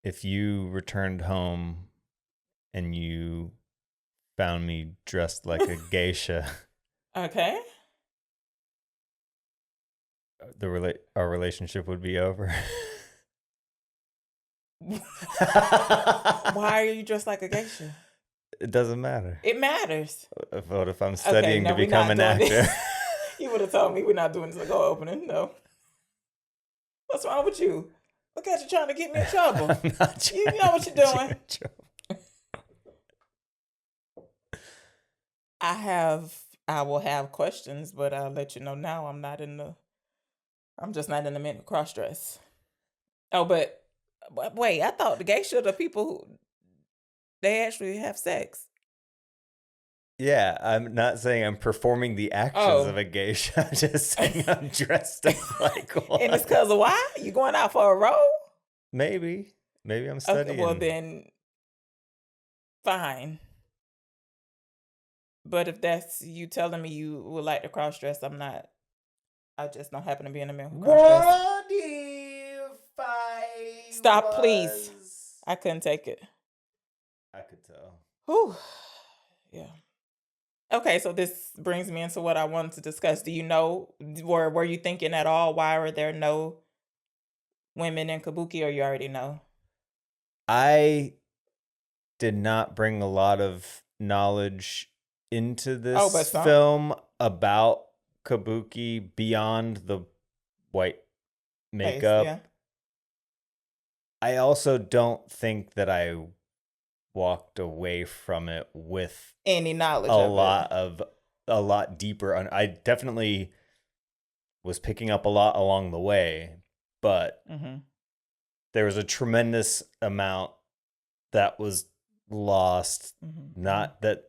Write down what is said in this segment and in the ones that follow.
if you returned home and you found me dressed like a geisha, Okay. our relationship would be over. Why are you dressed like a geisha? It doesn't matter. It matters. What if I'm studying to we're become not an doing actor? this. You would have told me we're not doing this go opening. No. What's wrong with you? Look at you trying to get me in trouble. I'm not You know what you're doing. I will have questions, but I'll let you know now I'm just not in the minute cross dress. Oh, but wait, I thought the geisha are the people who they actually have sex. Yeah, I'm not saying I'm performing the actions of a geisha. I'm just saying I'm dressed up like one. And it's because of why? You going out for a role? Maybe I'm studying. Okay, well then, fine. But if that's you telling me you would like to cross dress, I'm not. I just don't happen to be in the middle. What if I Stop, please. I couldn't take it. I could tell. Whew. Yeah. Okay, so this brings me into what I wanted to discuss. Do you know, were you thinking at all, why are there no women in kabuki, or you already know? I did not bring a lot of knowledge into this film about kabuki beyond the white makeup. Yeah. I also don't think that I walked away from it with any knowledge a lot deeper. I definitely was picking up a lot along the way, but there was a tremendous amount that was lost. Not that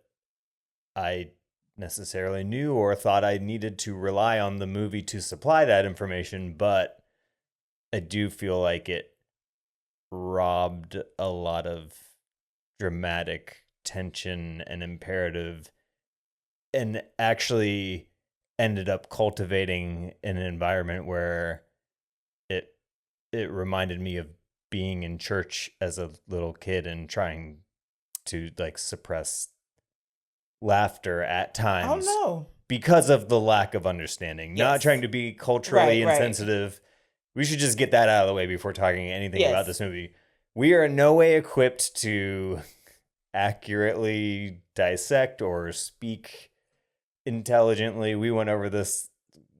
I necessarily knew or thought I needed to rely on the movie to supply that information, but I do feel like it robbed a lot of dramatic tension and imperative, and actually ended up cultivating an environment where it reminded me of being in church as a little kid and trying to like suppress laughter at times. Oh no. Because of the lack of understanding. Yes. Not trying to be culturally insensitive. Right. We should just get that out of the way before talking anything about this movie. We are in no way equipped to accurately dissect or speak intelligently. We went over this,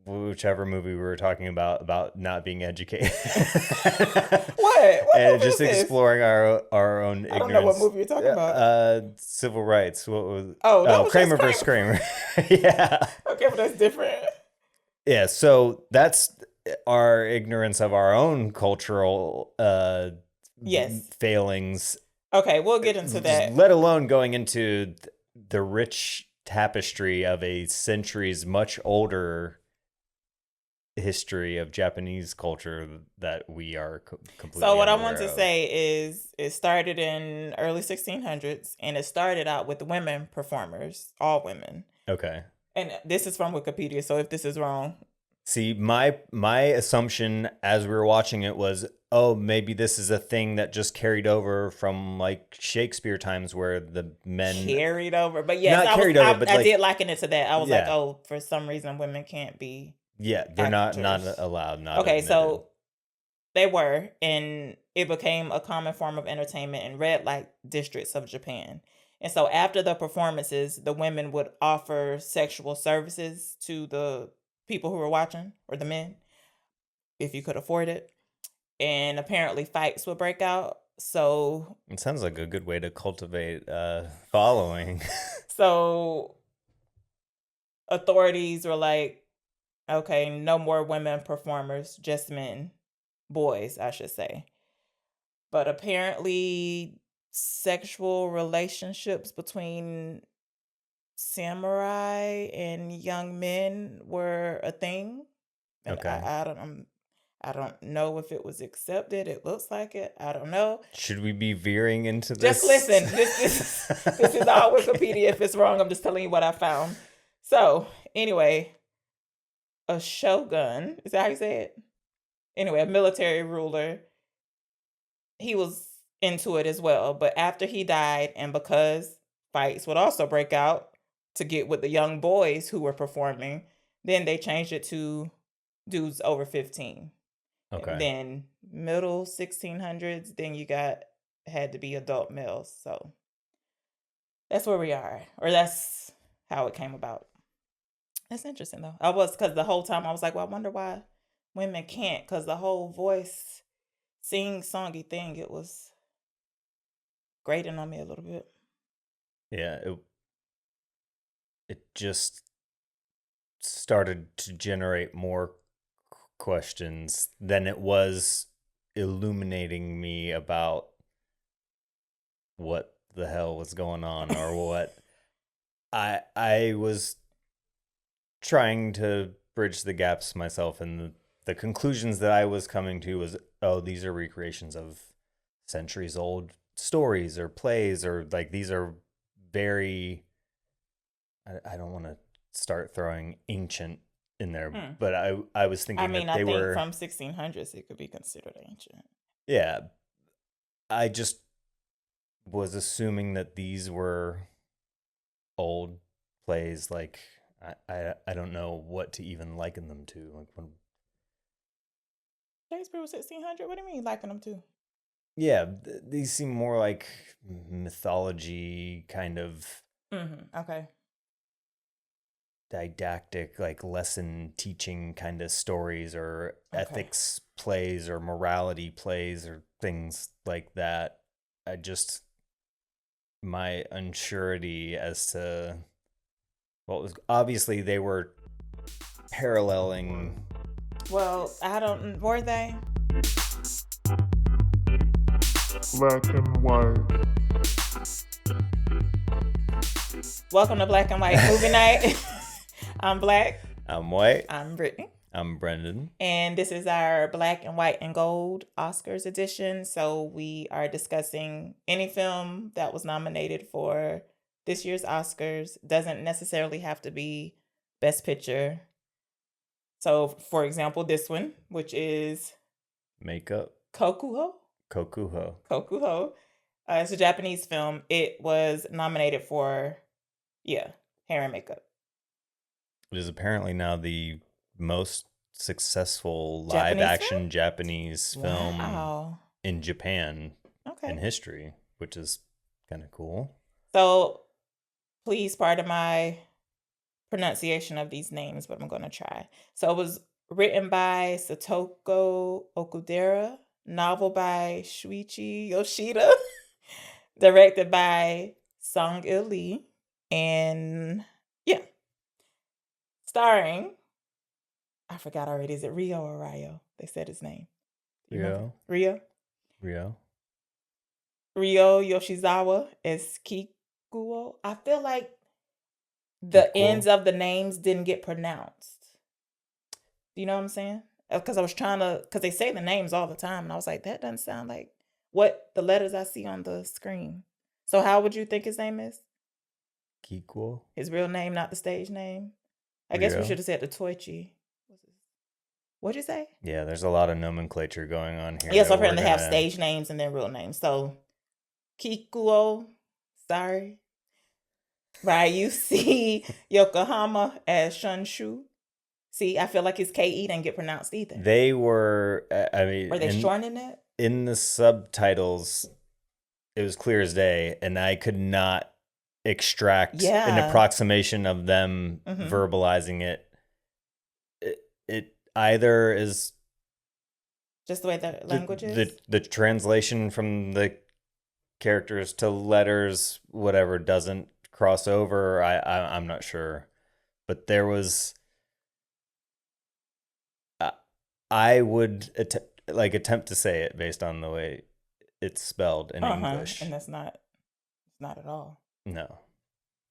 whichever movie we were talking about not being educated. What and just exploring our own ignorance. I don't know what movie you're talking about. Civil rights. What was? Oh, Kramer versus Kramer. Yeah. Okay, but that's different. Yeah, so that's our ignorance of our own cultural failings. Okay, we'll get into that. Let alone going into the rich tapestry of a centuries much older history of Japanese culture that we are completely So what I want to say is it started in early 1600s, and it started out with women performers, all women. Okay. And this is from Wikipedia, so if this is wrong. See, my assumption as we were watching it was, oh, maybe this is a thing that just carried over from like Shakespeare times where the men carried over. But yes, I did liken it to that. I was like, oh, for some reason women can't be. Yeah, they're not allowed. Not okay, admitted. So they were, and it became a common form of entertainment in red light districts of Japan. And so after the performances, the women would offer sexual services to the people who were watching, or the men, if you could afford it. And apparently fights would break out. So it sounds like a good way to cultivate following. So authorities were like, okay, no more women performers, just men, boys, I should say. But apparently sexual relationships between samurai and young men were a thing. Okay. I don't know if it was accepted. It looks like it. I don't know. Should we be veering into this? Just listen. This is all Wikipedia. If it's wrong, I'm just telling you what I found. So anyway, a shogun, is that how you say it? Anyway, a military ruler. He was into it as well. But after he died, and because fights would also break out to get with the young boys who were performing, then they changed it to dudes over 15. Okay. Then middle 1600s, then had to be adult males. So that's where we are, or that's how it came about. That's interesting though. Because the whole time I was like, well, I wonder why women can't, because the whole voice songy thing, it was grating on me a little bit. Yeah, it just started to generate more questions than it was illuminating me about what the hell was going on or what. I was trying to bridge the gaps myself, and the conclusions that I was coming to was, oh, these are recreations of centuries old stories or plays, or like these are very, I don't want to start throwing ancient in there, but I was thinking that they were from 1600s it could be considered ancient. Yeah. I just was assuming that these were old plays. Like I don't know what to even liken them to. Like when Shakespeare was 1600. What do you mean liken them to? Yeah, these seem more like mythology kind of. Okay. Didactic, like lesson teaching kind of stories, or ethics plays, or morality plays, or things like that. My unsurety as to what was, obviously they were paralleling. Well, were they? Black and white. Welcome to Black and White Movie Night. I'm Black. I'm White. I'm Brittany. I'm Brendan. And this is our Black and White and Gold Oscars edition. So we are discussing any film that was nominated for this year's Oscars. Doesn't necessarily have to be Best Picture. So, for example, this one, which is Makeup. Kokuho. It's a Japanese film. It was nominated for, hair and makeup. It is apparently now the most successful live-action Japanese film in Japan in history, which is kind of cool. So, please pardon my pronunciation of these names, but I'm going to try. So, it was written by Satoko Okudera, novel by Shûichi Yoshida, directed by Song-il Lee, and starring, I forgot already, is it Rio or Ryo? They said his name. Rio. Rio Yoshizawa as Kokuho. I feel like the ends of the names didn't get pronounced. Do you know what I'm saying? Because because they say the names all the time, and I was like, that doesn't sound like what the letters I see on the screen. So how would you think his name is? Kokuho. His real name, not the stage name? I guess we should have said the Toichi. What'd you say? Yeah, there's a lot of nomenclature going on here. Yes, apparently they have stage names and their real names. So, Kokuho, sorry. Ryushi Yokohama as Shunshu. See, I feel like his KE didn't get pronounced either. They were, were they shortening it? In the subtitles, it was clear as day, and I could not extract an approximation of them verbalizing it. It either is just the way the language is. The translation from the characters to letters, whatever, doesn't cross over. I'm not sure, but there was. I would attempt to say it based on the way it's spelled in English, and that's not at all. No,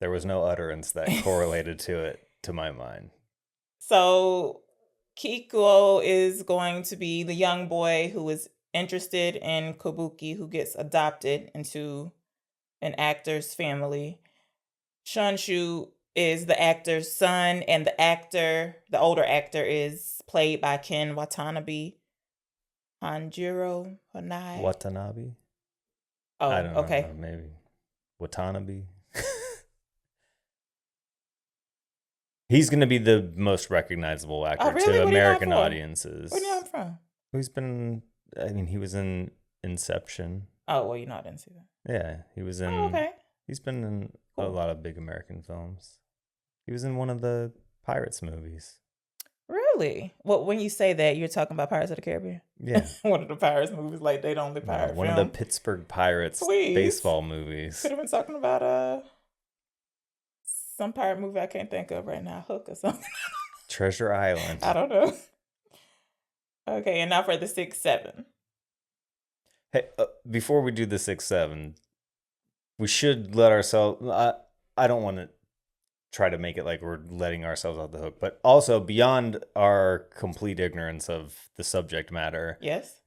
there was no utterance that correlated to it, to my mind. So, Kokuho is going to be the young boy who is interested in kabuki, who gets adopted into an actor's family. Shunshu is the actor's son, and the older actor, is played by Ken Watanabe. Watanabe? Oh, I don't okay. know. Maybe Watanabe. He's going to be the most recognizable actor really? to What are you known American for? audiences. Where are you from? He was in Inception. Oh, well, I didn't see that. Yeah, he was in. Oh, okay. He's been in a Cool. lot of big American films. He was in one of the Pirates movies. Really? Well, when you say that, you're talking about Pirates of the Caribbean? Yeah. One of the Pirates movies, like they the only pirate One film. of the Pittsburgh Pirates Please. baseball movies. Could have been talking about some pirate movie I can't think of right now, Hook or something. Treasure Island. I don't know. Okay, and now for the 6-7. Hey, before we do the 6-7, we should let ourselves. I don't want to try to make it like we're letting ourselves off the hook, but also beyond our complete ignorance of the subject matter. Yes.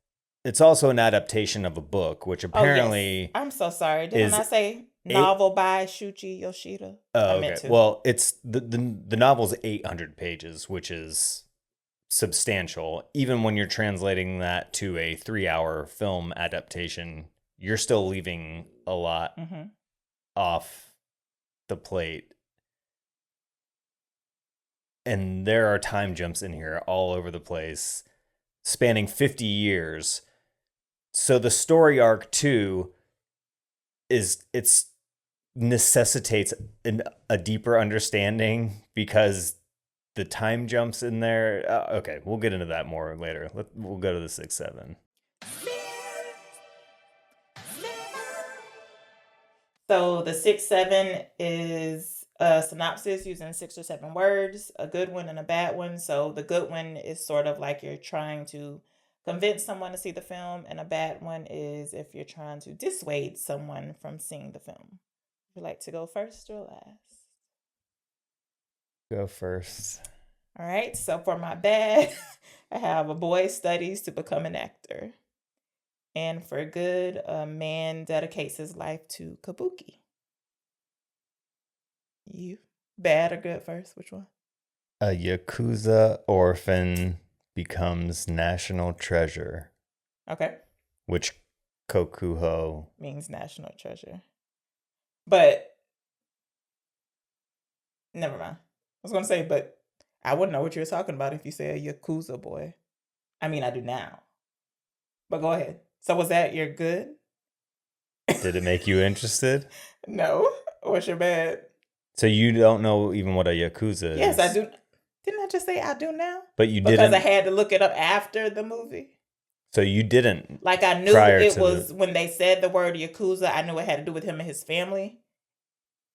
It's also an adaptation of a book, which apparently. Yes. I'm so sorry. Didn't I say novel by Shûichi Yoshida? Oh, okay. Well, it's the novel's 800 pages, which is substantial. Even when you're translating that to a 3-hour film adaptation, you're still leaving a lot off the plate. And there are time jumps in here all over the place, spanning 50 years. So the story arc too necessitates a deeper understanding because the time jumps in there. Okay, we'll get into that more later. We'll go to the 6-7. So the 6-7 is a synopsis using 6 or 7 words, a good one and a bad one. So the good one is sort of like you're trying to convince someone to see the film, and a bad one is if you're trying to dissuade someone from seeing the film. Would you like to go first or last? Go first. All right, so for my bad, I have a boy studies to become an actor. And for good, a man dedicates his life to kabuki. You? Bad or good first? Which one? A Yakuza orphan becomes national treasure. Okay. Which Kokuho means national treasure. But never mind. I was going to say, but I wouldn't know what you were talking about if you said Yakuza boy. I mean, I do now. But go ahead. So was that your good? Did it make you interested? No. What's your bad? So you don't know even what a Yakuza is? Yes, I do. Didn't I just say I do now? But you didn't. Because I had to look it up after the movie. So you didn't. Like I knew it was when they said the word Yakuza, I knew it had to do with him and his family.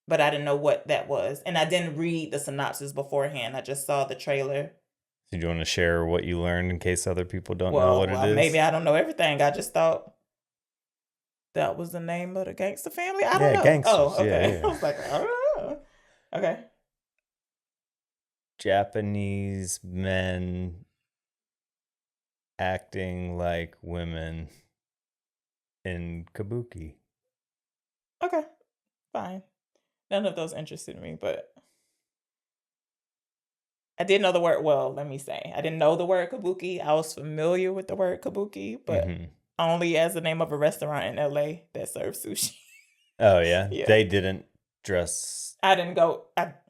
But I didn't know what that was. And I didn't read the synopsis beforehand. I just saw the trailer. Do you want to share what you learned in case other people don't know what it is? Maybe I don't know everything. I just thought that was the name of the gangster family. I don't know. Gangsters. Oh, okay. Yeah. I was like, I don't know. Okay. Japanese men acting like women in kabuki. Okay. Fine. None of those interested me, but I did know the word. Well, let me say, I didn't know the word kabuki. I was familiar with the word kabuki, but only as the name of a restaurant in LA that serves sushi. Oh, yeah? They didn't dress. I didn't go.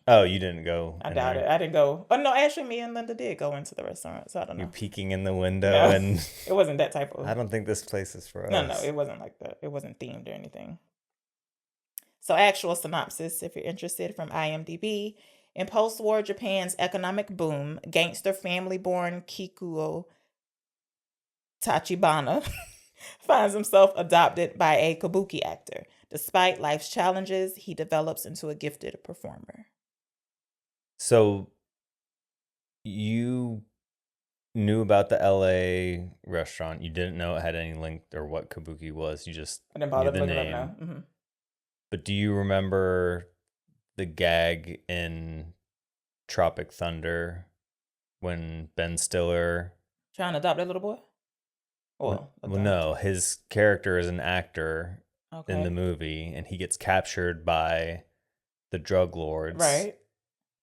Oh, you didn't go. I doubt it. I didn't go. Oh, no, actually, me and Linda did go into the restaurant, so I don't know. You're peeking in the window and. It wasn't that type of. I don't think this place is for us. No, it wasn't like that. It wasn't themed or anything. So, actual synopsis, if you're interested, from IMDb. In post-war Japan's economic boom, gangster family-born Kokuho Tachibana finds himself adopted by a kabuki actor. Despite life's challenges, he develops into a gifted performer. So, you knew about the LA restaurant. You didn't know it had any link or what kabuki was. You just I didn't bother knew the looking name. it up now. Mm-hmm. But do you remember the gag in Tropic Thunder when Ben Stiller trying to adopt that little boy? Well, no, his character is an actor in the movie, and he gets captured by the drug lords. Right.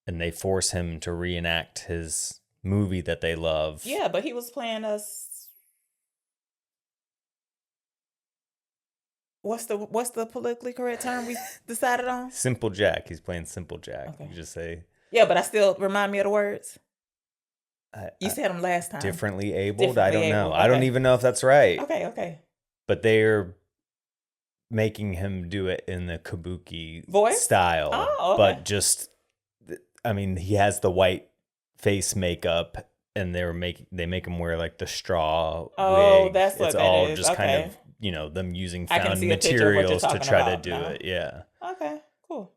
And they force him to reenact his movie that they love. Yeah, but he was playing us. What's the politically correct term we decided on? Simple Jack. He's playing Simple Jack. Okay. You just say. Yeah, but I still remind me of the words. You I said them last time. Differently abled? Differently I don't know. abled. I don't Okay. even know if that's right. Okay. But they're making him do it in the kabuki Voice? style. Oh, okay. But just, I mean, he has the white face makeup, and they make him wear like the straw wig. That's what it's that all is. just Okay. kind of, them using I can found see a picture of what you're materials to talking try to about do now. it. Yeah. Okay, cool.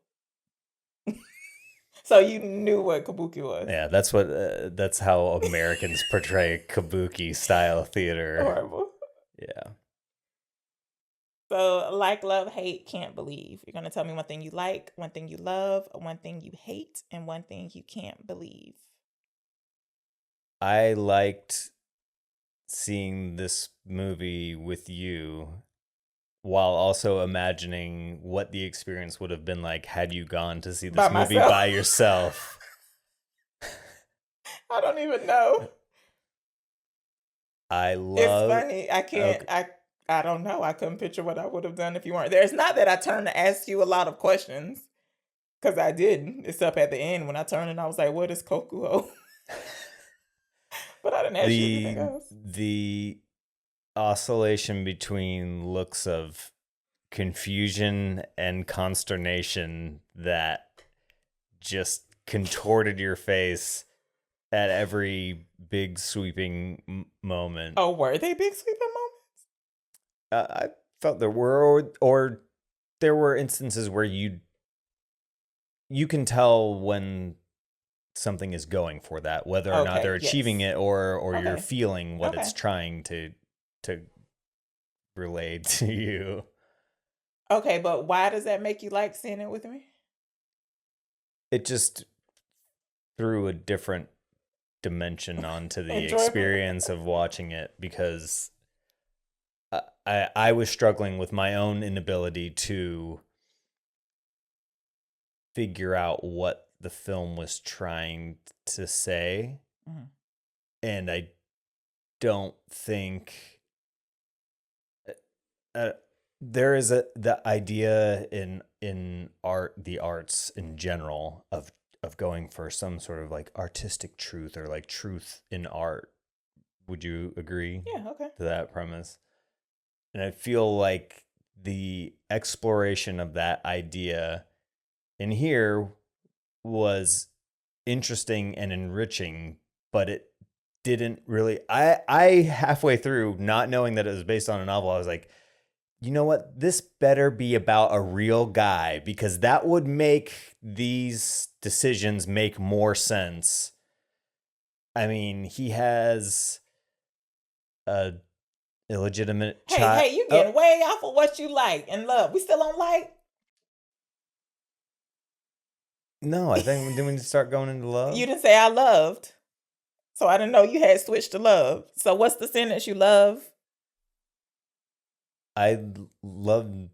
So you knew what kabuki was. Yeah, that's how Americans portray kabuki style theater. Horrible. Yeah. So like, love, hate, can't believe. You're gonna tell me one thing you like, one thing you love, one thing you hate, and one thing you can't believe. I liked seeing this movie with you while also imagining what the experience would have been like had you gone to see this By movie myself. by yourself. I don't even know. I It's love funny. I can't. I don't know. I couldn't picture what I would have done if you weren't there. It's not that I turned to ask you a lot of questions, because I didn't. It's up at the end when I turned and I was like, "What is Kokuho?" But I didn't ask you anything else. the oscillation between looks of confusion and consternation that just contorted your face at every big sweeping moment. Oh, were they big sweeping moments? I felt there were, or there were instances where you can tell when something is going for that, whether or not they're achieving it, or you're feeling what it's trying to relate to you. Okay, but why does that make you like seeing it with me? It just threw a different dimension onto the Enjoyable. experience of watching it, because I was struggling with my own inability to figure out what the film was trying to say. Mhm. And I don't think there is the idea in the arts in general of going for some sort of like artistic truth, or like truth in art. Would you agree? Yeah, okay. To that premise? And I feel like the exploration of that idea in here was interesting and enriching, but it didn't really. I halfway through, not knowing that it was based on a novel, I was like, you know what? This better be about a real guy, because that would make these decisions make more sense. I mean, he has a illegitimate child. Hey, you getting way off of what you like and love. We still on like? No, I think didn't we start going into love? You didn't say I loved. So I didn't know you had switched to love. So what's the sentence you love? I loved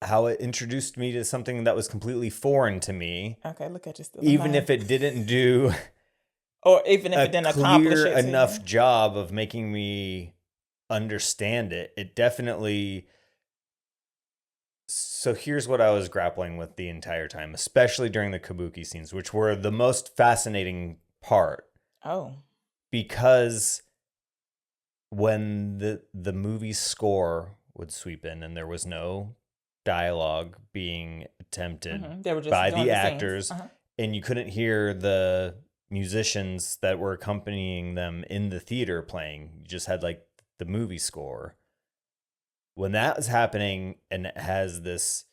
how it introduced me to something that was completely foreign to me. Okay, look at you still. Even if it didn't do, or even if it didn't accomplish it enough job of making me understand it, it definitely. So here's what I was grappling with the entire time, especially during the kabuki scenes, which were the most fascinating part. Oh. Because when the movie score would sweep in and there was no dialogue being attempted They were just by doing the the actors, scenes. and you couldn't hear the musicians that were accompanying them in the theater playing, you just had like the movie score. When that was happening, and it has this,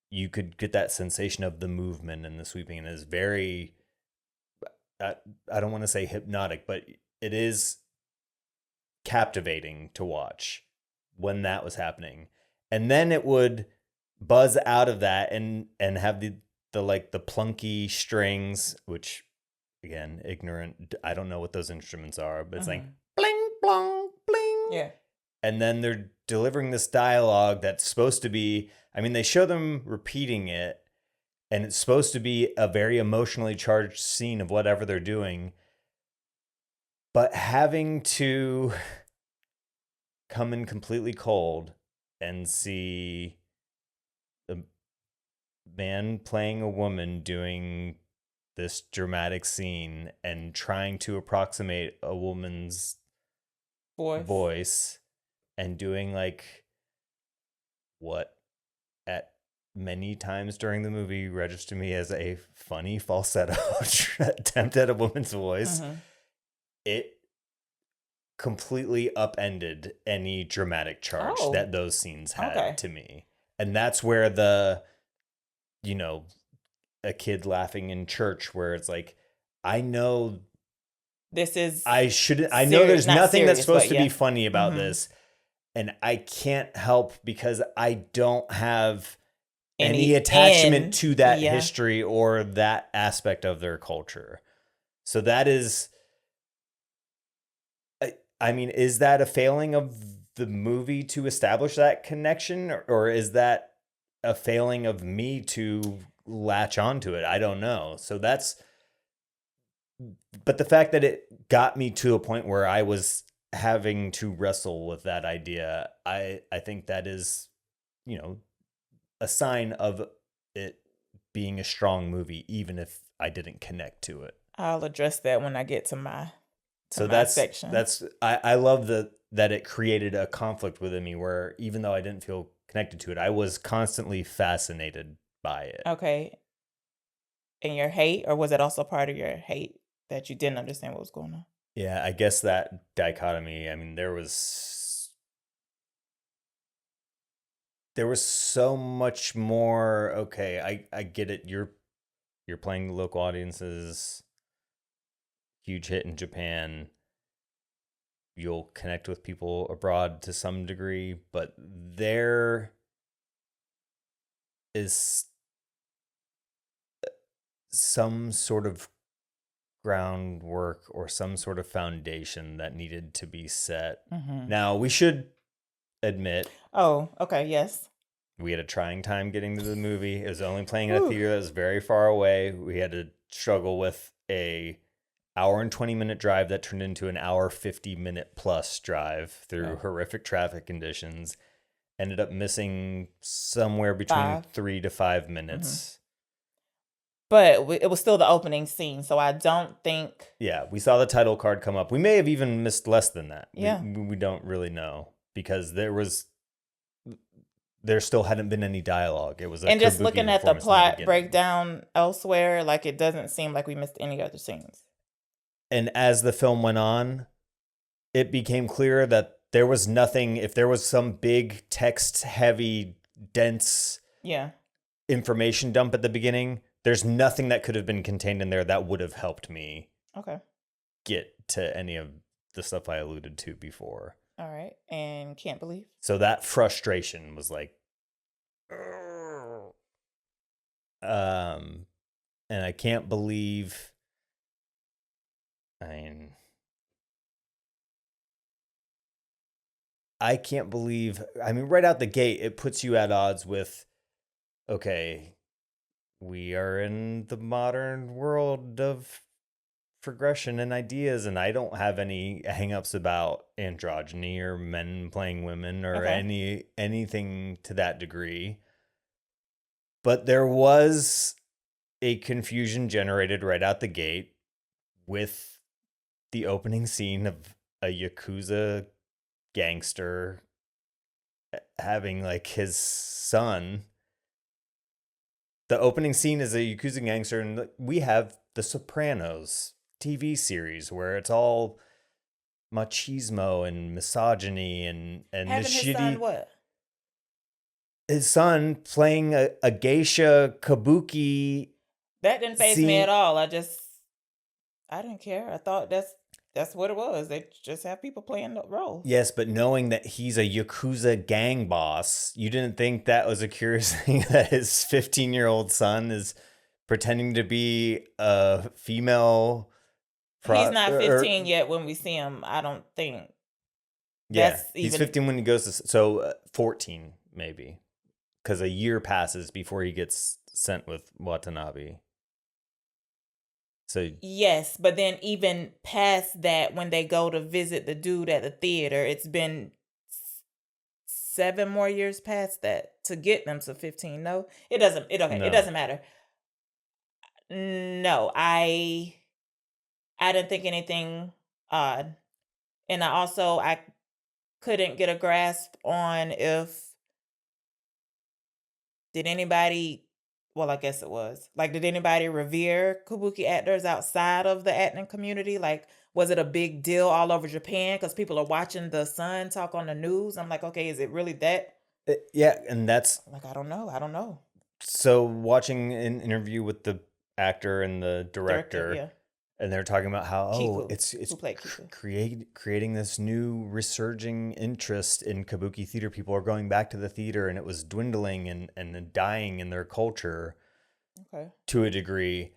you could get that sensation of the movement and the sweeping, and it's very, I don't want to say hypnotic, but it is captivating to watch when that was happening. And then it would buzz out of that and have the like the plunky strings, which again, ignorant, I don't know what those instruments are, but it's like bling blong bling. Yeah. And then they're delivering this dialogue that's supposed to be, I mean, they show them repeating it, and it's supposed to be a very emotionally charged scene of whatever they're doing. But having to come in completely cold and see a man playing a woman doing this dramatic scene and trying to approximate a woman's voice and doing like what at many times during the movie registered me as a funny falsetto attempt at a woman's voice. It completely upended any dramatic charge that those scenes had to me. And that's where the, you know, a kid laughing in church where it's like, I know this is I know there's nothing that's supposed to be funny about this, and I can't help because I don't have any attachment to that history or that aspect of their culture. So that is, I mean, is that a failing of the movie to establish that connection, or is that a failing of me to latch onto it? I don't know. So but the fact that it got me to a point where I was having to wrestle with that idea, I think that is, you know, a sign of it being a strong movie, even if I didn't connect to it. I'll address that when I get to my section. I love that it created a conflict within me where even though I didn't feel connected to it, I was constantly fascinated by it. Okay. And your hate, or was it also part of your hate that you didn't understand what was going on? Yeah, I guess that dichotomy, I mean, there was so much more. Okay, I get it. You're playing the local audiences. Huge hit in Japan. You'll connect with people abroad to some degree, but there is some sort of groundwork or some sort of foundation that needed to be set. Now, we should admit. Oh, okay, yes. We had a trying time getting to the movie. It was only playing in a theater that was very far away. We had to struggle with a hour and 20-minute drive that turned into an hour 50-minute plus drive through horrific traffic conditions. Ended up missing somewhere between 3 to 5 minutes. But it was still the opening scene, so I don't think... Yeah, we saw the title card come up. We may have even missed less than that. Yeah. We don't really know because there still hadn't been any dialogue. It was and just looking at the plot breakdown elsewhere, like it doesn't seem like we missed any other scenes. And as the film went on, it became clear that there was nothing. If there was some big text-heavy, dense information dump at the beginning, there's nothing that could have been contained in there that would have helped me get to any of the stuff I alluded to before. All right. And can't believe? So that frustration was like, and I can't believe, right out the gate, it puts you at odds with, okay, we are in the modern world of progression and ideas, and I don't have any hangups about androgyny or men playing women or anything to that degree. But there was a confusion generated right out the gate with the opening scene of a Yakuza gangster having like his son. The opening scene is a Yakuza gangster, and we have The Sopranos TV series where it's all machismo and misogyny and having his son what? His son playing a geisha kabuki. That didn't faze me at all. I didn't care. I thought that's what it was. They just have people playing the role. Yes, but knowing that he's a Yakuza gang boss, you didn't think that was a curious thing that his 15-year-old son is pretending to be a female. He's not 15 yet when we see him, I don't think. Yeah, he's 15 when he goes to... 14, maybe. Because a year passes before he gets sent with Watanabe. So yes, but then even past that, when they go to visit the dude at the theater, it's been 7 more years past that to get them to 15. No, it doesn't. It No. doesn't matter. No, I didn't think anything odd, and I couldn't get a grasp on if did anybody. Well, I guess it was like, did anybody revere kabuki actors outside of the acting community? Like, was it a big deal all over Japan because people are watching the Sun talk on the news? I'm like, okay, is it really that? Yeah, and that's Like, I don't know. so watching an interview with the actor and the director, yeah. and they're talking about how Kiku, it's who played Kiku. creating this new resurging interest in kabuki theater. People are going back to the theater, and it was dwindling and dying in their culture to a degree,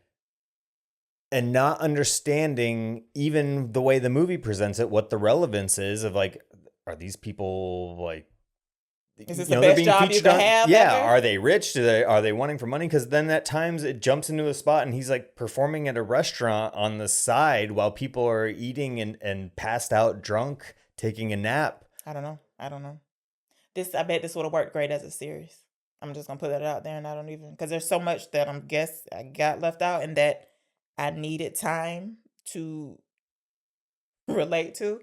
and not understanding even the way the movie presents it, what the relevance is of like, are these people like, is this the best job you can have? Yeah, ever? are they rich? Are they wanting for money? Because then at times it jumps into a spot and he's like performing at a restaurant on the side while people are eating and passed out drunk, taking a nap. I don't know. I bet this would have worked great as a series. I'm just gonna put that out there, and I don't even, because there's so much that I got left out and that I needed time to relate to,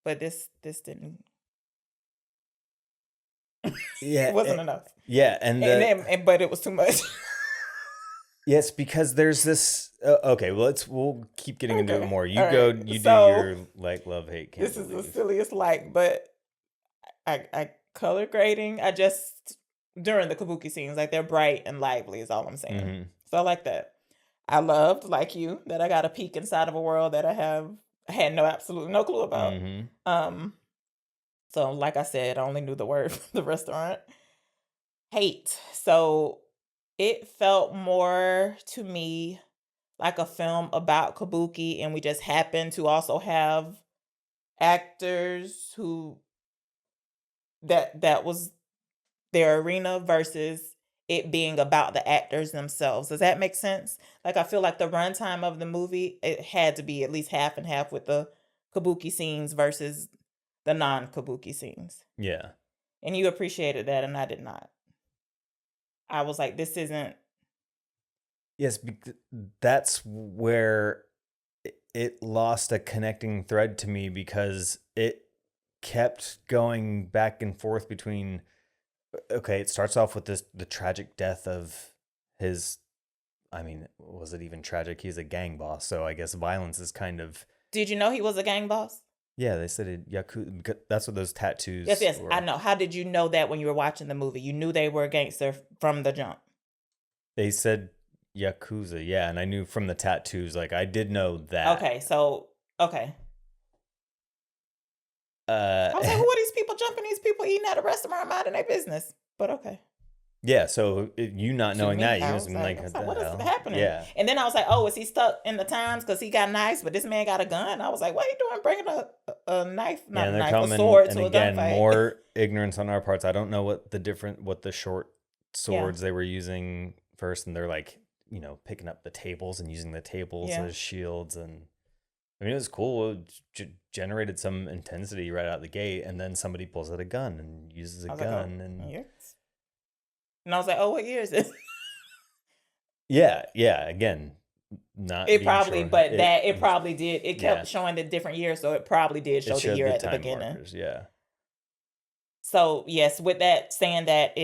but this didn't. Yeah, it wasn't enough. Yeah, but it was too much. Yes, because there's this. Okay, we'll keep getting into it more. You do your like, love, hate. Can't this believe. Is the silliest like, but I color grading. I just during the kabuki scenes, like, they're bright and lively is all I'm saying. Mm-hmm. So I like that. I loved, like you, that I got a peek inside of a world that I had absolutely no clue about. Mm-hmm. So like I said, I only knew the word from the restaurant. Hate. So it felt more to me like a film about kabuki, and we just happened to also have actors who that was their arena versus it being about the actors themselves. Does that make sense? Like, I feel like the runtime of the movie, it had to be at least half and half with the kabuki scenes versus the non-kabuki scenes. Yeah. And you appreciated that, and I did not. I was like, this isn't... Yes, that's where it lost a connecting thread to me, because it kept going back and forth between... Okay, it starts off with the tragic death of his... I mean, was it even tragic? He's a gang boss, so I guess violence is kind of... Did you know he was a gang boss? Yeah, they said it, Yakuza. That's what those tattoos were. I know. How did you know that when you were watching the movie? You knew they were a gangster from the jump. They said Yakuza, yeah, and I knew from the tattoos. Like, I did know that. Okay. I was like, who are these people jumping? These people eating at a restaurant, minding their business. But okay. Yeah, so you not knowing that, you was like, what is happening? Yeah. And then I was like, oh, is he stuck in the times because he got knives, but this man got a gun? I was like, what are you doing bringing a knife, a sword to a gunfight? More ignorance on our parts. I don't know what the short swords they were using first, and they're like, picking up the tables and using the tables as shields, and I mean, it was cool. It generated some intensity right out the gate, and then somebody pulls out a gun and uses a gun, and I was like, oh, what year is it? Yeah. Again, not it probably, sure. But it probably did. It kept showing the different years, so it probably did show the year at the beginning. Markers, yeah. So yes, with that saying that,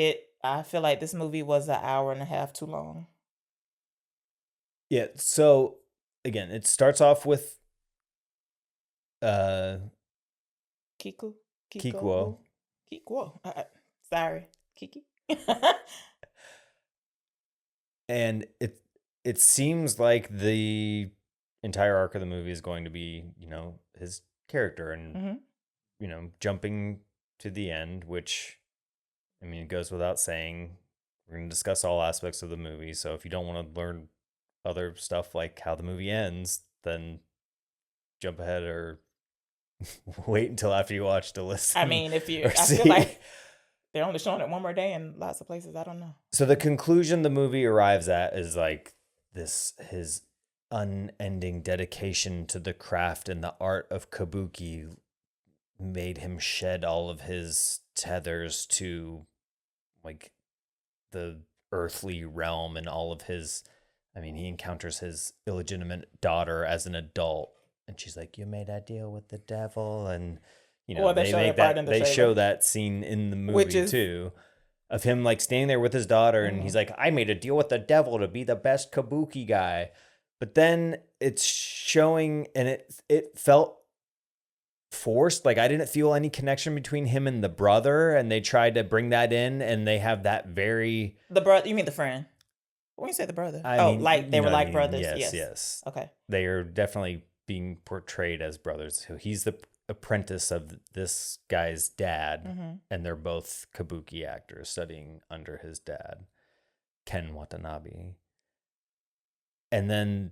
I feel like this movie was an hour and a half too long. Yeah. So again, it starts off with Kokuhô. Sorry, Kiki. And it seems like the entire arc of the movie is going to be, his character and jumping to the end, which, I mean, it goes without saying. We're going to discuss all aspects of the movie, so if you don't want to learn other stuff like how the movie ends, then jump ahead or wait until after you watch to listen. I mean, I feel like they're only showing it one more day in lots of places. I don't know. So the conclusion the movie arrives at is like his unending dedication to the craft and the art of kabuki made him shed all of his tethers to like the earthly realm and all of his. I mean, he encounters his illegitimate daughter as an adult, and she's like, "You made that deal with the devil," and Well, they show that part in the they trailer. show that scene in the movie too, of him like standing there with his daughter, and he's like, "I made a deal with the devil to be the best kabuki guy," but then it's showing, and it felt forced. Like I didn't feel any connection between him and the brother, and they tried to bring that in, and they have that very the brother. You mean the friend? When you say the brother, like they were like brothers. Yes. Okay. They are definitely being portrayed as brothers. So he's the apprentice of this guy's dad, and they're both kabuki actors studying under his dad, Ken Watanabe. And then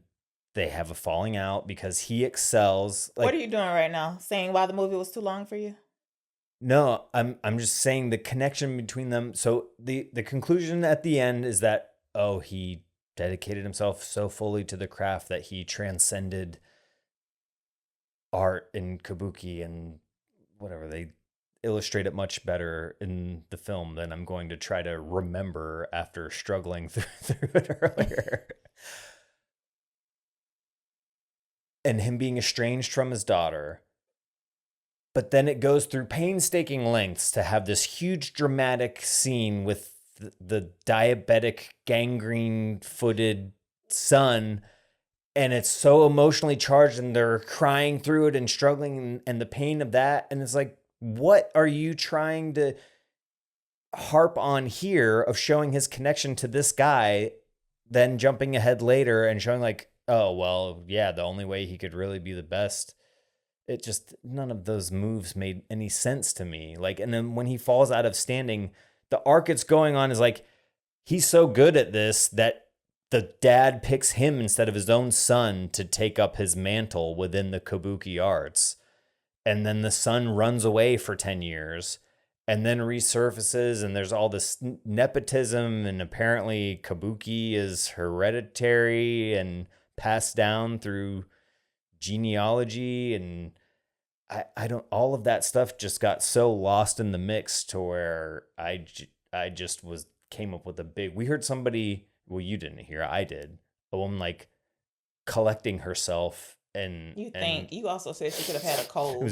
they have a falling out because he excels. What are you doing right now? Saying why the movie was too long for you? No, I'm just saying the connection between them. So the conclusion at the end is that he dedicated himself so fully to the craft that he transcended art in kabuki and whatever. They illustrate it much better in the film than I'm going to try to remember after struggling through it earlier. And him being estranged from his daughter. But then it goes through painstaking lengths to have this huge dramatic scene with the diabetic, gangrene-footed son, and it's so emotionally charged, and they're crying through it and struggling, and the pain of that, and it's like, what are you trying to harp on here of showing his connection to this guy, then jumping ahead later and showing like, oh, well, yeah, the only way he could really be the best. It just, none of those moves made any sense to me. Like, and then when he falls out of standing, the arc it's going on is like, he's so good at this that the dad picks him instead of his own son to take up his mantle within the kabuki arts. And then the son runs away for 10 years and then resurfaces, and there's all this nepotism, and apparently kabuki is hereditary and passed down through genealogy, and I don't, all of that stuff just got so lost in the mix to where I just came up with a big, we heard somebody, well, you didn't hear, I did, a woman like collecting herself, and you also said she could have had a cold.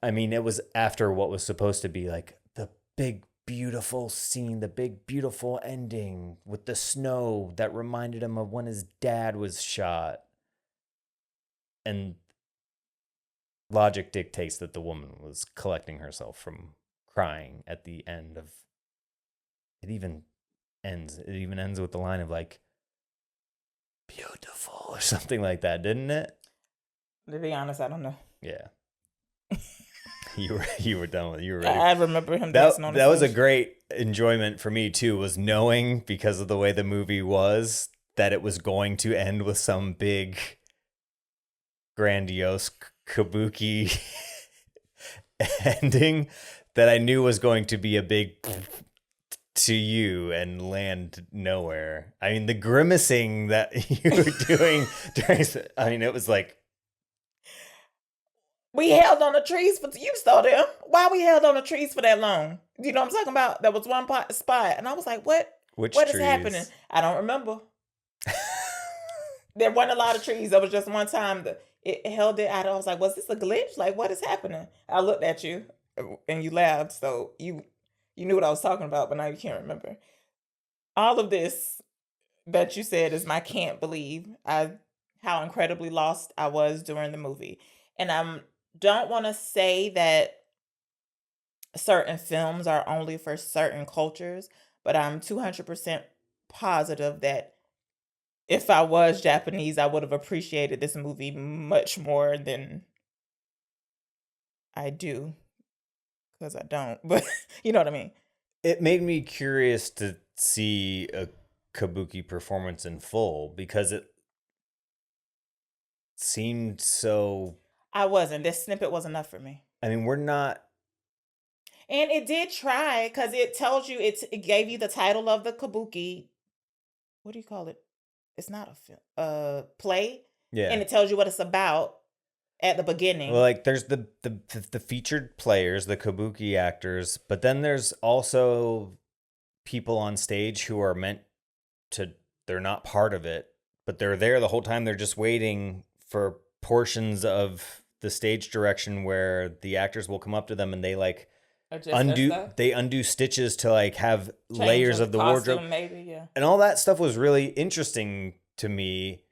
It was after what was supposed to be like the big beautiful scene, the big beautiful ending with the snow that reminded him of when his dad was shot. And logic dictates that the woman was collecting herself from crying at the end of it. Even ends with the line of like, beautiful or something like that, didn't it? To be honest, I don't know. Yeah. You were done with it. You were ready. I remember him dancing on the That was a stage. great enjoyment for me too, was knowing, because of the way the movie was, that it was going to end with some big grandiose kabuki ending that I knew was going to be a big to you and land nowhere. I mean, the grimacing that you were doing during, it was like, we held on the trees for, you saw them. Why we held on the trees for that long? You know what I'm talking about? There was one spot, and I was like, what is happening? I don't remember. There weren't a lot of trees. There was just one time that it held it out. I was like, was this a glitch? Like, what is happening? I looked at you, and you laughed, so you knew what I was talking about, but now you can't remember. All of this that you said is my can't believe how incredibly lost I was during the movie. And I don't want to say that certain films are only for certain cultures, but I'm 200% positive that if I was Japanese, I would have appreciated this movie much more than I do. Because I don't, but you know what I mean? It made me curious to see a kabuki performance in full, because it seemed so... I wasn't. This snippet was enough for me. I mean, we're not... And it did try, because it tells you, it gave you the title of the kabuki. What do you call it? It's not a film. Play. Yeah. And it tells you what it's about. at the beginning. Well, like there's the featured players, the kabuki actors, but then there's also people on stage who are meant to, they're not part of it, but they're there the whole time. They're just waiting for portions of the stage direction where the actors will come up to them and they like undo stitches to like have layers of the wardrobe, maybe, yeah. And all that stuff was really interesting to me.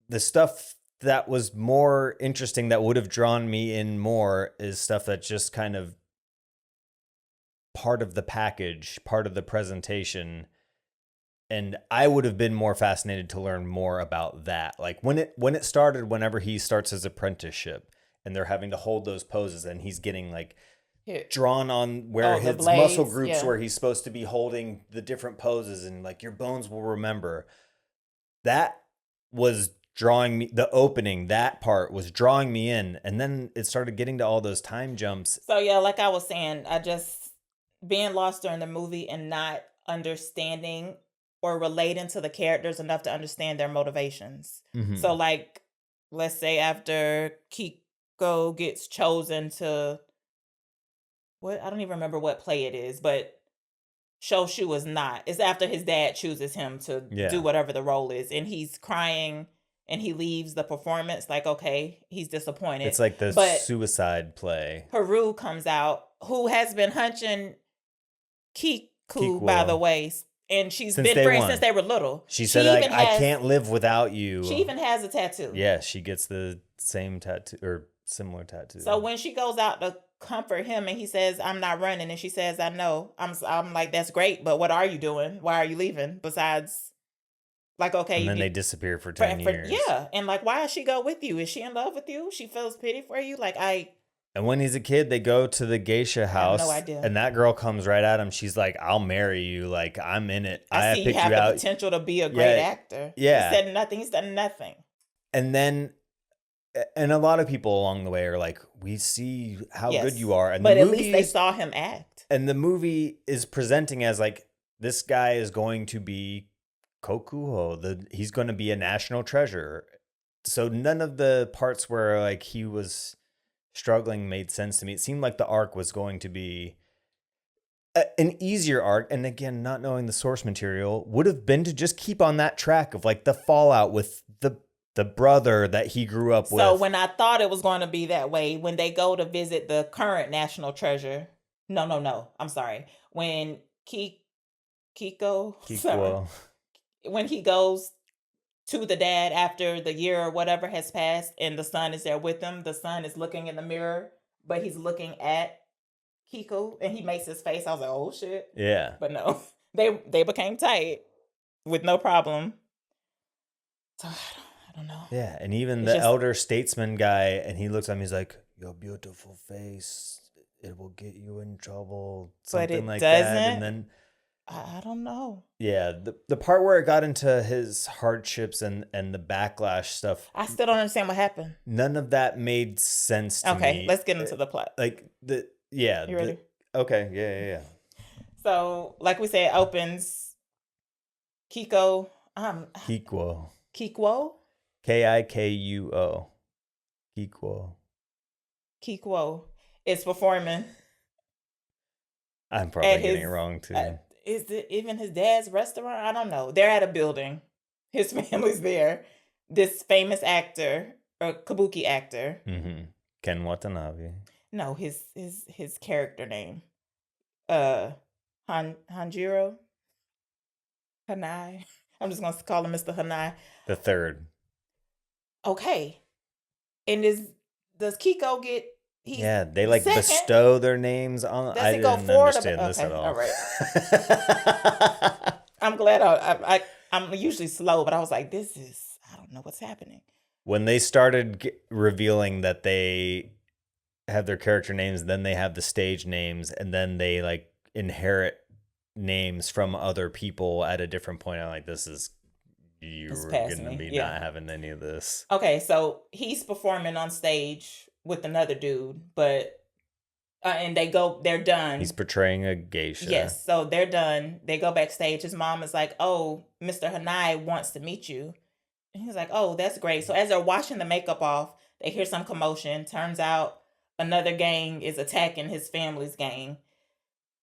The stuff that was more interesting, that would have drawn me in more, is stuff that just kind of part of the package, part of the presentation. And I would have been more fascinated to learn more about that. Like when it started, whenever he starts his apprenticeship and they're having to hold those poses and he's getting like drawn on where his muscle groups where he's supposed to be holding the different poses, and like your bones will remember. That was drawing me, the opening, that part was drawing me in. And then it started getting to all those time jumps. So yeah, like I was saying, I just being lost during the movie and not understanding or relating to the characters enough to understand their motivations. Mm-hmm. So like, let's say after Kiko gets chosen to, I don't even remember what play it is, but Shoshu is not. It's after his dad chooses him to do whatever the role is. And he's crying and he leaves the performance like, okay, he's disappointed. It's like the suicide play. Haru comes out, who has been hunching Kiku, by the way. And she's been friends since they were little. She said, like, I can't live without you. She even has a tattoo. Yeah, she gets the same tattoo or similar tattoo. So when she goes out to comfort him and he says, I'm not running, and she says, I know. I'm like, that's great, but what are you doing? Why are you leaving? Besides, like, okay. And then they disappear for 10 years. Yeah. And like, why does she go with you? Is she in love with you? She feels pity for you? Like, And when he's a kid, they go to the geisha house. I have no idea. And that girl comes right at him. She's like, I'll marry you. Like, I'm in it. I see you have the potential to be a great actor. Yeah. He said nothing. He's done nothing. And then, and a lot of people along the way are like, we see how good you are. And but at least they saw him act. And the movie is presenting as like, this guy is going to be Kokuho. He's going to be a national treasure. So none of the parts where like he was struggling made sense to me. It seemed like the arc was going to be an easier arc, and again, not knowing the source material, would have been to just keep on that track of like the fallout with the brother that he grew up with. So when I thought it was going to be that way, when they go to visit the current national treasure, no, I'm sorry. When Kiko, when he goes to the dad after the year or whatever has passed and the son is there with him, the son is looking in the mirror, but he's looking at Kiko and he makes his face. I was like, oh shit. Yeah. But no, they became tight with no problem. So I don't know. Yeah. And even the elder statesman guy, and he looks at me, he's like, your beautiful face, it will get you in trouble. Something like that. And then I don't know. Yeah, the part where it got into his hardships and the backlash stuff. I still don't understand what happened. None of that made sense to me. Okay, let's get into the plot. Like You ready? Okay, yeah. So, like we said, it opens Kiko. Kikuo. Kikuo? Kikuo. Kikuo. Kikuo is performing. I'm probably getting it wrong too. Is it even his dad's restaurant? I don't know. They're at a building. His family's there. This famous actor, or kabuki actor. Mm-hmm. Ken Watanabe. No, his character name. Hanjiro? Hanai. I'm just going to call him Mr. Hanai. The third. Okay. And does Kiko get... they like second. Bestow their names on. Does I it go didn't forward understand this at all. All right. I'm glad I'm usually slow, but I was like, I don't know what's happening. When they started revealing that they have their character names, then they have the stage names, and then they like inherit names from other people at a different point, I'm like, you're going to be not having any of this. Okay, so he's performing on stage with another dude, but and they're done. He's portraying a geisha. Yes, so they're done. They go backstage. His mom is like, oh, Mr. Hanai wants to meet you. And he's like, oh, that's great. So as they're washing the makeup off, They hear some commotion. Turns out another gang is attacking his family's gang.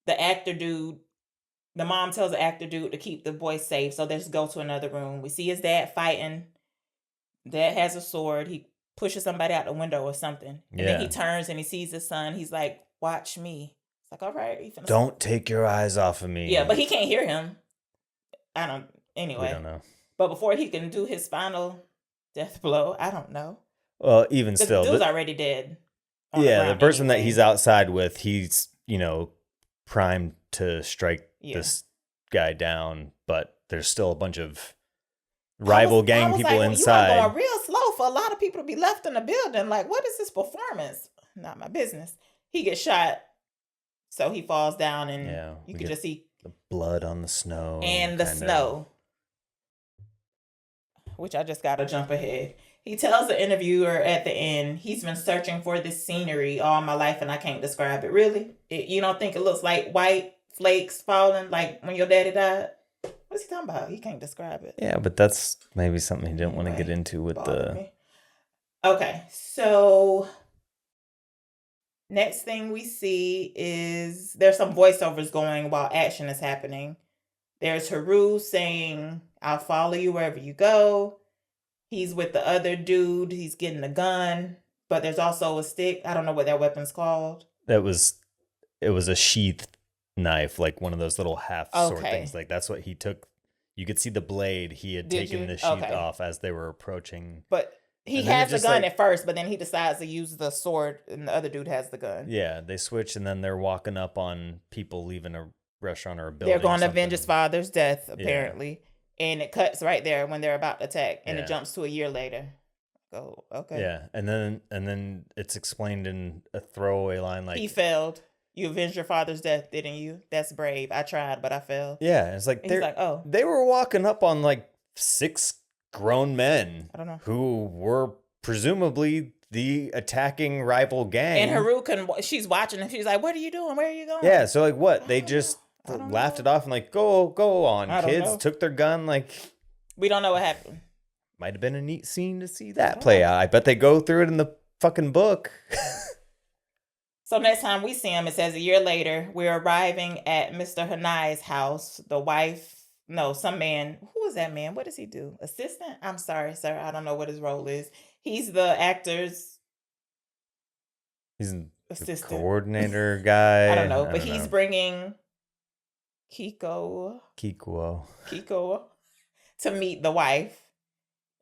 The mom tells the actor dude to keep the boy safe, so they just go to another room. We see his dad fighting. Dad has a sword. He pushes somebody out the window or something. And then he turns and he sees his son. He's like, watch me. It's like, all right. Don't take your eyes off of me. Yeah, but he can't hear him. Anyway. We don't know. But before he can do his final death blow, I don't know. Well, even still. The dude's already dead. Yeah, the person that he's outside with, he's, primed to strike this guy down, but there's still a bunch of rival gang people inside. You are going real slow for a lot of people to be left in the building. Like, what is this performance? Not my business. He gets shot, so he falls down, and you can just see the blood on the snow. And the snow. Which I just got to jump ahead. He tells the interviewer at the end, he's been searching for this scenery all my life and I can't describe it. Really? You don't think it looks like white flakes falling like when your daddy died? What's he talking about? He can't describe it. Yeah, but that's maybe something he didn't want to get into with the... Okay, so next thing we see is there's some voiceovers going while action is happening. There's Haru saying, I'll follow you wherever you go. He's with the other dude. He's getting a gun. But there's also a stick. I don't know what that weapon's called. It was a sheath knife, like one of those little half sword things. Like that's what he took. You could see the blade. He had taken the sheath off as they were approaching. But he has the gun at first, but then he decides to use the sword and the other dude has the gun. Yeah, they switch and then they're walking up on people leaving a restaurant or a building. They're going to avenge his father's death, apparently. Yeah. And it cuts right there when they're about to attack, and it jumps to a year later. Oh, okay. Yeah, and then it's explained in a throwaway line like, he failed. You avenged your father's death, didn't you? That's brave. I tried, but I failed. Yeah, it's like they were walking up on like 6 grown men. I don't know who were presumably the attacking rival gang. And Haru she's watching and she's like, "What are you doing? Where are you going?" Yeah, so like what? They just laughed it off and like, go on, kids. Took their gun. Like, we don't know what happened. Might have been a neat scene to see that play out. I bet they go through it in the fucking book. So next time we see him, it says a year later, we're arriving at Mr. Hanai's house. The wife, some man. Who is that man? What does he do? Assistant? I'm sorry, sir. I don't know what his role is. He's the actor's assistant. Coordinator guy. I don't know, but he's bringing Kokuhô to meet the wife.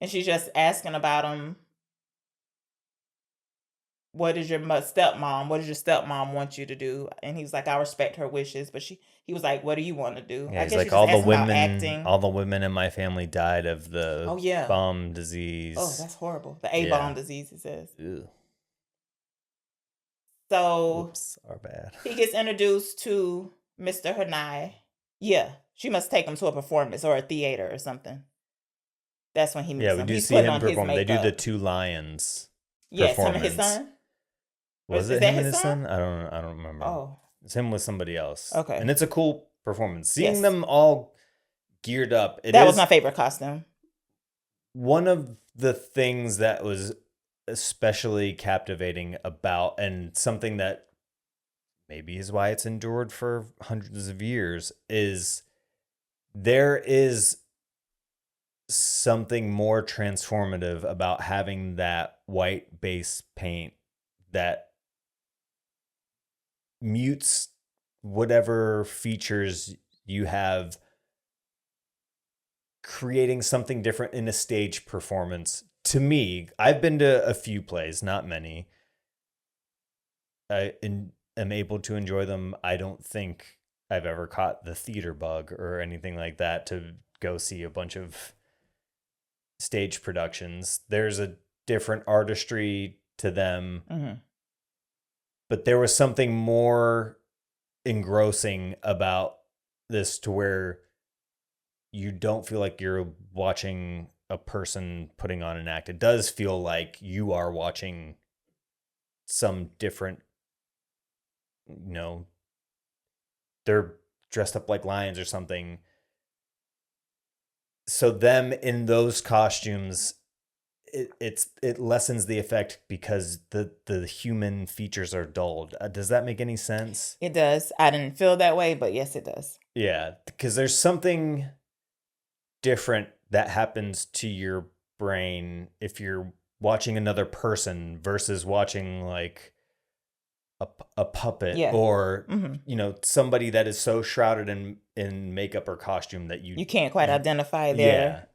And she's just asking about him. What does your stepmom want you to do? And he was like, I respect her wishes. But he was like, what do you want to do? Yeah, he's like, all the women in my family died of the bomb disease. Oh, that's horrible. The A-bomb disease, it says. Ew. So, whoops, our bad. He gets introduced to Mr. Hanai. Yeah, she must take him to a performance or a theater or something. That's when he meets him. We do see him perform. They do the 2 lions. Yes, him and his son. Was it him and his son? I don't remember. Oh, it's him with somebody else. Okay, and it's a cool performance. Seeing them all geared up. That was my favorite costume. One of the things that was especially captivating about, and something that maybe is why it's endured for hundreds of years, is there is something more transformative about having that white base paint that mutes whatever features you have, creating something different in a stage performance. To me, I've been to a few plays, not many. I am able to enjoy them. I don't think I've ever caught the theater bug or anything like that to go see a bunch of stage productions. There's a different artistry to them. Mm-hmm. But there was something more engrossing about this, to where you don't feel like you're watching a person putting on an act. It does feel like you are watching some different, they're dressed up like lions or something. So them in those costumes it lessens the effect because the human features are dulled. Does that make any sense? It does. I didn't feel that way, but yes, it does. Yeah, because there's something different that happens to your brain if you're watching another person versus watching like a puppet or somebody that is so shrouded in makeup or costume that you can't quite identify their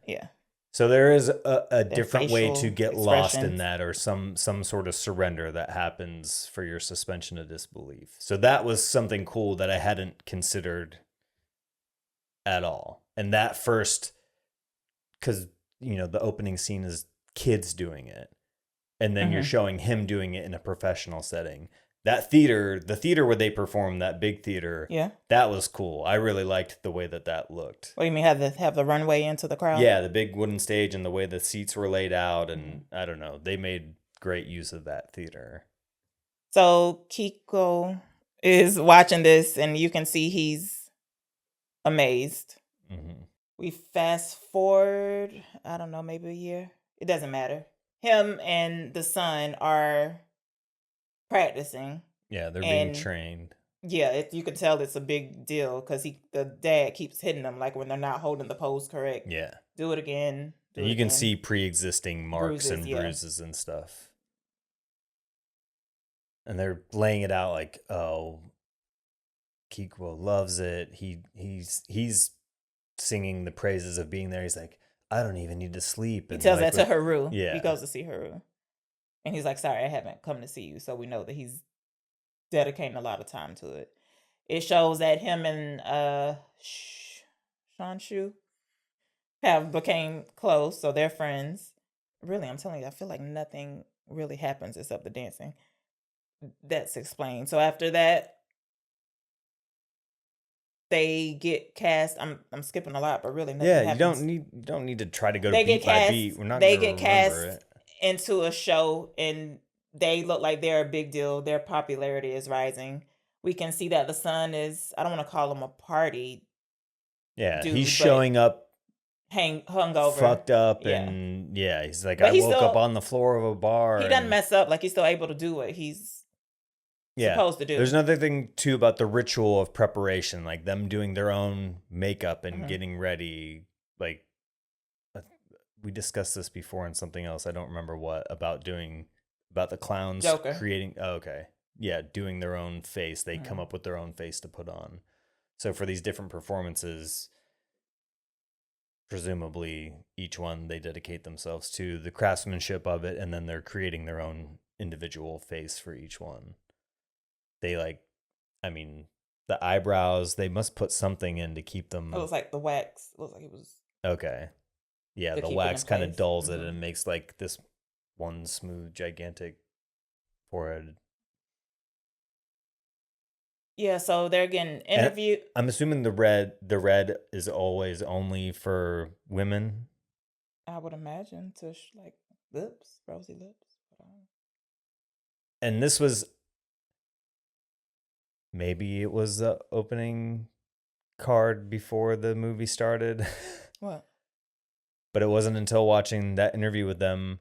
So there is a different way to get lost in expressions. that, or some sort of surrender that happens for your suspension of disbelief. So that was something cool that I hadn't considered at all. And that first, because the opening scene is kids doing it, and then you're showing him doing it in a professional setting. That theater, the theater where they performed, that big theater, that was cool. I really liked the way that looked. What do you mean, have the runway into the crowd? Yeah, the big wooden stage and the way the seats were laid out, and I don't know, they made great use of that theater. So Kiko is watching this, and you can see he's amazed. We fast forward, I don't know, maybe a year. It doesn't matter. Him and the son are practicing. Yeah, they're being trained. Yeah, you can tell it's a big deal because the dad keeps hitting them like when they're not holding the pose correct. Yeah. Do it again. And you can see pre-existing marks and bruises and stuff. And they're laying it out like, oh, Kiko loves it. He's singing the praises of being there. He's like, I don't even need to sleep. And he tells that to Haru. Yeah. He goes to see Haru. And he's like, sorry, I haven't come to see you. So we know that he's dedicating a lot of time to it. It shows that him and Shanshu have became close, so they're friends. Really, I'm telling you, I feel like nothing really happens except the dancing. That's explained. So after that, they get cast. I'm skipping a lot, but really nothing happens. You don't need to try to go beat by beat. We're not going to remember it. Into a show, and they look like they're a big deal. Their popularity is rising. We can see that the son is, I don't want to call him a party. Yeah, he's showing up hungover, fucked up, and he's like, I woke up on the floor of a bar. He doesn't mess up, like he's still able to do what he's supposed to do. There's another thing too about the ritual of preparation, like them doing their own makeup and getting ready. Like we discussed this before in something else, I don't remember what, about the clowns Joker. creating doing their own face. They come up with their own face to put on. So for these different performances, presumably each one they dedicate themselves to the craftsmanship of it, and then they're creating their own individual face for each one. They the eyebrows, they must put something in to keep them. It looks like the wax. It looks like it was. Okay. Yeah, the wax kind of dulls it and makes like this one smooth, gigantic forehead. Yeah, so they're getting interviewed. I'm assuming the red is always only for women. I would imagine to like lips, rosy lips. And this was, maybe it was the opening card before the movie started. What? But it wasn't until watching that interview with them.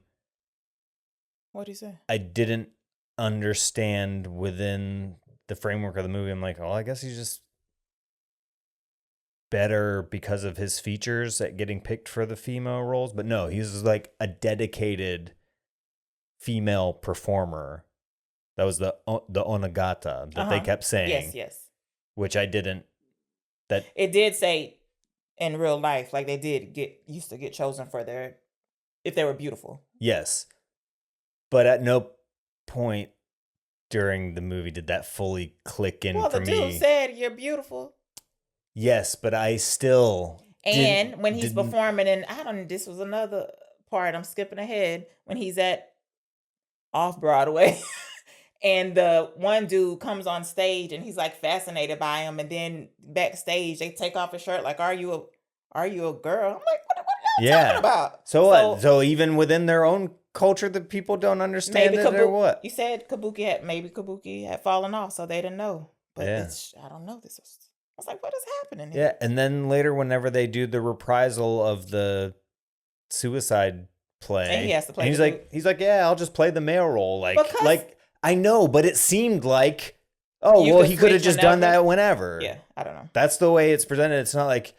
What did he say? I didn't understand within the framework of the movie. I'm like, oh, I guess he's just better because of his features at getting picked for the female roles. But no, he's like a dedicated female performer. That was the onagata that they kept saying. Yes. Which I didn't. That it did say in real life, like they did used to get chosen for if they were beautiful. Yes. But at no point during the movie did that fully click in for me. Well, the dude said, you're beautiful. Yes, but I still. And when he's performing, and this was another part, I'm skipping ahead, when he's at Off-Broadway. And the one dude comes on stage and he's like fascinated by him. And then backstage, they take off his shirt like, are you a girl? I'm like, what are y'all talking about? So what? So even within their own culture, the people don't understand it or what? You said Kabuki had fallen off, so they didn't know. But I don't know. I was like, what is happening here? Yeah, and then later, whenever they do the reprisal of the suicide play. And he has to play. And he's like, yeah, I'll just play the male role. Because like I know, but it seemed like, oh, you well, could he could have switch just done whenever. that whenever. Yeah, I don't know. That's the way it's presented. It's not like,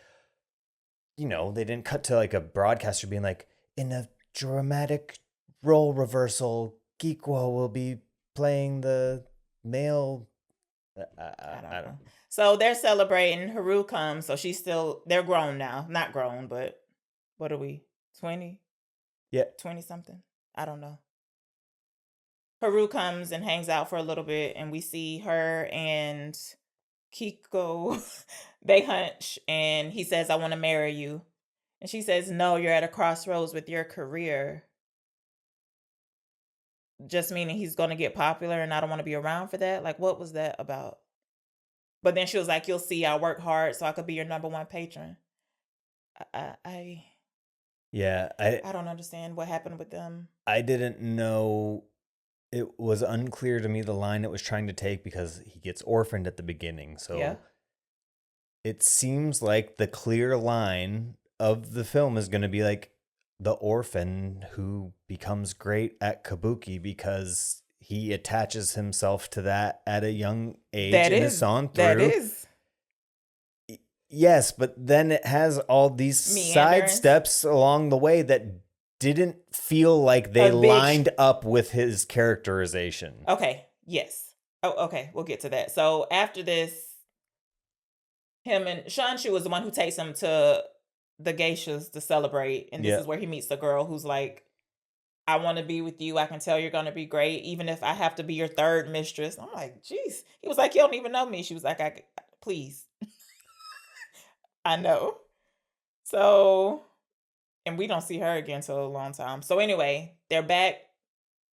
you know, they didn't cut to like a broadcaster being like, in a dramatic role reversal, Kokuho will be playing the male. I don't know. So they're celebrating. Haru comes. So they're grown now. Not grown, but what are we? 20? Yeah. 20 something? I don't know. Haru comes and hangs out for a little bit, and we see her and Kiko. They hunch, and he says, I want to marry you. And she says, no, you're at a crossroads with your career. Just meaning he's going to get popular and I don't want to be around for that. Like, what was that about? But then she was like, you'll see, I work hard so I could be your number one patron. I don't understand what happened with them. I didn't know. It was unclear to me the line it was trying to take because he gets orphaned at the beginning. So it seems like the clear line of the film is going to be like the orphan who becomes great at kabuki because he attaches himself to that at a young age and has gone through. That is. Yes, but then it has all these side steps along the way that didn't feel like they lined up with his characterization. Okay, yes. Oh, okay, we'll get to that. So after this, him and Shûichi was the one who takes him to the geishas to celebrate. And this is where he meets the girl who's like, I want to be with you. I can tell you're going to be great, even if I have to be your third mistress. I'm like, geez. He was like, you don't even know me. She was like, please. I know. So, and we don't see her again till a long time. So anyway, they're back,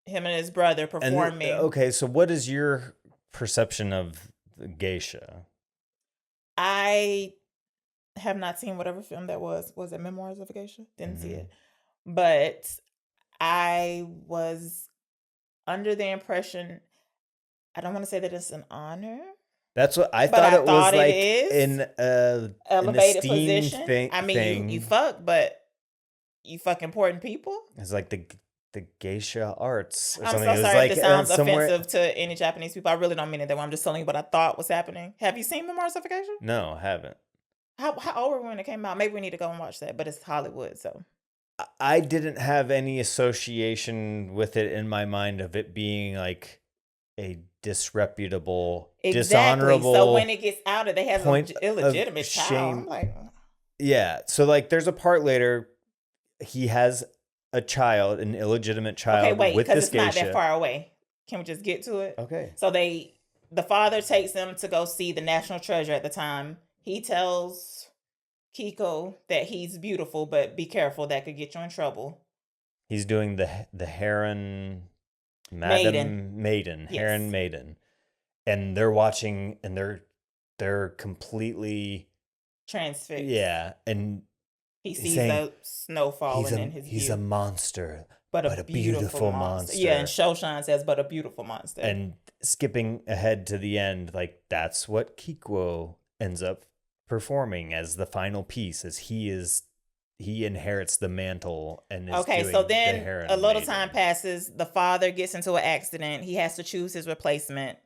him and his brother performing. Okay, so what is your perception of the geisha? I have not seen whatever film that was. Was it Memoirs of a Geisha? Didn't see it. But I was under the impression, I don't want to say that it's an honor. That's what I thought it was like in elevated position. I mean, you fuck, but you fuck important people. It's like the geisha arts or I'm something. so sorry if this sounds offensive to any Japanese people. I really don't mean it that way. I'm just telling you what I thought was happening. Have you seen Memoirs of a Geisha? No, I haven't. How old were we when it came out? Maybe we need to go and watch that, but it's Hollywood, so. I didn't have any association with it in my mind of it being like a disreputable, dishonorable. So when it gets out of, they have an illegitimate child. I'm like, yeah. So like, there's a part later, he has a child, an illegitimate child. Okay, wait, because it's not that far away. Can we just get to it? Okay. So the father takes them to go see the national treasure at the time. He tells Kiko that he's beautiful, but be careful, that could get you in trouble. He's doing the Heron Maiden. Heron Maiden. And they're watching and they're completely transfixed. Yeah. And he sees the snow falling in his view. He's a monster. But a beautiful monster. Yeah, and Shoshan says, but a beautiful monster. And skipping ahead to the end, like that's what Kokuho ends up performing as the final piece, as he inherits the mantle and is okay. doing So then the a little time passes. The father gets into an accident. He has to choose his replacement.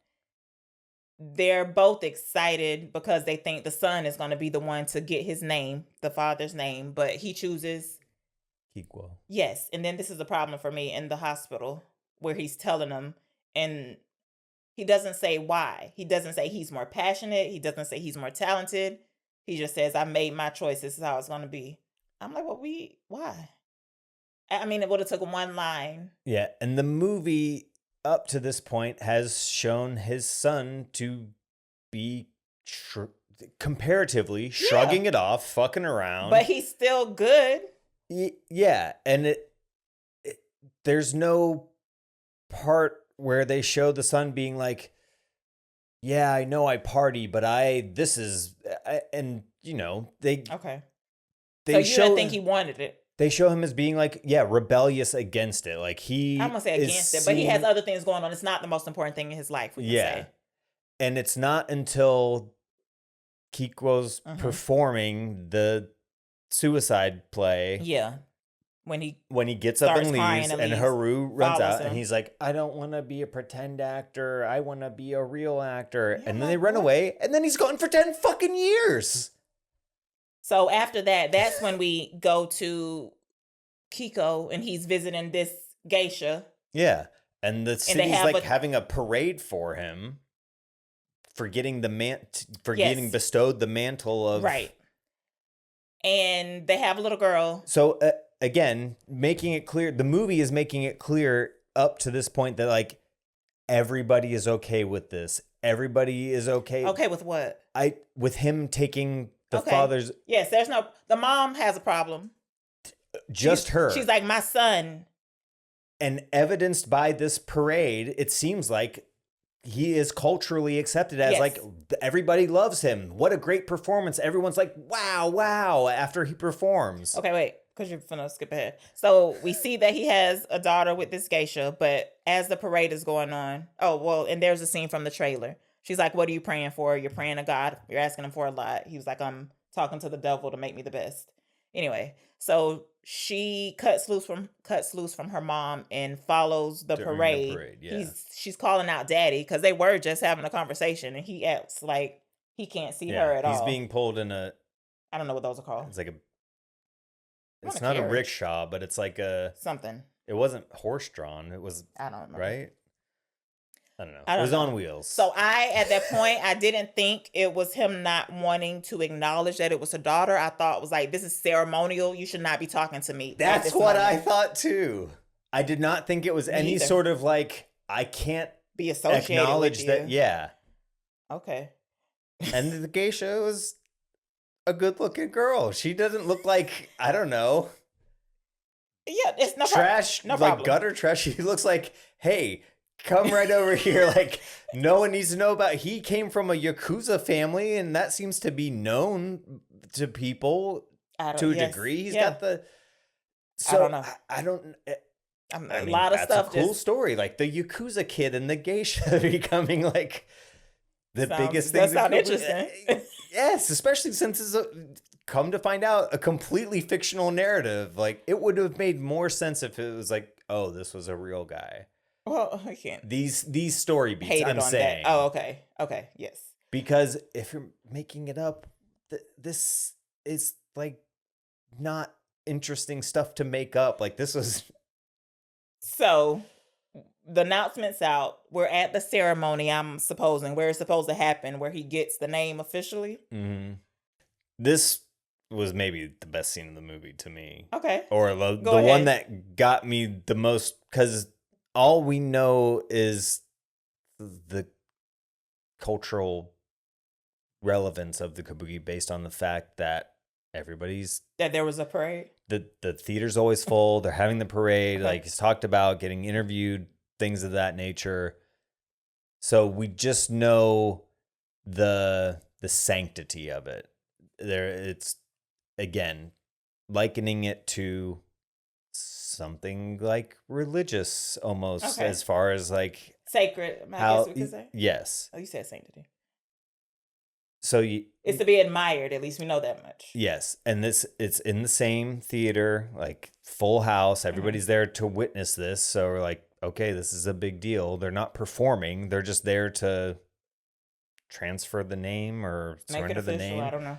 They're both excited because they think the son is going to be the one to get his name, the father's name, but he chooses Kokuho. Yes, and then this is a problem for me in the hospital where he's telling them, and he doesn't say why. He doesn't say he's more passionate. He doesn't say he's more talented. He just says, I made my choice. This is how it's going to be. I'm like, well, why? I mean, it would have took one line. Yeah, and the movie up to this point has shown his son to be comparatively shrugging it off, fucking around. But he's still good. Yeah, and there's no part where they show the son being like, yeah, I know I party, but and you know, they so you didn't think he wanted it. They show him as being like, yeah, rebellious against it. Like I'm gonna say against it, but he has other things going on. It's not the most important thing in his life, we can say. And it's not until Kokuho's performing the suicide play. Yeah. when he gets up and starts crying leaves, and and leaves, Haru runs follows out, him. and he's like, I don't want to be a pretend actor. I want to be a real actor. Yeah, and then like, they run what? away, and then he's gone for 10 fucking years. So after that, that's when we go to Kiko, and he's visiting this geisha. Yeah. And the city's have like having a parade for him for getting Yes. bestowed the mantle of Right. And they have a little girl. So again, making it clear, the movie is making it clear up to this point that like everybody is okay with this. Everybody is okay. Okay with what? With him taking the father's. Yes, the mom has a problem. Her. She's like, my son. And evidenced by this parade, it seems like he is culturally accepted as like everybody loves him. What a great performance. Everyone's like, wow, after he performs. Okay, wait, because you're finna skip ahead. So we see that he has a daughter with this geisha, but as the parade is going on, and there's a scene from the trailer. She's like, what are you praying for? You're praying to God. You're asking him for a lot. He was like, I'm talking to the devil to make me the best. Anyway, so she cuts loose from her mom and follows the parade. She's calling out daddy because they were just having a conversation, and he acts like he can't see her at all. He's being pulled in I don't know what those are called. It's like it's not a rickshaw, but it's like a something. It wasn't horse drawn. It was, I don't remember. Right? I don't know. It was on wheels. So at that point, I didn't think it was him not wanting to acknowledge that it was her daughter. I thought it was like, this is ceremonial. You should not be talking to me. That's what I thought too. I did not think it was any sort of like, I can't be associated acknowledge with that. Yeah. Okay. And the geisha was a good looking girl. She doesn't look like, I don't know. Yeah, it's no trash, no like gutter trash. She looks like, hey, come right over here. Like, no one needs to know about. He came from a Yakuza family, and that seems to be known to people to a degree. He's got the. So I don't know. A lot of stuff. That's a cool story. Like the Yakuza kid and the geisha becoming like the biggest thing. That sounds interesting. Yes, especially since it's come to find out a completely fictional narrative. Like it would have made more sense if it was like, oh, this was a real guy. Well, I can't. These story beats. I'm saying. That. Oh, okay, yes. Because if you're making it up, this is like not interesting stuff to make up. Like this was. So, the announcement's out. We're at the ceremony. I'm supposing where it's supposed to happen, where he gets the name officially. Mm-hmm. This was maybe the best scene in the movie to me. Okay. Or the one that got me the most, because all we know is the cultural relevance of the kabuki based on the fact that that there was a parade. The theater's always full. They're having the parade. Okay. Like he's talked about getting interviewed, things of that nature. So we just know the sanctity of it. It's again likening it to something like religious almost, as far as like sacred. I guess we could say. Yes. Oh, you said sanctity. So it's to be admired. At least we know that much. Yes, and it's in the same theater, like full house. Everybody's there to witness this. So we're like, okay, this is a big deal. They're not performing; they're just there to transfer the name or surrender the name. I don't know.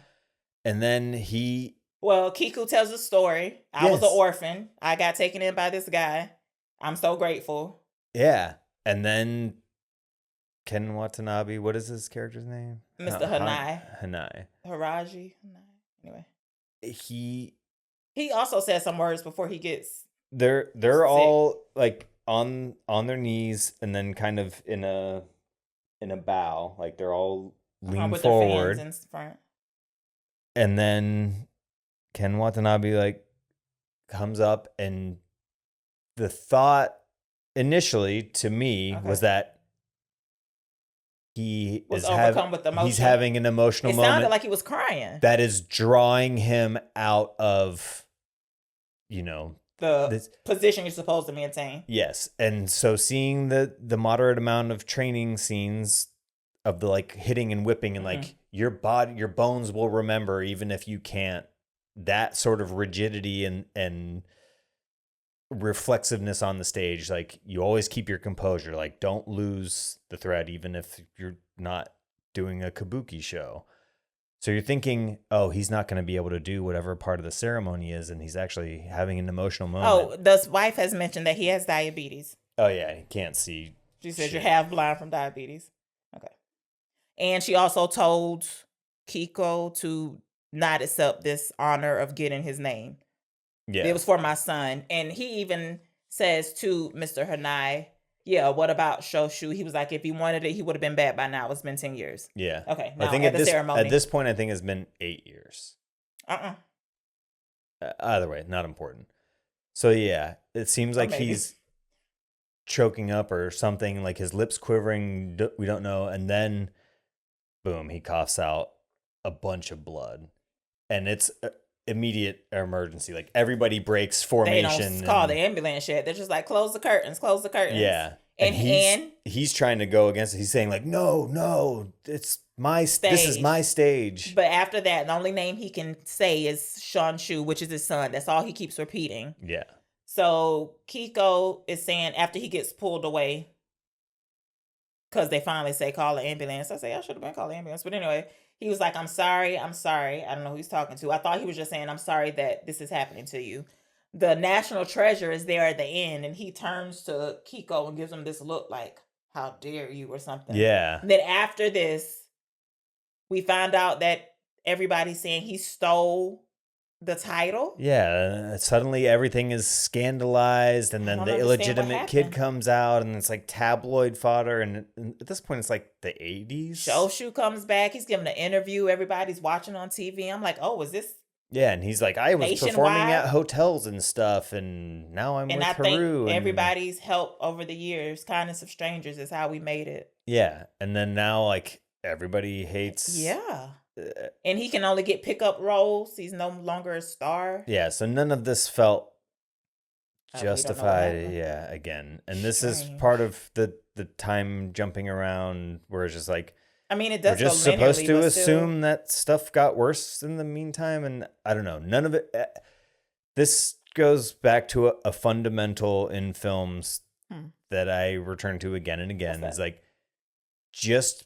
And then Kiku tells a story. I was an orphan. I got taken in by this guy. I'm so grateful. Yeah, and then Ken Watanabe, what is his character's name? Mr. Hanai. Haraji. Anyway. He also says some words before he gets They're all like on their knees and then kind of in a bow. Like they're all lean with forward. Their fans in front. And then Ken Watanabe like comes up, and the thought initially to me was that he was overcome with emotion. He's having an emotional moment. It sounded like he was crying. That is drawing him out of, the position you're supposed to maintain. Yes. And so seeing the moderate amount of training scenes of the like hitting and whipping and like your bones will remember even if you can't, that sort of rigidity and reflexiveness on the stage. Like, you always keep your composure. Like, don't lose the thread, even if you're not doing a kabuki show. So you're thinking, oh, he's not going to be able to do whatever part of the ceremony is, and he's actually having an emotional moment. Oh, the wife has mentioned that he has diabetes. Oh, yeah, he can't see. She says you're half blind from diabetes. Okay. And she also told Kiko to not accept this honor of getting his name. Yeah. It was for my son. And he even says to Mr. Hanai, yeah, what about Shoshu? He was like, if he wanted it, he would have been back by now. It's been 10 years. Yeah. Okay. Now, I think at the this, ceremony. at this point, I think it's been 8 years. Either way, not important. So, yeah, it seems like he's choking up or something, like his lips quivering. We don't know. And then, boom, he coughs out a bunch of blood. And it's immediate emergency. Like, everybody breaks formation. They don't call the ambulance yet. They're just like, close the curtains. Yeah. And he's trying to go against it. He's saying, like, no, it's my stage. This is my stage. But after that, the only name he can say is Shanshu, which is his son. That's all he keeps repeating. Yeah. So Kiko is saying after he gets pulled away, because they finally say, call the ambulance. I say, I should have been called the ambulance. But anyway, he was like, I'm sorry. I don't know who he's talking to. I thought he was just saying, I'm sorry that this is happening to you. The national treasure is there at the end, and he turns to Kiko and gives him this look like, how dare you, or something. Yeah. And then after this, we find out that everybody's saying he stole the title. Yeah. Suddenly everything is scandalized, and then the illegitimate kid comes out, and it's like tabloid fodder. And at this point, it's like the 80s. Shoshu comes back. He's giving an interview. Everybody's watching on TV. I'm like, oh, is this? Yeah, and he's like, I was nationwide? Performing at hotels and stuff, and now I'm with Haru. Think everybody's help over the years, kindness of strangers, is how we made it. Yeah, and then now, like, everybody hates... Yeah. And he can only get pickup roles. He's no longer a star. Yeah, so none of this felt justified. Yeah, again. And this is part of the time jumping around where it's just like... I mean, it does. We're just supposed to assume that stuff got worse in the meantime, and I don't know. None of it. This goes back to a fundamental in films that I return to again and again. Is like, just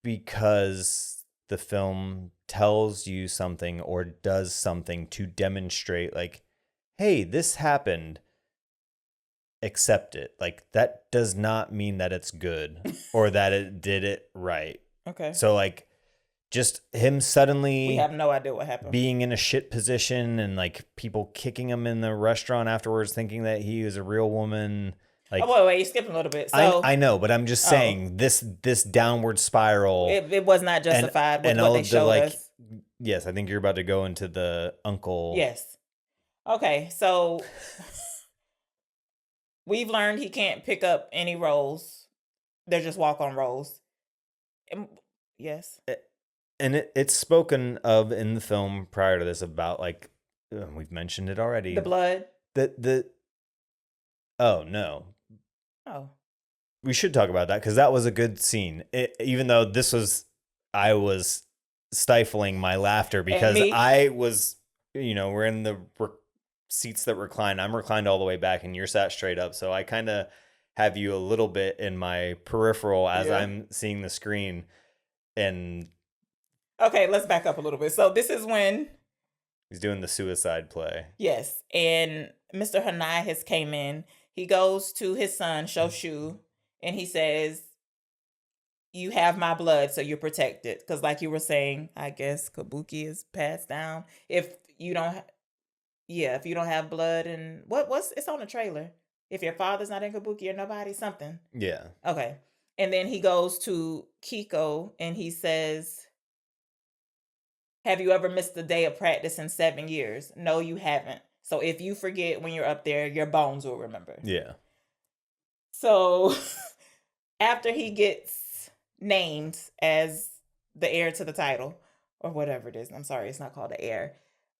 because the film tells you something or does something to demonstrate, like, hey, this happened, accept it. Like, that does not mean that it's good or that it did it right. Okay. So, like, just him suddenly... We have no idea what happened. Being in a shit position, and, like, people kicking him in the restaurant afterwards thinking that he was a real woman. Like, oh, wait, you're skipping a little bit. So I know, but I'm just saying this downward spiral... It was not justified with what they showed us. Yes, I think you're about to go into the uncle... Yes. Okay, so... We've learned he can't pick up any roles. They're just walk-on roles. Yes. And it's spoken of in the film prior to this about, like, we've mentioned it already. The blood? Oh, no. Oh. We should talk about that, because that was a good scene. Even though I was stifling my laughter because I was, we're in the seats that recline. I'm reclined all the way back and you're sat straight up. So I kind of have you a little bit in my peripheral as I'm seeing the screen. And okay, let's back up a little bit. So this is when he's doing the suicide play. Yes. And Mr. Hanai has came in. He goes to his son, Shoshu, and he says, you have my blood, so you're protected. Because like you were saying, I guess kabuki is passed down. If you don't have blood, and what's it's on the trailer. If your father's not in kabuki or nobody, something. Yeah. Okay. And then he goes to Kiko and he says, have you ever missed a day of practice in 7 years? No, you haven't. So if you forget when you're up there, your bones will remember. Yeah. So after he gets named as the heir to the title, or whatever it is, I'm sorry, it's not called the heir.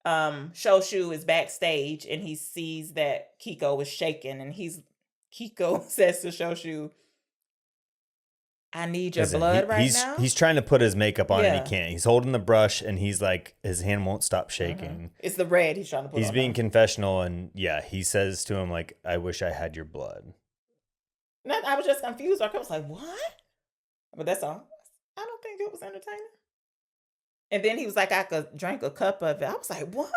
Shoshu is backstage and he sees that Kiko is shaking, and Kiko says to Shoshu, I need your blood right now. He's trying to put his makeup on and Yeah. he can't. He's holding the brush and he's like, his hand won't stop shaking. It's the red he's trying to put on. He's being confessional and he says to him like, I wish I had your blood. I was just confused. I was like, what? But that's all. I don't think it was entertaining. And then he was like, I could drink a cup of it. I was like, what?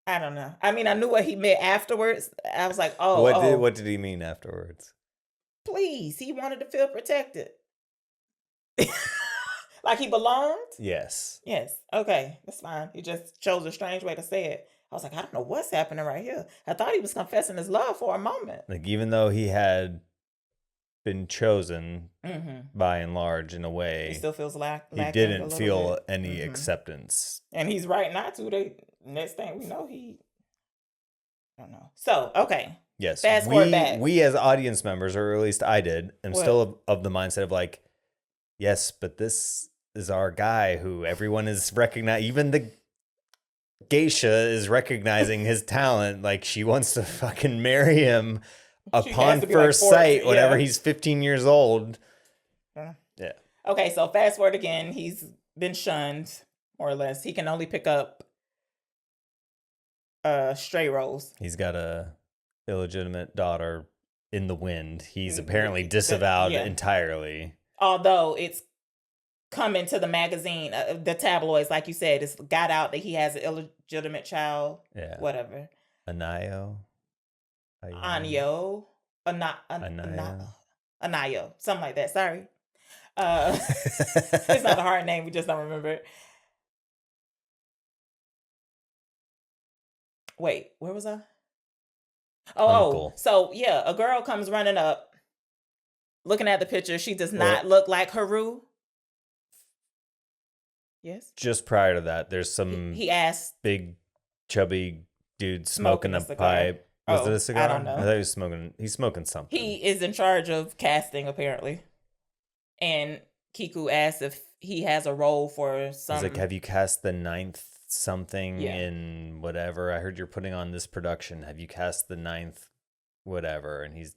I don't know. I mean, I knew what he meant afterwards. I was like, What did he mean afterwards? Please, he wanted to feel protected. Like he belonged? Yes. Yes. Okay, that's fine. He just chose a strange way to say it. I was like, I don't know what's happening right here. I thought he was confessing his love for a moment. Like, even though he had been chosen by and large in a way, he still feels lacking. He didn't feel any acceptance. And he's right not to. Next thing we know, I don't know. So, okay. Yes. Fast forward back. We as audience members, or at least I did, am still of the mindset of like, yes, but this is our guy who everyone is recognizing. Even the geisha is recognizing his talent. Like, she wants to fucking marry him upon first sight whenever he's 15 years old. Yeah. Okay, so fast forward again. He's been shunned, more or less. He can only pick up stray roles. He's got a illegitimate daughter in the wind. He's apparently disavowed entirely. Although it's coming to the magazine, the tabloids, like you said, it's got out that he has an illegitimate child. Yeah. Whatever. Anayo, something like that. Sorry. It's not a hard name. We just don't remember it. Wait, where was I? Oh, so yeah, a girl comes running up, looking at the picture. She does not look like Haru. Yes. Just prior to that, there's some he asked big chubby dude smoking a pipe. Was it a cigar? I don't know. I thought he was smoking. He's smoking something. He is in charge of casting apparently, and Kiku asks if he has a role for some. He's like, "Have you cast the 9th something in whatever? I heard you're putting on this production. Have you cast the 9th whatever?" And he's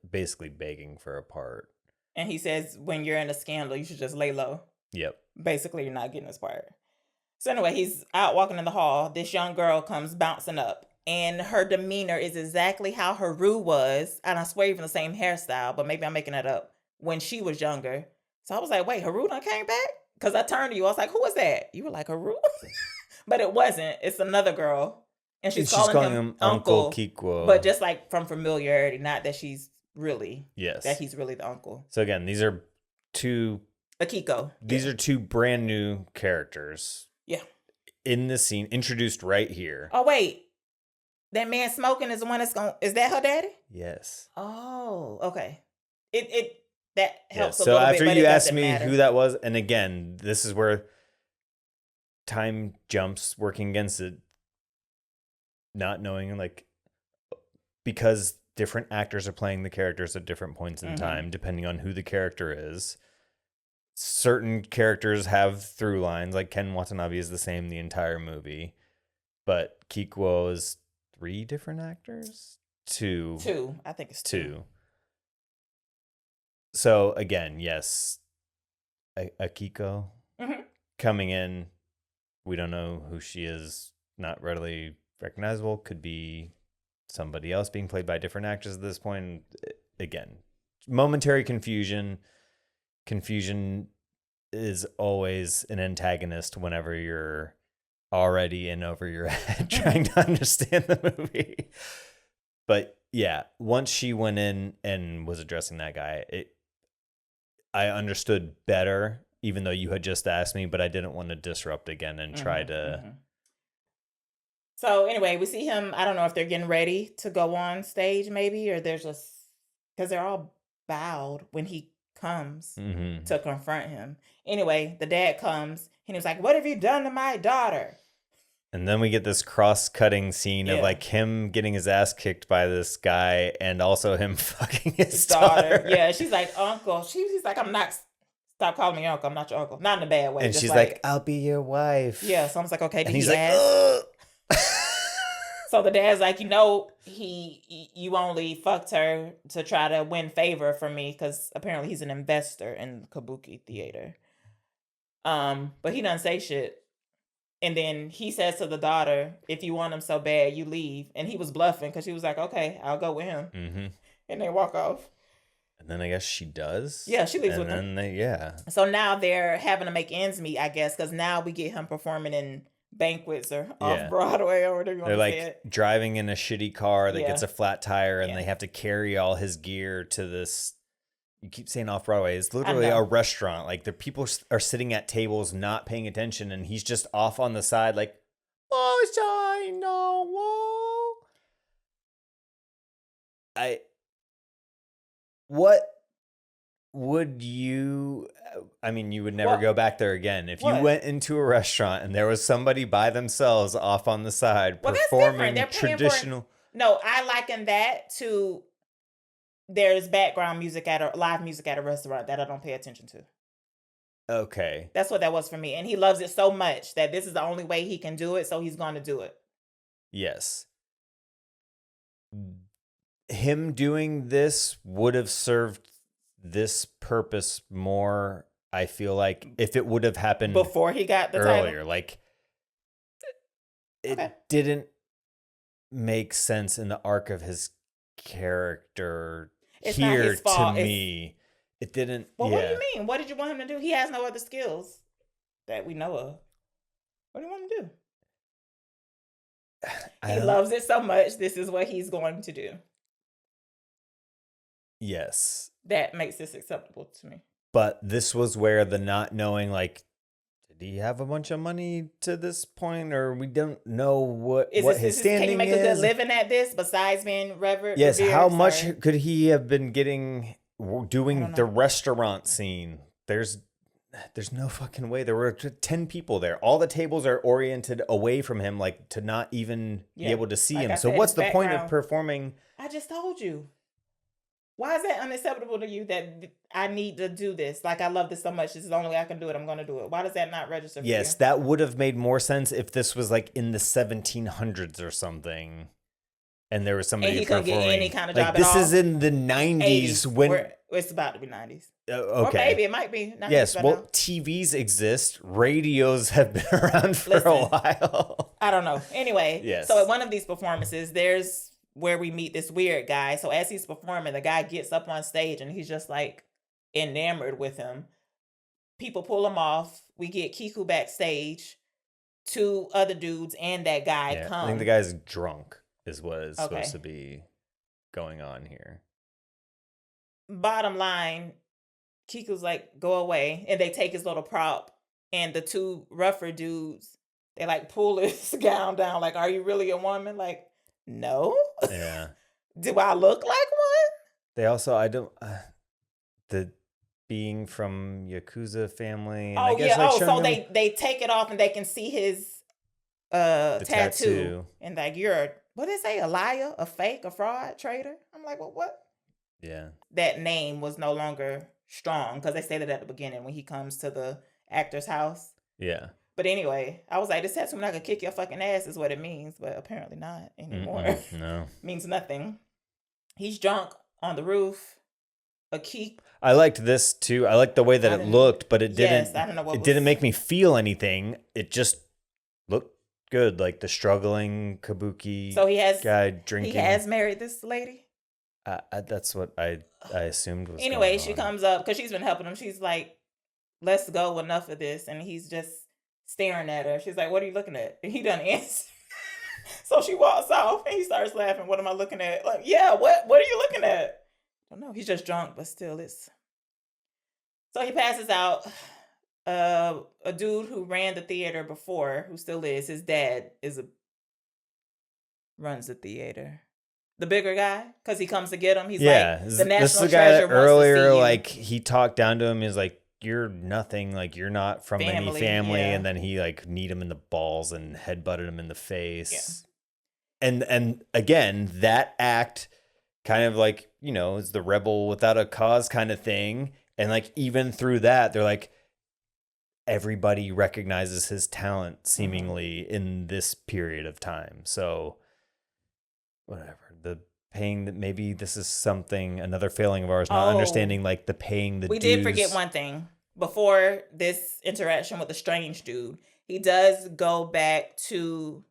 basically begging for a part. And he says, when you're in a scandal, you should just lay low. Yep. Basically, you're not getting this part. So anyway, he's out walking in the hall. This young girl comes bouncing up. And her demeanor is exactly how Haru was. And I swear even the same hairstyle, but maybe I'm making that up, when she was younger. So I was like, wait, Haru done came back? Because I turned to you. I was like, who was that? You were like, Haru? But it wasn't. It's another girl. And she's calling him Uncle Kokuho. But just like from familiarity, not that she's really, that he's really the uncle. So again, these are two... Akiko. These are two brand new characters. Yeah. In this scene, introduced right here. Oh, wait. That man smoking is the one that's going... Is that her daddy? Yes. Oh, okay. That helps a so little bit, after but you it asked doesn't me matter. who that was, and again, this is where time jumps working against it. Not knowing, like, because different actors are playing the characters at different points in time, depending on who the character is. Certain characters have through lines, like Ken Watanabe is the same the entire movie, but Kokuho is 3 different actors? 2. I think it's 2. So again, yes, Akiko coming in, we don't know who she is, not readily recognizable, could be somebody else being played by different actors at this point. Again, momentary confusion. Confusion is always an antagonist whenever you're already in over your head trying to understand the movie. But yeah, once she went in and was addressing that guy, I understood better, even though you had just asked me, but I didn't want to disrupt again and try to... So anyway, we see him, I don't know if they're getting ready to go on stage maybe, or they're just... Because they're all bowed when he comes to confront him. Anyway, the dad comes, and he was like, what have you done to my daughter? And then we get this cross-cutting scene of like him getting his ass kicked by this guy and also him fucking his daughter. Yeah, she's like, uncle. She's like, I'm not, stop calling me uncle. I'm not your uncle. Not in a bad way. And she's like, I'll be your wife. Yeah, so I was like, okay, and he's like, ugh. So the dad's like, you only fucked her to try to win favor from me because apparently he's an investor in Kabuki theater. But he doesn't say shit. And then he says to the daughter, if you want him so bad, you leave. And he was bluffing because she was like, okay, I'll go with him. Mm-hmm. And they walk off. And then I guess she does. Yeah, she leaves with him. So now they're having to make ends meet, I guess, because now we get him performing in banquets or off Broadway or whatever you want to say it. Driving in a shitty car that gets a flat tire and they have to carry all his gear to this. You keep saying off Broadway. It's literally a restaurant. Like the people are sitting at tables not paying attention and he's just off on the side like, what would you, I mean, you would never go back there again. If you went into a restaurant and there was somebody by themselves off on the side performing traditional. No, I liken that to there's background music live music at a restaurant that I don't pay attention to. Okay. That's what that was for me. And he loves it so much that this is the only way he can do it. So he's going to do it. Yes. Him doing this would have served this purpose more, I feel like, if it would have happened before he got the earlier. title. Like, it didn't make sense in the arc of his character here to me. It didn't. Well, what do you mean? What did you want him to do? He has no other skills that we know of. What do you want him to do? He loves it so much. This is what he's going to do. Yes. That makes this acceptable to me. But this was where the not knowing, like, did he have a bunch of money to this point, or we don't know what his standing is? Can he make a good living at this besides being revered? Yes. How much could he have been getting doing the restaurant scene? There's no fucking way. There were 10 people there. All the tables are oriented away from him, like to not even be able to see him. So what's the point of performing? I just told you. Why is that unacceptable to you that I need to do this? Like, I love this so much. This is the only way I can do it. I'm going to do it. Why does that not register for you? Yes, that would have made more sense if this was like in the 1700s or something. And there was somebody and he couldn't get any kind of job this at all. Is in the 90s when... It's about to be 90s. Okay. Or maybe. It might be 90s. Yes, well, now. TVs exist. Radios have been around for a while. I don't know. Anyway, yes. So at one of these performances, there's where we meet this weird guy. So as he's performing, the guy gets up on stage and he's just like enamored with him. People pull him off. We get Kiku backstage. 2 other dudes and that guy come. I think the guy's drunk is what is supposed to be going on here. Bottom line, Kiku's like, go away. And they take his little prop. And the 2 rougher dudes, they like pull his gown down. Like, are you really a woman? Like, no. Yeah. Do I look like one? They also, the being from Yakuza family. And I guess, so they take it off and they can see his tattoo. And like, what did they say? A liar, a fake, a fraud, traitor? I'm like, well, what? Yeah. That name was no longer strong because they said it at the beginning when he comes to the actor's house. Yeah. But anyway, I was like, this tattoo I could kick your fucking ass is what it means, but apparently not anymore. No. Means nothing. He's drunk on the roof. I liked this too. I liked the way that it looked, but it didn't. Yes, I don't know didn't make me feel anything. It just looked good, like the struggling kabuki guy drinking. He has married this lady. That's what I assumed was. Anyway, she comes up because she's been helping him. She's like, "Let's go, enough of this," and he's just staring at her. She's like, "What are you looking at?" And he doesn't answer. So she walks off and he starts laughing. What am I looking at? Like, yeah, what are you looking at? I don't know. He's just drunk, but still it's. So he passes out. A dude who ran the theater before, who still is, his dad runs the theater. The bigger guy, because he comes to get him. He's like, the national this is the guy treasure that earlier, like, he talked down to him. He's like, you're nothing, like you're not from any family, and then he like kneed him in the balls and headbutted him in the face. Yeah. And again, that act kind of like, is the rebel without a cause kind of thing. And like even through that, they're like, everybody recognizes his talent seemingly in this period of time. So whatever, the paying that maybe this is another failing of ours, not understanding like the paying the we dues. did forget one thing. Before this interaction with the strange dude, he does go back to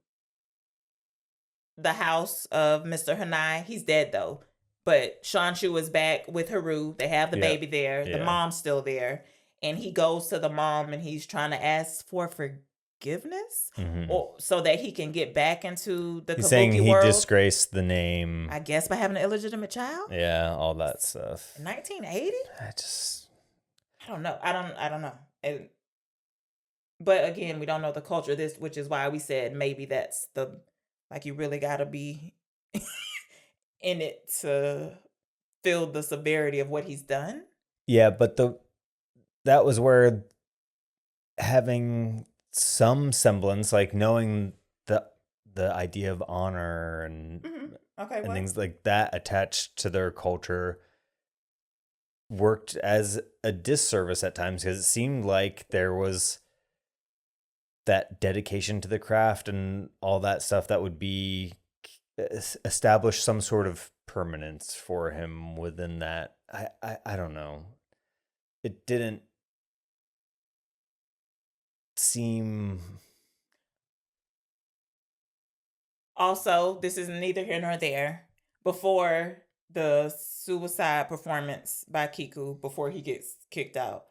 the house of Mr. Hanai. He's dead though. But Shanshu is back with Haru. They have the baby there. The mom's still there. And he goes to the mom and he's trying to ask for forgiveness or so that he can get back into the Kabuki saying he world. Disgraced the name. I guess by having an illegitimate child? Yeah, all that stuff. 1980? I don't know. I don't know. But again, we don't know the culture of this, which is why we said maybe that's like you really gotta be in it to feel the severity of what he's done. Yeah, but that was where having some semblance, like knowing the idea of honor and things like that attached to their culture worked as a disservice at times, because it seemed like there was that dedication to the craft and all that stuff that would be establish some sort of permanence for him within that. I don't know. It didn't seem. Also, this is neither here nor there. Before the suicide performance by Kiku, before he gets kicked out,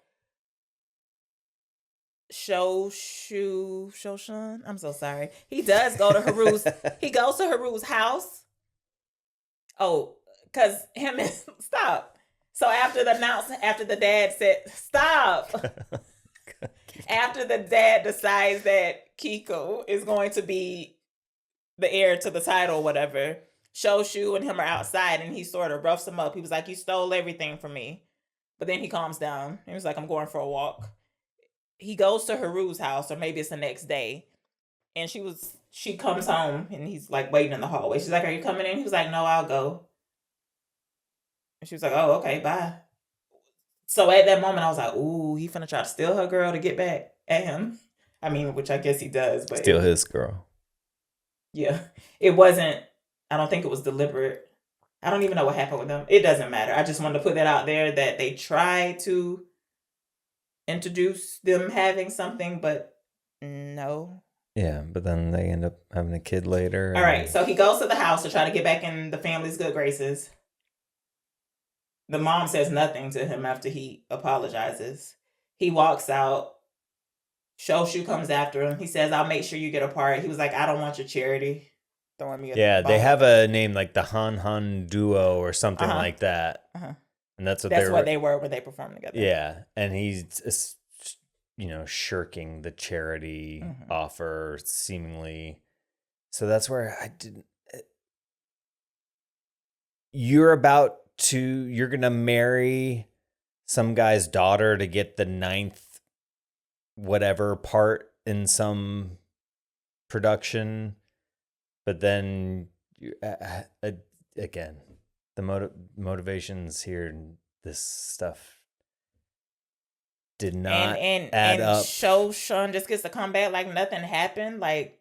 Shoshan, I'm so sorry. He does go to Haru's. He goes to Haru's house. Oh, because him and stop. So after the dad said stop. After the dad decides that Kiko is going to be the heir to the title or whatever, Shoshu and him are outside and he sort of roughs him up. He was like, "You stole everything from me." But then he calms down. He was like, "I'm going for a walk." He goes to Haru's house, or maybe it's the next day, and she comes home and he's like waiting in the hallway. She's like, "Are you coming in?" He was like, "No, I'll go." And she was like, "Oh, okay, bye." So at that moment, I was like, "Ooh, he finna try to steal her girl to get back at him." I mean, which I guess he does, but steal his girl. Yeah, it wasn't. I don't think it was deliberate. I don't even know what happened with them. It doesn't matter. I just wanted to put that out there that they tried to introduce them having something, but no. Yeah, but then they end up having a kid later. All right, so he goes to the house to try to get back in the family's good graces. The mom says nothing to him after he apologizes. He walks out. Shoshu comes after him. He says, "I'll make sure you get a part." He was like, "I don't want your charity." Throwing me yeah, they have a name like the Han Duo or something like that. And that's what they were when they performed together. Yeah, and he's shirking the charity offer seemingly. So that's where I didn't. You're gonna marry some guy's daughter to get the 9th whatever part in some production, but then again, the motivations here and this stuff did not add up. Shoshan just gets to come back like nothing happened. Like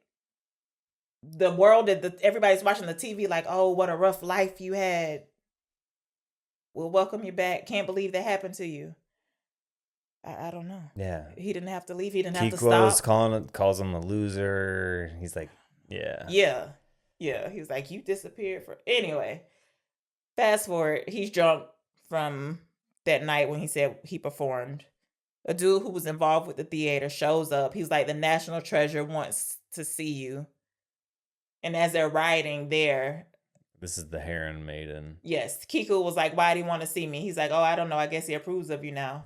the world, everybody's watching the TV like, "Oh, what a rough life you had. We'll welcome you back. Can't believe that happened to you." I don't know. Yeah. He didn't have to leave. He didn't have to stop. Calls him a loser. He's like, yeah. Yeah. He was like, "You disappeared for..." Anyway, fast forward. He's drunk from that night when he said he performed. A dude who was involved with the theater shows up. He's like, "The National Treasure wants to see you." And as they're riding there... This is the Heron Maiden. Yes. Kiku was like, "Why do you want to see me?" He's like, "Oh, I don't know. I guess he approves of you now."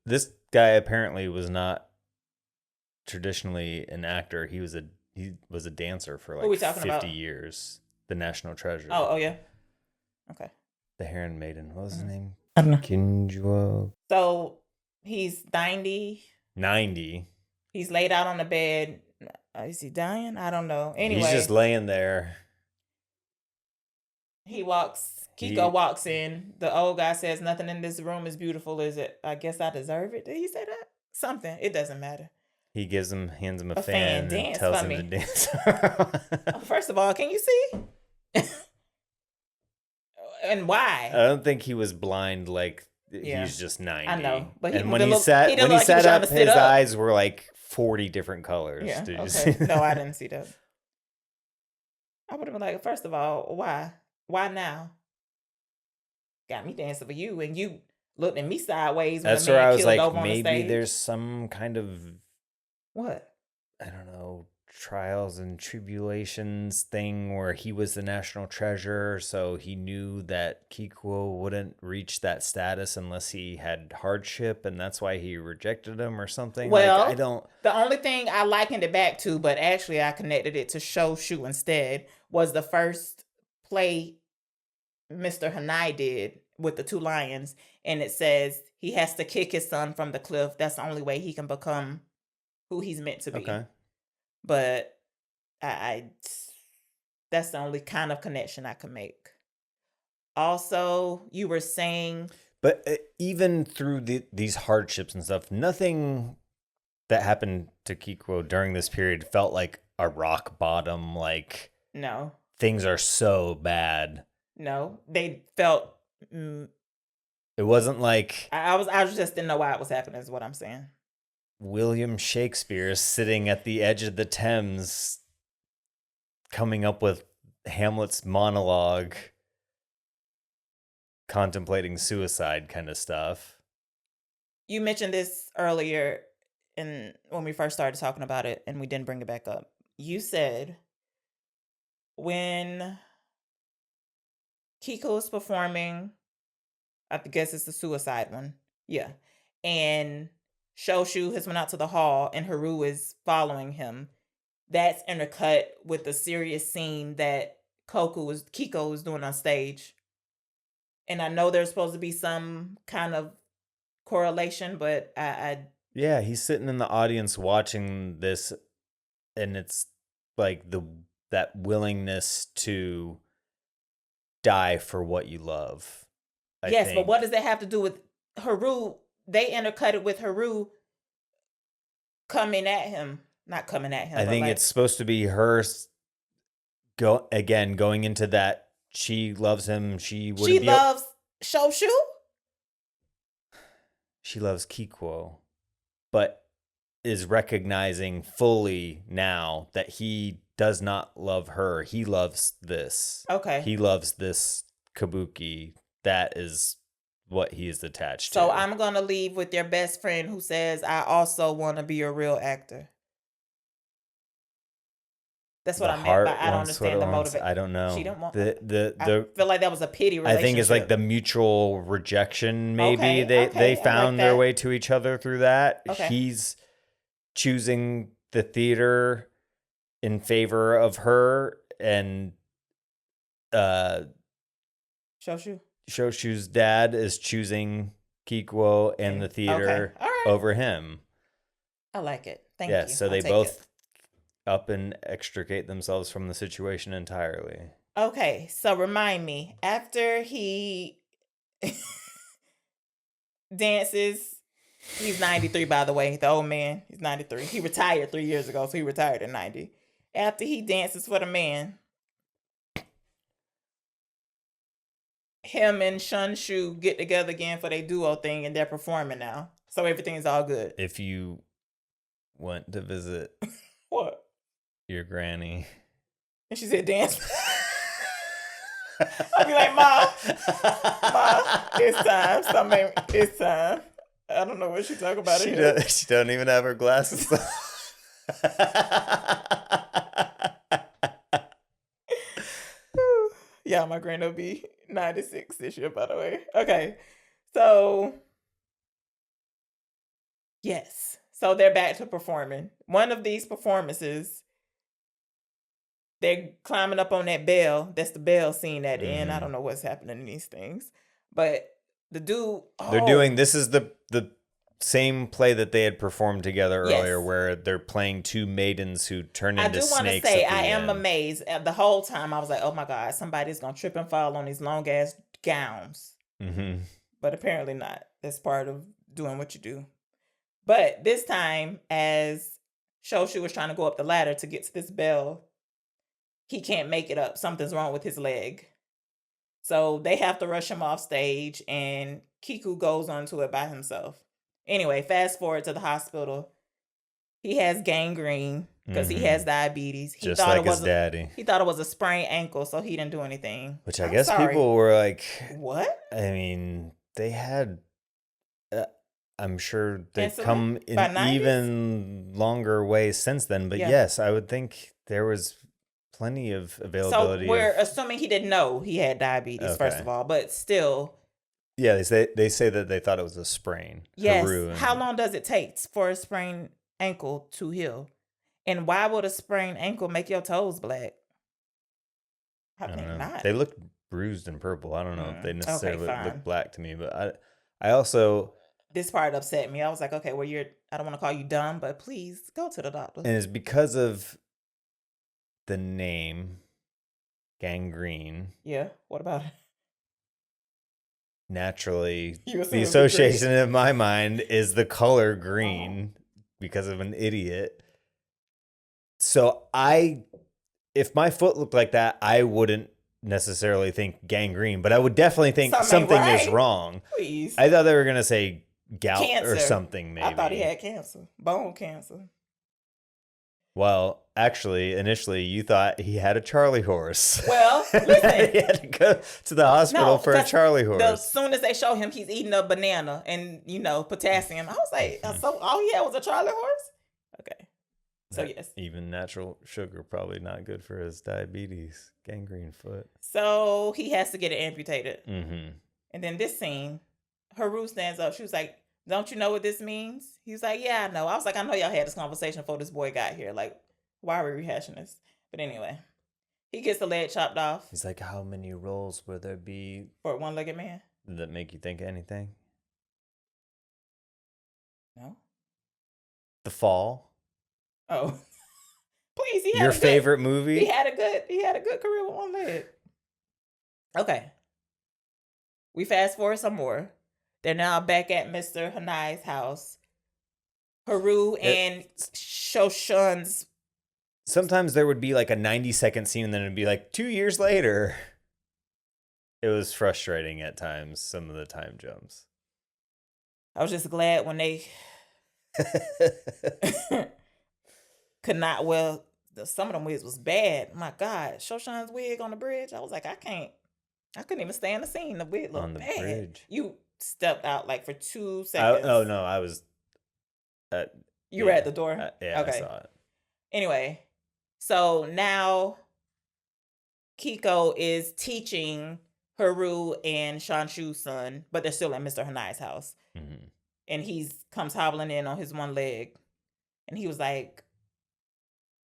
This guy apparently was not traditionally an actor. He was a dancer for like 50 years. The National Treasure. Oh yeah. Okay. The Heron Maiden. What was his name? I don't know. Kinjuo. So he's 90. 90. He's laid out on the bed. Is he dying? I don't know. Anyway. He's just laying there. Kiko walks in. The old guy says, "Nothing in this room is beautiful, is it? I guess I deserve it." Did he say that? Something. It doesn't matter. He hands him a fan and tells him to dance. First of all, can you see? And why? I don't think he was blind like Yeah. he's just 90. I know, but and when he didn't sat look like he was up, trying to sit his up. eyes were like 40 different colors. Yeah. Did you Okay. see that? No, I didn't see that. I would have been like, first of all, why? Why now? Got me dancing for you, and you looked at me sideways when That's the where man I was killed like, over on the maybe stage. there's some kind of, What? I don't know, trials and tribulations thing where he was the national treasure, so he knew that Kokuho wouldn't reach that status unless he had hardship, and that's why he rejected him or something. Well, like, I don't. The only thing I likened it back to, but actually I connected it to Shûichi instead, was the first play Mr. Hanai did with the two lions, and it says he has to kick his son from the cliff. That's the only way he can become who he's meant to be. Okay. But I that's the only kind of connection I can make. Also, you were saying, But even through these hardships and stuff, nothing that happened to Kokuho during this period felt like a rock bottom. Like, no, things are so bad. no, they felt. It wasn't like I just didn't know why it was happening. Is what I'm saying. William Shakespeare sitting at the edge of the Thames, coming up with Hamlet's monologue, contemplating suicide kind of stuff. You mentioned this earlier when we first started talking about it, and we didn't bring it back up. You said when Kiko is performing, I guess it's the suicide one. Yeah. And Shoshu has went out to the hall and Haru is following him. That's intercut with the serious scene that Kiko is doing on stage. And I know there's supposed to be some kind of correlation, but Yeah, he's sitting in the audience watching this, and it's like that willingness to die for what you love. I yes, think. but what does that have to do with Haru? They intercut it with Haru coming at him. Not coming at him. I think it's supposed to be her going into that she loves him. She loves Shoshu? She loves Kokuho, but is recognizing fully now that he does not love her. He loves this. Okay. He loves this kabuki. That is what he is attached to. So I'm going to leave with your best friend who says, I also want to be a real actor. That's what I meant by I don't understand the motivation. I don't know. She don't want I feel like that was a pity relationship. I think it's like the mutual rejection. Maybe Okay, they found like their that. way to each other through that. Okay. He's choosing the theater in favor of her, and Shoshu's dad is choosing Kokuho and the theater over him. I like it. Thank you. Yeah, so they both up and extricate themselves from the situation entirely. Okay, so remind me, after he dances, he's 93, by the way, the old man, he's 93. He retired 3 years ago, so he retired at 90. After he dances for the man, him and Shunshu get together again for their duo thing, and they're performing now. So everything's all good. If you went to visit what? Your granny. And she said, dance. I'll be like, Ma, it's time. It's time. I don't know what she's talking about. She don't even have her glasses on. Yeah, my granny will be 96 this year, by the way. Okay. So, yes. So they're back to performing. One of these performances, they're climbing up on that bell. That's the bell scene at the end. I don't know what's happening in these things. But the dude... They're doing... This is the same play that they had performed together earlier, where they're playing two maidens who turn into snakes. I do want to say, I am amazed. The whole time, I was like, oh my God, somebody's going to trip and fall on these long-ass gowns. Mm-hmm. But apparently not. That's part of doing what you do. But this time, as Shoshu was trying to go up the ladder to get to this bell, he can't make it up. Something's wrong with his leg. So they have to rush him off stage, and Kiku goes onto it by himself. Anyway, fast forward to the hospital. He has gangrene because he has diabetes. He Just thought like his daddy. He thought it was a sprained ankle, so he didn't do anything. Which I guess people were like, what? I mean, they had, I'm sure they've Insulin? come in By 90s? even longer ways since then. But Yeah. yes, I would think there was plenty of availability. So we're assuming he didn't know he had diabetes, first Okay. of all, but still. Yeah, they say that they thought it was a sprain. Yes. Haru and- How long does it take for a sprained ankle to heal? And why would a sprained ankle make your toes black? I think don't know. not. They looked bruised and purple. I don't know if they necessarily fine. looked black to me, but I also, This part upset me. I was like, okay, well, I don't want to call you dumb, but please go to the doctor. and it's because of the name gangrene. Yeah. What about it? Naturally, You the association in my mind is the color green because of an idiot. So if my foot looked like that, I wouldn't necessarily think gangrene, but I would definitely think something is right. wrong. Please. I thought they were gonna say gout Cancer. or something. Maybe I thought he had cancer, bone cancer. Well, actually, initially you thought he had a Charlie horse. Well, listen. He had to go to the hospital for a 'cause Charlie horse. As soon as they show him, he's eating a banana and potassium. I was like, so all he had was a Charlie horse? Okay. So yes. Even natural sugar probably not good for his diabetes, gangrene foot. So he has to get it amputated. Mm-hmm. And then this scene, Haru stands up. She was like, don't you know what this means? He's like, yeah, I know. I was like, I know y'all had this conversation before this boy got here. Like, why are we rehashing this? But anyway, he gets the leg chopped off. He's like, how many roles will there be For a one-legged man? that make you think anything? No. The Fall. Oh. Please, he had Your a good- favorite movie? He had a good career with one leg. Okay. We fast forward some more. They're now back at Mr. Hanai's house. Haru and Shoshan's. Sometimes there would be like a 90-second scene and then it'd be like 2 years later. It was frustrating at times, some of the time jumps. I was just glad when they could not, well, some of them wigs was bad. My God, Shoshan's wig on the bridge. I was like, I couldn't even stay in the scene. The wig looked On the bad. bridge. You stepped out like for 2 seconds. Oh, no, I was... You were at the door? Yeah, Okay. I saw it. Anyway, so now Kiko is teaching Haru and Shanshu's son, but they're still at Mr. Hanai's house. Mm-hmm. And comes hobbling in on his one leg. And he was like,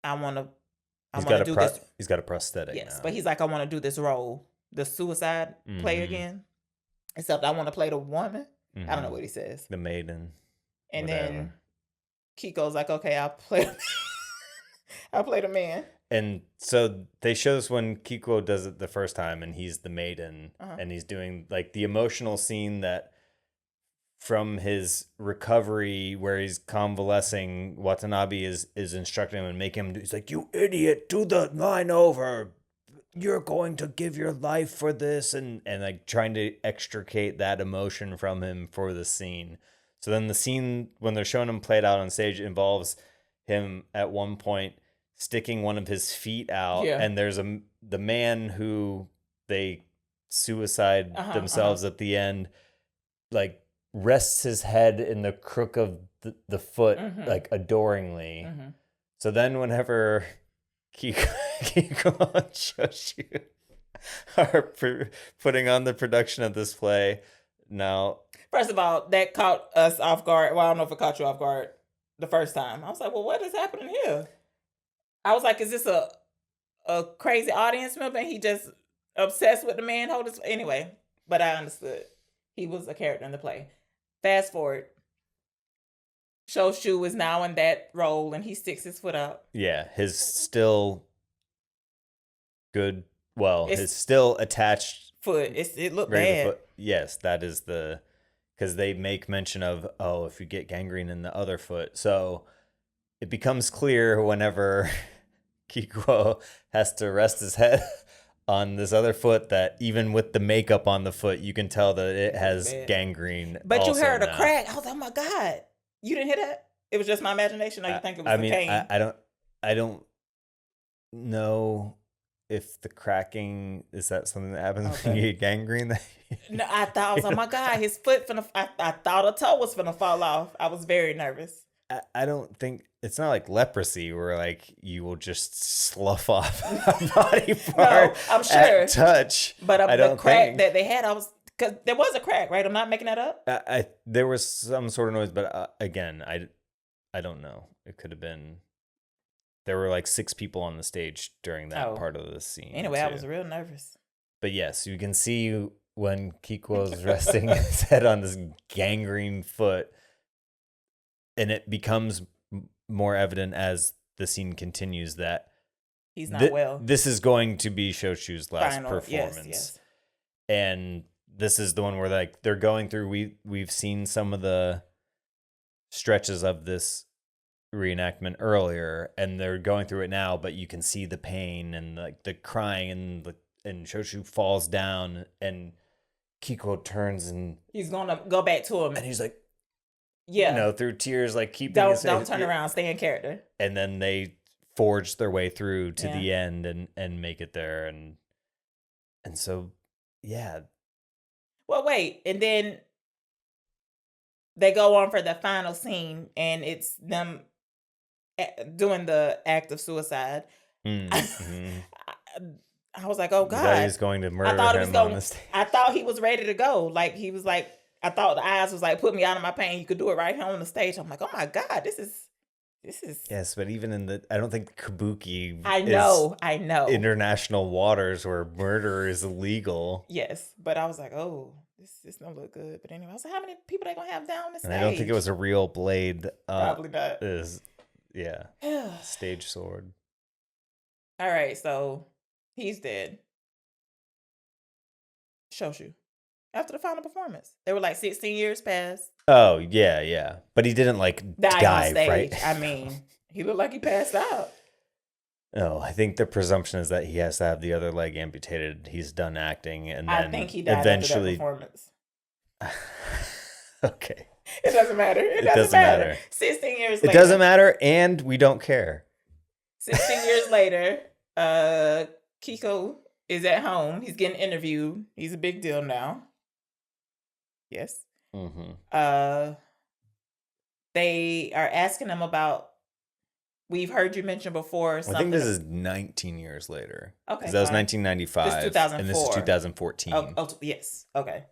I want to do this. He's got a prosthetic Yes, now. but he's like, I want to do this role, the suicide play Mhm. again. Except I want to play the woman. I don't know Mhm. what he says. The maiden. And whatever. then Kiko's like, okay, I'll play the man. And so they show us when Kiko does it the first time and he's the maiden Uh-huh. and he's doing like the emotional scene that from his recovery where he's convalescing, Watanabe is instructing him and making him do, he's like, you idiot, do the line over. You're going to give your life for this and like trying to extricate that emotion from him for the scene. So then the scene when they're showing him played out on stage involves him at one point sticking one of his feet out, Yeah. and there's the man who they suicide themselves at the end, like rests his head in the crook of the foot, like adoringly. Mm-hmm. So then whenever Kiko and Shoshu are putting on the production of this play, now... First of all, that caught us off guard. Well, I don't know if it caught you off guard the first time. I was like, well, what is happening here? I was like, is this a crazy audience member and he just obsessed with the man holders? Anyway, but I understood. He was a character in the play. Fast forward. Shoshu is now in that role and he sticks his foot out. Yeah, his still good, It's- his still attached Foot. It looked regular bad. foot. Yes, that is because they make mention of, if you get gangrene in the other foot. So it becomes clear whenever Kikuo has to rest his head on this other foot that even with the makeup on the foot, you can tell that it has gangrene. But you also heard a now. crack. I was like, oh my God. You didn't hear that? It was just my imagination, or you think it was the cane? I don't know if the cracking is that something that happens when you get gangrene. No, I was like, oh my God, his foot I thought a toe was finna fall off. I was very nervous. I don't think it's not like leprosy where like you will just slough off a body part. No, I'm sure. At touch. But the crack think. that they had, because there was a crack, right? I'm not making that up. There was some sort of noise, but again, I don't know. It could have been. There were like 6 people on the stage during that part of the scene. Anyway, too. I was real nervous. But yes, you can see when Kokuho's resting his head on this gangrene foot, and it becomes more evident as the scene continues that he's not well. This is going to be Shûichi's last performance. Yes. And this is the one where like they're going through. We've seen some of the stretches of this reenactment earlier, and they're going through it now. But you can see the pain and like the crying, and Shûichi falls down, and Kokuho turns and he's gonna go back to him, and he's like, yeah, through tears, like keeping don't turn around, stay in character. And then they forge their way through to the end and make it there, and so yeah. Well, wait, and then they go on for the final scene, and it's them doing the act of suicide. Mm-hmm. I was like, oh God, he was going to murder him on the stage. I thought he was ready to go. Like he was like, I thought the eyes was like, put me out of my pain. You could do it right here on the stage. I'm like, oh my God, this is. Yes, but even I don't think kabuki. I know. International waters where murder is illegal. Yes, but I was like, oh, this don't look good. But anyway, I was like, how many people they gonna have down the stage? And I don't think it was a real blade. Probably not. Stage sword. All right, so he's dead. Shûichi. After the final performance, they were like 16 years passed. Oh yeah, but he didn't like die on stage, right? I mean, he looked like he passed out. No, I think the presumption is that he has to have the other leg amputated. He's done acting, and then I think he died eventually after that performance. Okay. It doesn't matter. It doesn't matter. 16 years later. It doesn't matter, and we don't care. 16 years later, Kokuho is at home. He's getting interviewed. He's a big deal now. Yes. Mm-hmm. They are asking him about. We've heard you mention before. I think this is 19 years later. Okay, because that was 1995. This is 2004. And this is 2014. Oh, yes. Okay.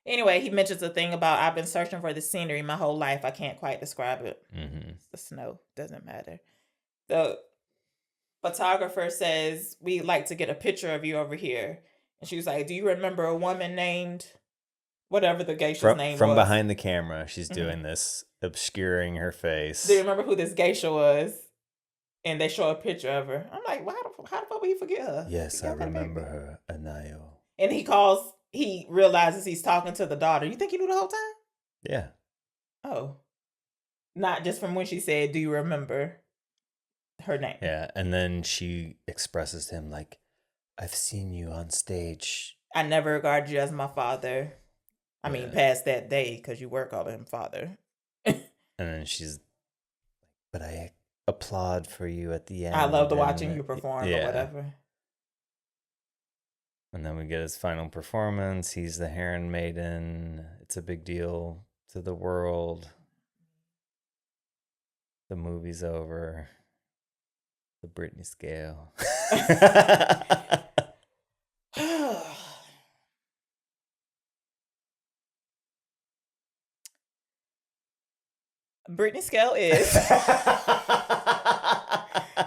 Anyway, he mentions a thing about I've been searching for the scenery my whole life. I can't quite describe it. Mm-hmm. It's the snow. Doesn't matter. The photographer says, we'd like to get a picture of you over here. And she was like, do you remember a woman named whatever the geisha's name was? From behind the camera, she's doing this, obscuring her face. Do you remember who this geisha was? And they show a picture of her. I'm like, how the fuck will you forget her? Yes, I remember her, Anayo. And he realizes he's talking to the daughter. You think he knew the whole time? Yeah. Oh. Not just from when she said, do you remember her name? Yeah, and then she expresses to him like, I've seen you on stage. I never regarded you as my father. I mean, past that day, because you were calling him father. And then she's, but I applaud for you at the end. I loved watching you perform or whatever. And then we get his final performance. He's the Heron Maiden. It's a big deal to the world. The movie's over. The Brittany scale. Brittany scale is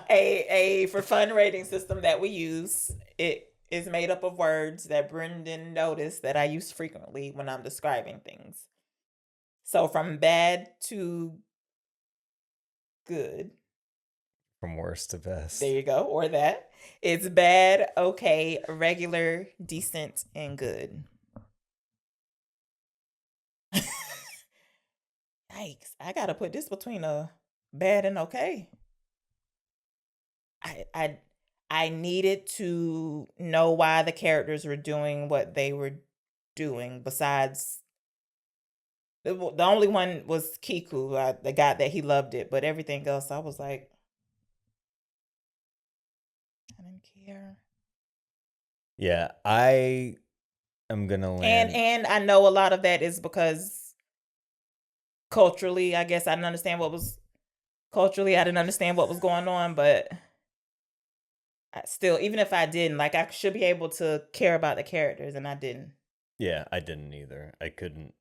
a for fun rating system that we use. It is made up of words that Brendan noticed that I use frequently when I'm describing things. So from bad to good. From worst to best. There you go. Or that. It's bad, okay, regular, decent, and good. Yikes. I gotta put this between a bad and okay. I needed to know why the characters were doing what they were doing. Besides, the only one was Kiku, the guy that he loved it, but everything else, I was like, I didn't care. Yeah, I am gonna land. And I know a lot of that is because culturally, I guess I didn't understand what was going on, but still, even if I didn't, like, I should be able to care about the characters, and I didn't. Yeah, I didn't either. I couldn't.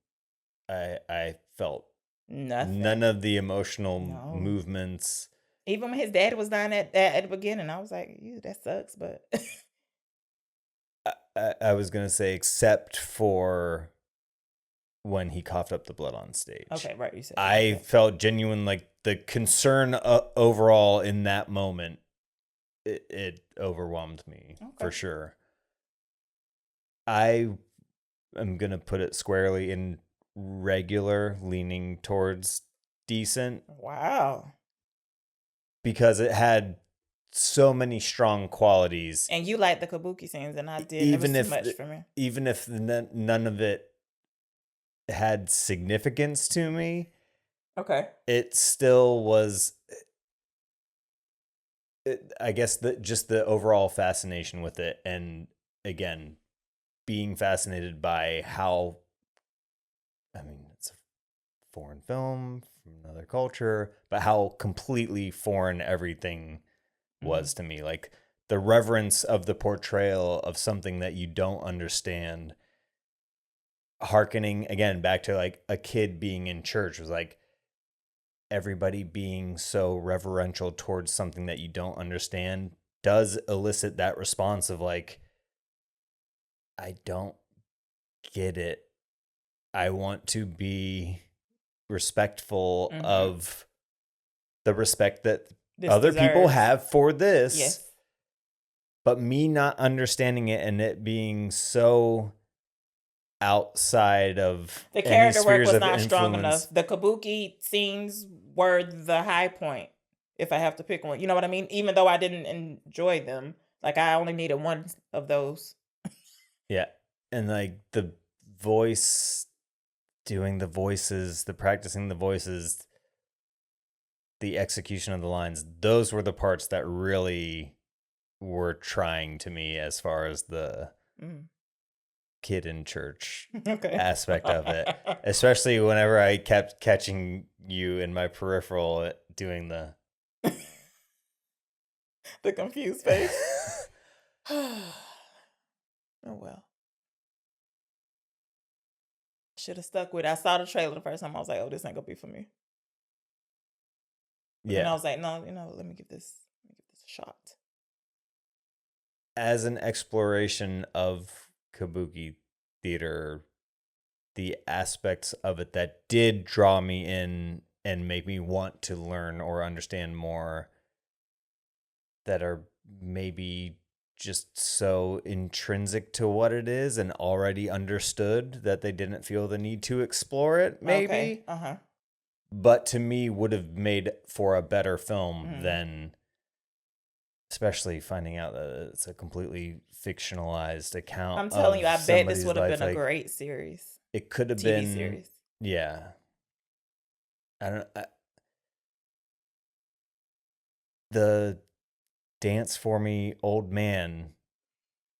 I felt Nothing. none of the emotional movements. Even when his dad was dying at the beginning, I was like, "Ew, that sucks." But I was gonna say, except for when he coughed up the blood on stage. Okay, right. You said I felt genuine, like the concern overall in that moment. It overwhelmed me for sure. I am gonna put it squarely in regular, leaning towards decent. Wow. Because it had so many strong qualities. And you like the kabuki scenes, and I didn't. Even it was too much for me. Even if none of it had significance to me, okay, it still was. I guess just the overall fascination with it, and again, being fascinated by how. I mean, it's a foreign film from another culture, but how completely foreign everything was to me. Like the reverence of the portrayal of something that you don't understand, hearkening again back to like a kid being in church, was like everybody being so reverential towards something that you don't understand does elicit that response of like, I don't get it. I want to be respectful of the respect that other people have for this. Yes. But me not understanding it and it being so outside of the character work was not strong enough. The kabuki scenes were the high point, if I have to pick one. You know what I mean? Even though I didn't enjoy them, like I only needed one of those. Yeah. And like the voice, doing the voices, the practicing the voices, the execution of the lines, those were the parts that really were trying to me as far as the kid in church aspect of it. Especially whenever I kept catching you in my peripheral doing the the confused face. Oh well. Should have stuck with it. I saw the trailer the first time. I was like, oh, this ain't gonna be for me. But then I was like, no, let me give this a shot. As an exploration of kabuki theater, the aspects of it that did draw me in and make me want to learn or understand more, that are maybe just so intrinsic to what it is and already understood that they didn't feel the need to explore it, maybe. Okay. But to me would have made for a better film than, especially finding out that it's a completely fictionalized account. I'm telling you, I bet this would have been a great series. It could have TV been series. Yeah. The dance for me old man,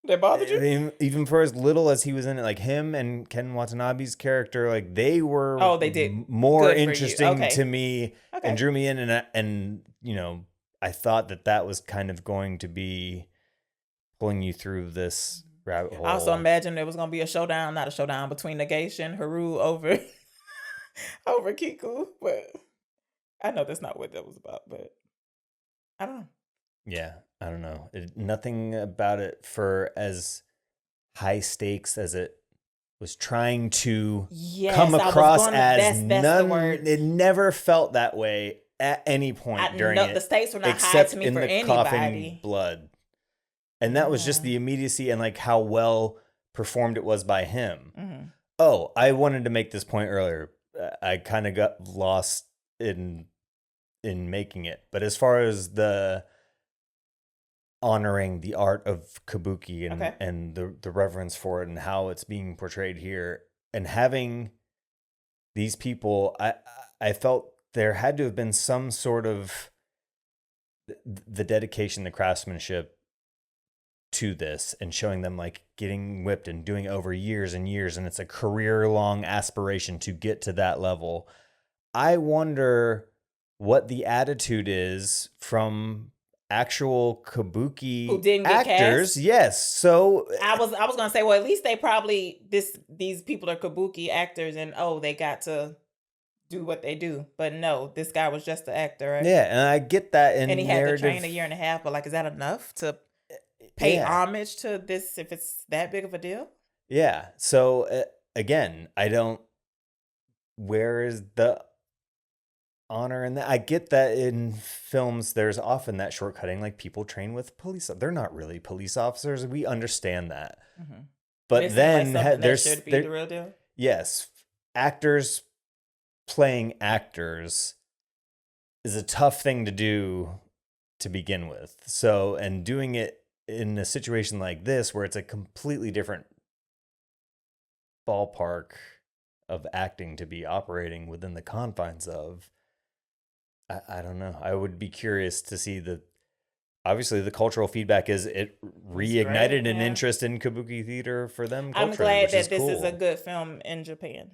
that bothered you? Even for as little as he was in it, like him and Ken Watanabe's character, like they were they did more interesting to me and drew me in, and I thought that was kind of going to be pulling you through this rabbit hole. I also imagined there was going to be a showdown, not a showdown, between Nagation and Haru over over Kiku, but I know that's not what that was about, but I don't know. Yeah, I don't know. Nothing about it for as high stakes as it was trying to come across as. That's the word. It never felt that way at any point during it. The stakes were not high to me for anybody. Coughing blood. And that was just the immediacy and like how well performed it was by him. Mm-hmm. Oh, I wanted to make this point earlier. I kind of got lost in making it. But as far as the honoring the art of kabuki and Okay. and the reverence for it and how it's being portrayed here, and having these people, I felt there had to have been some sort of the dedication, the craftsmanship to this, and showing them like getting whipped and doing over years and years, and it's a career-long aspiration to get to that level. I wonder what the attitude is from actual kabuki Who didn't get actors. cast? Yes. So I was gonna say, well, at least they probably these people are kabuki actors, and they got to do what they do. But no, this guy was just an actor, right? yeah, and I get that in And he had to narrative. train a year and a half. But like, is that enough to pay homage to this if it's that big of a deal? Yeah. So again, where is the honor in that? I get that in films there's often that shortcutting, like people train with police. They're not really police officers. We understand that. Mm-hmm. But then there's should be the real deal. Yes, actors playing actors is a tough thing to do to begin with. So, and doing it in a situation like this where it's a completely different ballpark of acting to be operating within the confines of, I don't know. I would be curious to see obviously the cultural feedback is it reignited an interest in kabuki theater for them culturally. I'm glad that this is a good film in Japan.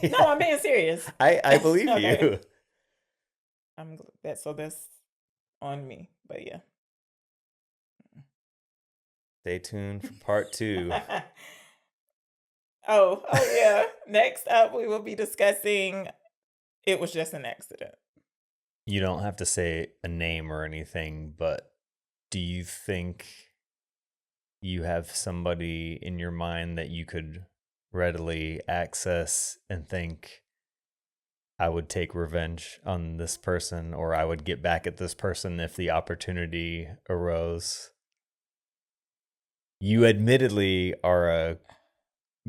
Yeah. No, I'm being serious. I believe Okay. you. That's on me. But yeah. Stay tuned for part 2. Oh yeah. Next up, we will be discussing It Was Just an Accident. You don't have to say a name or anything, but do you think you have somebody in your mind that you could readily access and think, I would take revenge on this person, or I would get back at this person if the opportunity arose? You admittedly are a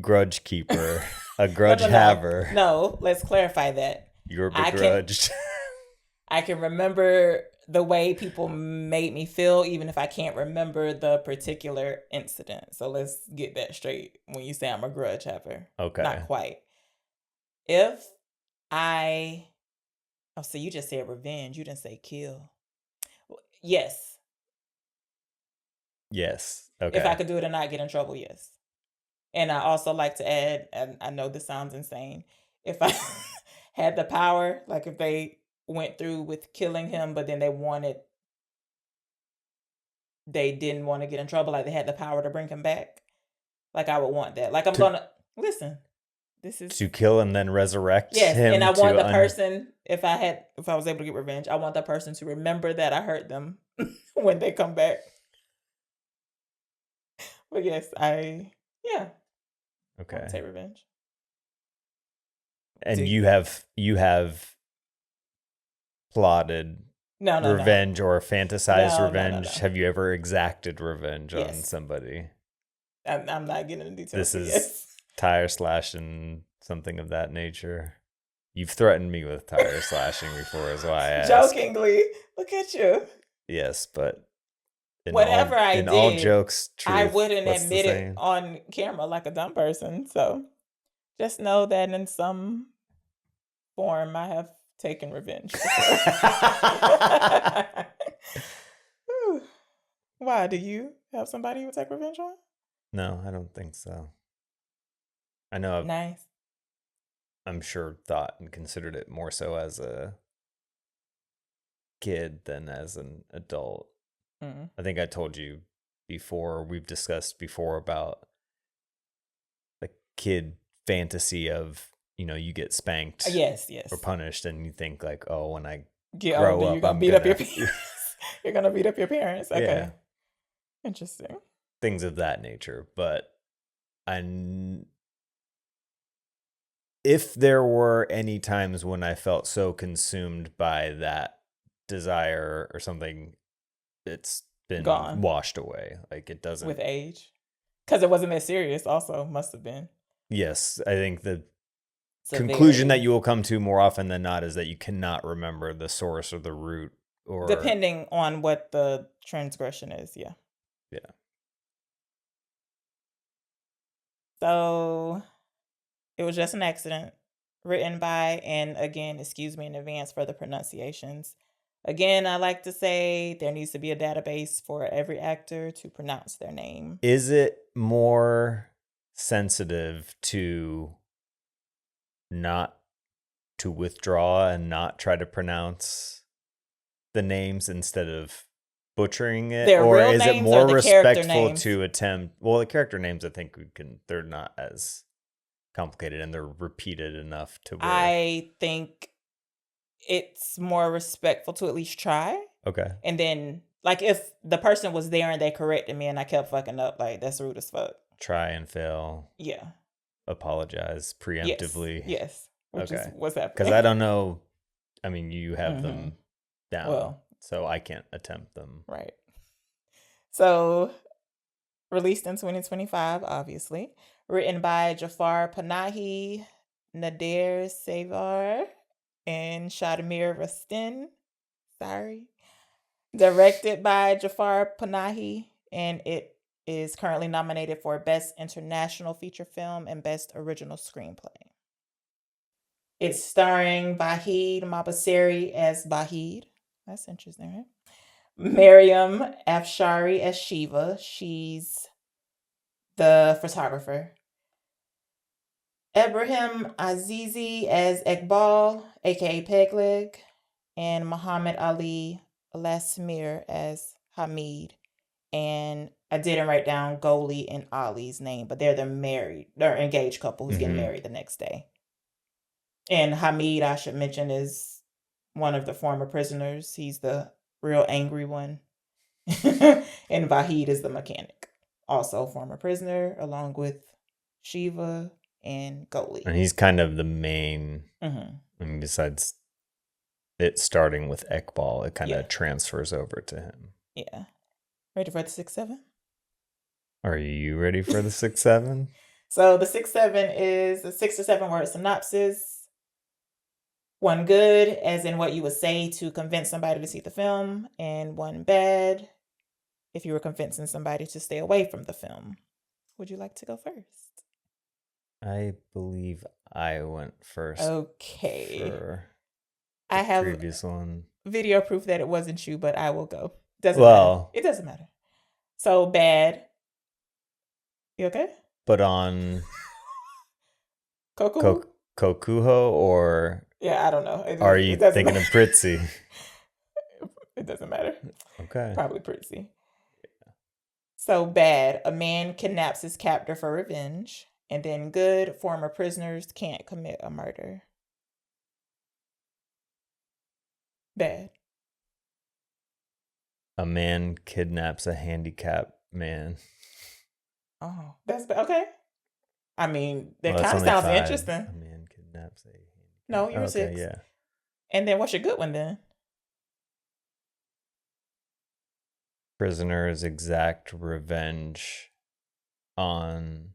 grudge keeper, a grudge haver. No, let's clarify that. You're begrudged. I can remember the way people made me feel, even if I can't remember the particular incident. So let's get that straight when you say I'm a grudge haver. Okay. Not quite. So you just said revenge. You didn't say kill. Yes. Yes. Okay. If I could do it and not get in trouble, yes. And I also like to add, and I know this sounds insane, if I had the power, like if they went through with killing him, but then they didn't want to get in trouble, like they had the power to bring him back. Like I would want that. Like listen, this is to kill and then resurrect him. Yes, and I want the person, if I was able to get revenge, I want the person to remember that I hurt them when they come back. But yes, Okay. I would take revenge. And you have plotted revenge or fantasized revenge. No. Have you ever exacted revenge on Yes. somebody? I'm not getting into details. This is yes. tire slashing, something of that nature. You've threatened me with tire slashing before, is why I asked. Jokingly, look at you. Yes, but Whatever I in did, all jokes, truth, I wouldn't what's the admit it saying? on camera like a dumb person. So just know that in some form, I have taken revenge. Whew. Why? Do you have somebody you would take revenge on? No, I don't think so. I know Nice. I'm sure thought and considered it more so as a kid than as an adult. Mm-hmm. I think I told you before, we've discussed before about the kid fantasy of, you get spanked Yes. or punished, and you think like, oh, when I Get grow older, up, you're gonna beat up your parents. You're gonna beat up your parents. Okay. Yeah. Interesting. Things of that nature. But if there were any times when I felt so consumed by that desire or something, it's been Gone. washed away. Like it doesn't. With age. Because it wasn't that serious also, must have been. Yes, I think the Severity. conclusion that you will come to more often than not is that you cannot remember the source or the root or depending on what the transgression is. Yeah. Yeah. So it was just an accident, written by, and again, excuse me in advance for the pronunciations. Again, I like to say there needs to be a database for every actor to pronounce their name. Is it more sensitive to not to withdraw and not try to pronounce the names instead of butchering it? Their Or real is it names more or the character respectful names? to attempt? Well, the character names, I think they're not as complicated and they're repeated enough to where. I think it's more respectful to at least try. Okay. And then, like, if the person was there and they corrected me and I kept fucking up, like, that's rude as fuck. Try and fail. Yeah. Apologize preemptively. Yes. Which is Okay. what's happening. Because I don't know. I mean, you have them down, Well, so I can't attempt them. right. So, released in 2025, obviously. Written by Jafar, Panahi, Nader, Saeivar, and Shadmehr, Rastin. Sorry. Directed by Jafar Panahi, and it is currently nominated for Best International Feature Film and Best Original Screenplay. It's starring Vahid Mabaseri as Vahid. That's interesting, right? Mariam Afshari as Shiva. She's the photographer. Ibrahim Azizi as Iqbal, aka Pegleg, and Muhammad Ali Lasmir as Hamid. And I didn't write down Goli and Ali's name, but they're engaged couple who's getting married the next day. And Hamid, I should mention, is one of the former prisoners. He's the real angry one. And Vahid is the mechanic, also former prisoner, along with Shiva and Goli. And he's kind of the main. I mean, besides it starting with Iqbal, it kind of transfers over to him. Yeah. Ready for the 6-7? Are you ready for the 6-7? So the 6-7 is a 6 to 7 word synopsis. One good, as in what you would say to convince somebody to see the film, and one bad, if you were convincing somebody to stay away from the film. Would you like to go first? I believe I went first. Okay. For I have previous one. Video proof that it wasn't you, but I will go. Matter. It doesn't matter. So bad. You okay? But on Kokuho? Kokuho or yeah, I don't know. Are you thinking of Pritzi? It doesn't matter. Okay. Probably Pritzi. Yeah. So bad. A man kidnaps his captor for revenge. And then good, former prisoners can't commit a murder. Bad. A man kidnaps a handicapped man. Oh, that's bad. Okay. I mean, that Well, kind of sounds 5. interesting. A man kidnaps a handicapped. No, you were 6. Yeah. And then what's your good one then? Prisoners exact revenge on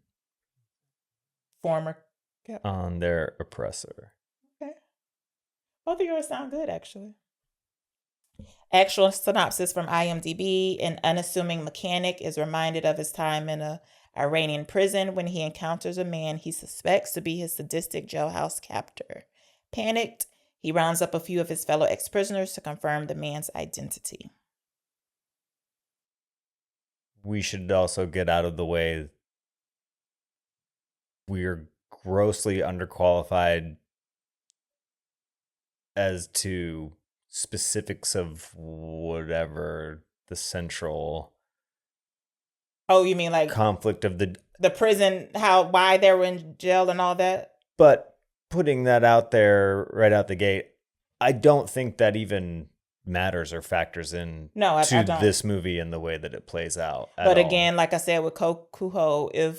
their oppressor. Okay. Both of yours sound good, actually. Actual synopsis from IMDb. An unassuming mechanic is reminded of his time in a Iranian prison when he encounters a man he suspects to be his sadistic jailhouse captor. Panicked, he rounds up a few of his fellow ex-prisoners to confirm the man's identity. We should also get out of the way. We're grossly underqualified as to specifics of whatever the central you mean like conflict of the prison, why they were in jail and all that? But putting that out there right out the gate, I don't think that even matters or factors in I don't. This movie and the way that it plays out. But again, like I said with Kokuho,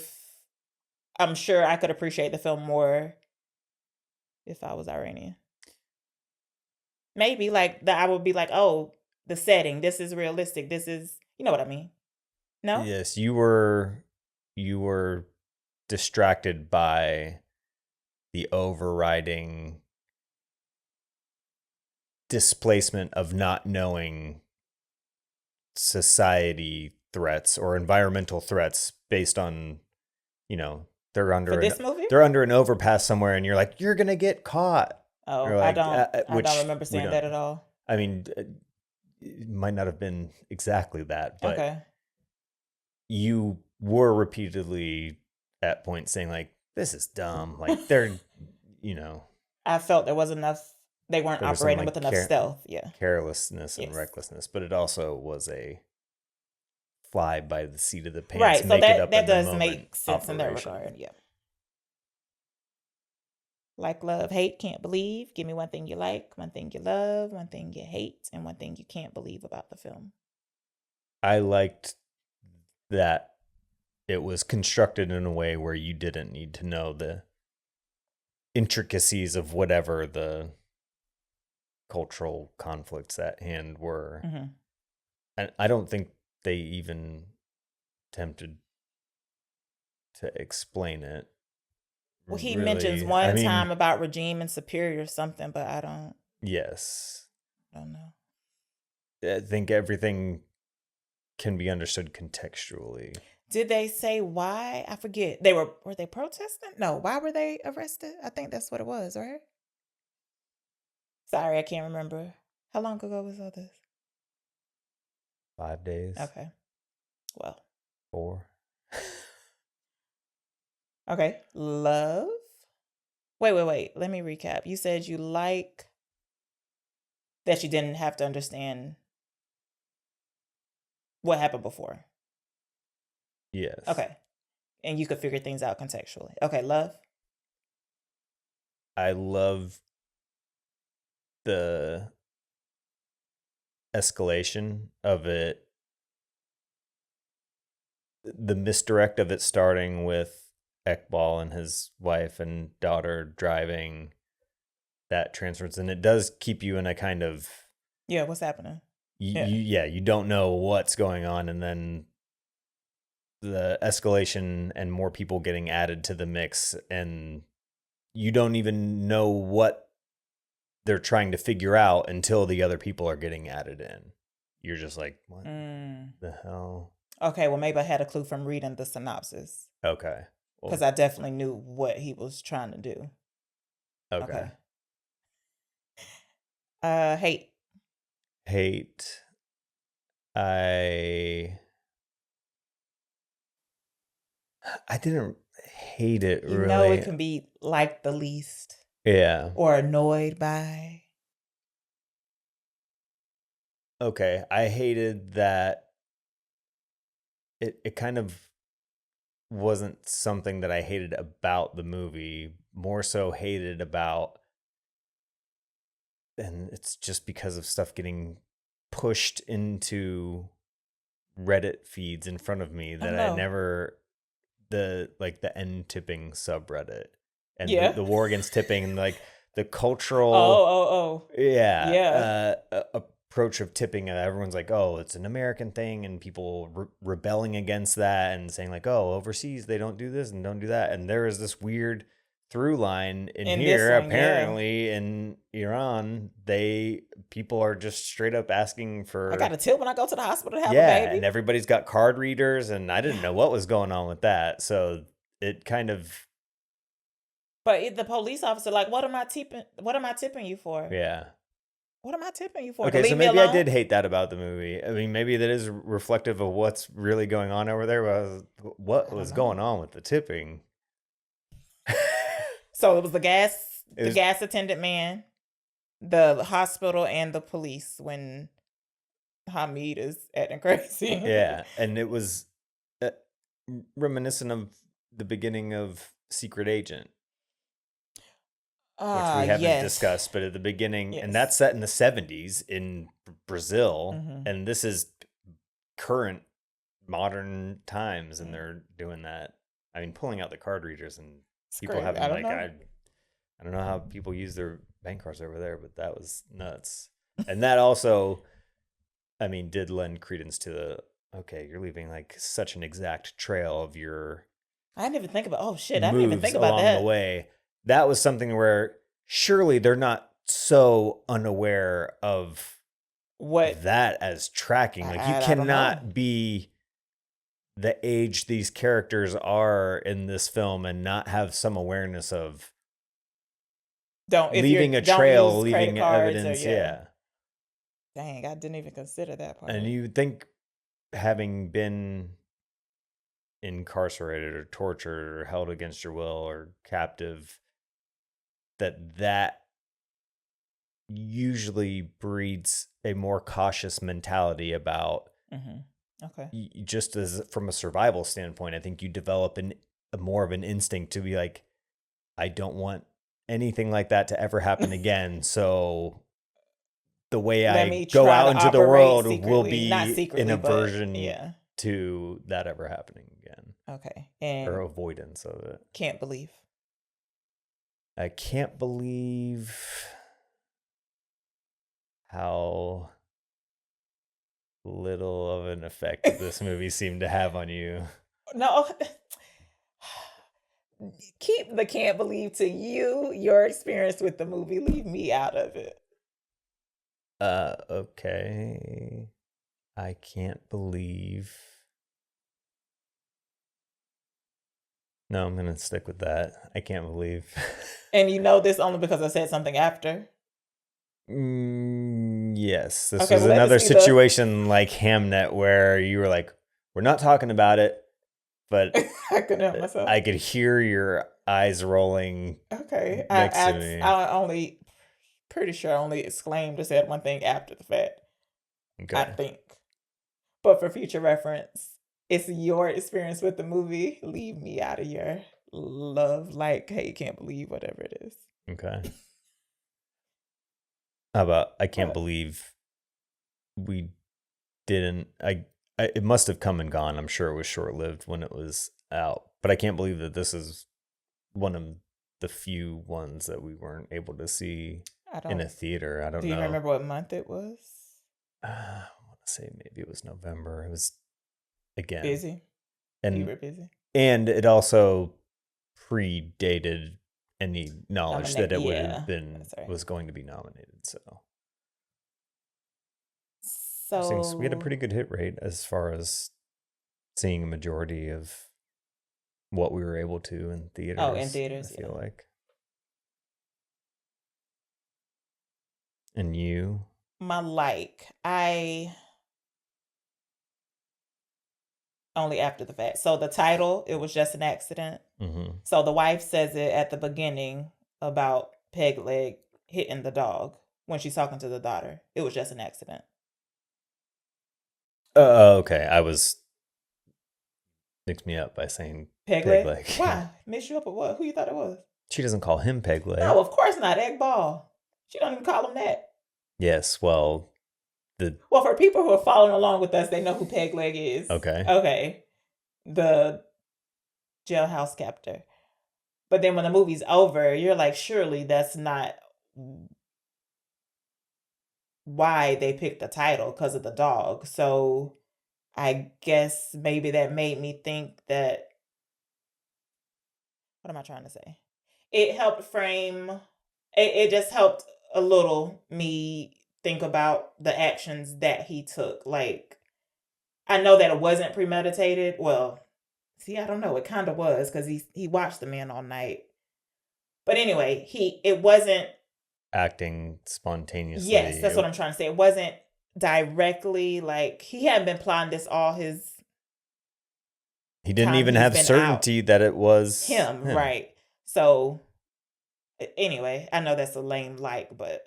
I'm sure I could appreciate the film more if I was Iranian. Maybe I would be like, oh, the setting, this is realistic. This is, you know what I mean? No? Yes, you were distracted by the overriding displacement of not knowing society threats or environmental threats based on, they're under For this movie? they're under an overpass somewhere, and you're like, you're gonna get caught. Oh, Or like, I which don't remember we saying don't- that at all. I mean, it might not have been exactly that, but Okay. you were repeatedly at points saying like, this is dumb. Like they're, I felt there was enough. They weren't There was some, operating like, with enough stealth. Yeah. carelessness and Yes. recklessness, but it also was a fly by the seat of the pants. Right. So make it up that in the does moment make sense in that operation. regard. Yeah. Like, love, hate, can't believe. Give me one thing you like, one thing you love, one thing you hate, and one thing you can't believe about the film. I liked that it was constructed in a way where you didn't need to know the intricacies of whatever the cultural conflicts at hand were. Mm-hmm. And I don't think they even attempted to explain it. Well, he really. mentions one time about regime and superior something, but I don't Yes. know. I think everything can be understood contextually. Did they say why? I forget. Were they protesting? No. Why were they arrested? I think that's what it was, right? Sorry, I can't remember. How long ago was all this? 5 days. Okay. Well. 4. Okay. Love. Wait. Let me recap. You said you like that you didn't have to understand what happened before. Yes. Okay. And you could figure things out contextually. Okay, love. I love the escalation of it. The misdirect of it starting with Ekbal and his wife and daughter driving, that transference, and it does keep you in a kind of What's happening? you don't know what's going on, and then the escalation and more people getting added to the mix, and you don't even know what they're trying to figure out until the other people are getting added in. You're just like, what the hell? Okay, well, maybe I had a clue from reading the synopsis. Okay. Because I definitely knew what he was trying to do. Okay. Hate. I didn't hate it really. You know it can be like the least. Yeah. Or annoyed by. Okay. I hated that it kind of wasn't something that I hated about the movie, more so hated about, and it's just because of stuff getting pushed into Reddit feeds in front of me that I never, the end tipping subreddit and the war against tipping and like the cultural approach of tipping. Everyone's like, oh, it's an American thing, and people rebelling against that and saying like, oh, overseas they don't do this and don't do that. And there is this weird through line in here. Apparently in Iran, people are just straight up asking for, I got a tip when I go to the hospital to have a baby. And everybody's got card readers, and I didn't know what was going on with that. So it kind of, but the police officer like, what am I tipping you for? Yeah. What am I tipping you for? Okay, so maybe I did hate that about the movie. I mean, maybe that is reflective of what's really going on over there. What was going on with the tipping? So it was the gas attendant man, the hospital, and the police when Hamid is acting crazy. Yeah, and it was reminiscent of the beginning of Secret Agent. Which we haven't discussed, but at the beginning, and that's set in the 70s in Brazil, and this is current modern times, and they're doing that. I mean, pulling out the card readers and people having I don't know how people use their bank cards over there, but that was nuts. And that also, I mean, did lend credence to you're leaving like such an exact trail of your. I didn't even think about. Oh shit! I didn't even think about along that. The way. That was something where surely they're not so unaware of What that as tracking. Like, you I don't know. cannot be the age these characters are in this film and not have some awareness of leaving a trail, leaving evidence. Yeah. Dang, I didn't even consider that part. And you would think, having been incarcerated or tortured or held against your will or captive, that usually breeds a more cautious mentality about Okay. just as from a survival standpoint. I think you develop a more of an instinct to be like, I don't want anything like that to ever happen again. So the way Let I me go try out to into the operate world will secretly. Not be secretly, an but aversion yeah. to that ever happening again, Okay. or And avoidance of it. can't believe. I can't believe how little of an effect this movie seemed to have on you. No. Keep the can't believe to you, your experience with the movie. Leave me out of it. Okay. I can't believe. No, I'm going to stick with that. I can't believe. And you know this only because I said something after. Yes. This Okay, was well, let another this be the- situation like Hamnet where you were like, we're not talking about it, but I couldn't help myself. I could hear your eyes rolling Okay. next to me. I pretty sure I only exclaimed or said one thing after the fact. Okay. I think. But for future reference, it's your experience with the movie. Leave me out of your love, like, hey, can't believe whatever it is. Okay. How about I can't What? believe we didn't. It must have come and gone. I'm sure it was short lived when it was out, but I can't believe that this is one of the few ones that we weren't able to see in a theater. I don't know. Do you remember what month it was? I want to say maybe it was November. It was again Busy. You were busy. and it also predated any knowledge that it would have been was going to be nominated. So we had a pretty good hit rate as far as seeing a majority of what we were able to in theaters. Oh, in theaters, I feel like. And you? I only after the fact. So the title, it was just an accident. Mm-hmm. So the wife says it at the beginning about Peg Leg hitting the dog when she's talking to the daughter. It was just an accident. Okay. I was mixed me up by saying Peg Leg. Why? Mix you up with what? Who you thought it was? She doesn't call him Peg Leg. No, of course not. Egg Ball. She don't even call him that. Yes, well, for people who are following along with us, they know who Peg Leg is. Okay. The jailhouse captor. But then when the movie's over, you're like, surely that's not why they picked the title, because of the dog. So I guess maybe that made me think that, what am I trying to say? It helped frame, it just helped a little me think about the actions that he took. Like, I know that it wasn't premeditated. Well, see, I don't know. It kind of was, because he watched the man all night. But anyway, it wasn't acting spontaneously. Yes, that's what I'm trying to say. It wasn't directly like he hadn't been plotting this all his. He didn't even have certainty that it was him, right? So, anyway, I know that's a lame but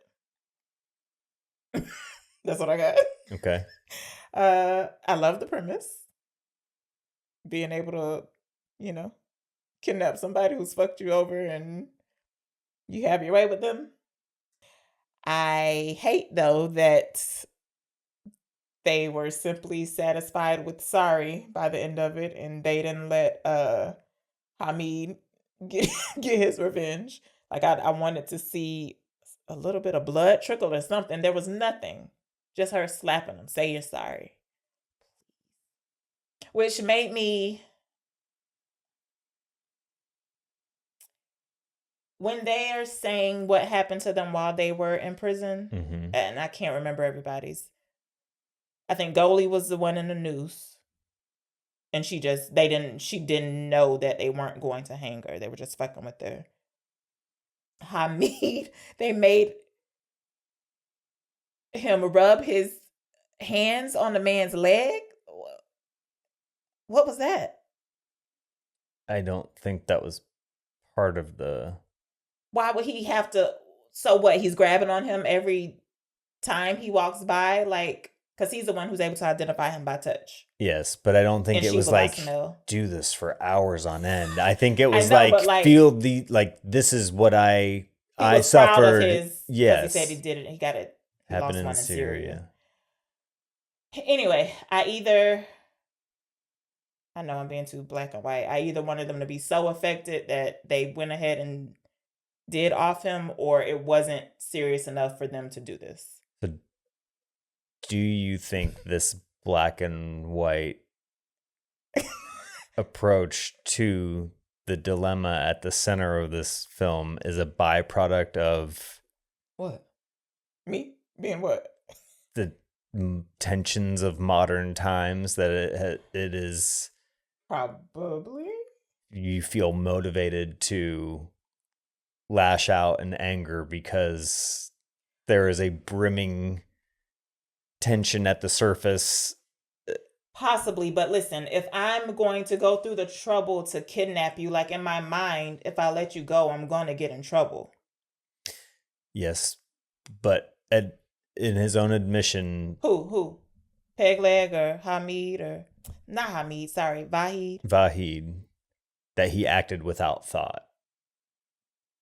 that's what I got. Okay. I love the premise. Being able to, kidnap somebody who's fucked you over and you have your way with them. I hate, though, that they were simply satisfied with sorry by the end of it, and they didn't let Hamid get his revenge. Like, I wanted to see a little bit of blood trickle or something. There was nothing. Just her slapping him. Say you're sorry. Which made me... when they are saying what happened to them while they were in prison, and I can't remember everybody's. I think Goldie was the one in the noose. And she didn't know that they weren't going to hang her. They were just fucking with her. Hamid, they made him rub his hands on the man's leg. What was that? I don't think that was part of the... Why would he have to... So what, he's grabbing on him every time he walks by? Like, because he's the one who's able to identify him by touch. Yes, but I don't think it was like, do this for hours on end. I think it was feel the, like, this is what I suffered. Yes. He said he did it. He got it. He happened lost in one Syria. Anyway, I know I'm being too black and white. I either wanted them to be so affected that they went ahead and did off him, or it wasn't serious enough for them to do this. So do you think this black and white approach to the dilemma at the center of this film is a byproduct of... What? Me? Being what? The tensions of modern times, that it is... Probably. You feel motivated to lash out in anger because there is a brimming tension at the surface. Possibly, but listen, if I'm going to go through the trouble to kidnap you, like in my mind, if I let you go, I'm going to get in trouble. Yes, but in his own admission... Who? Pegleg or Hamid or... Not Hamid, sorry, Vahid. Vahid. That he acted without thought.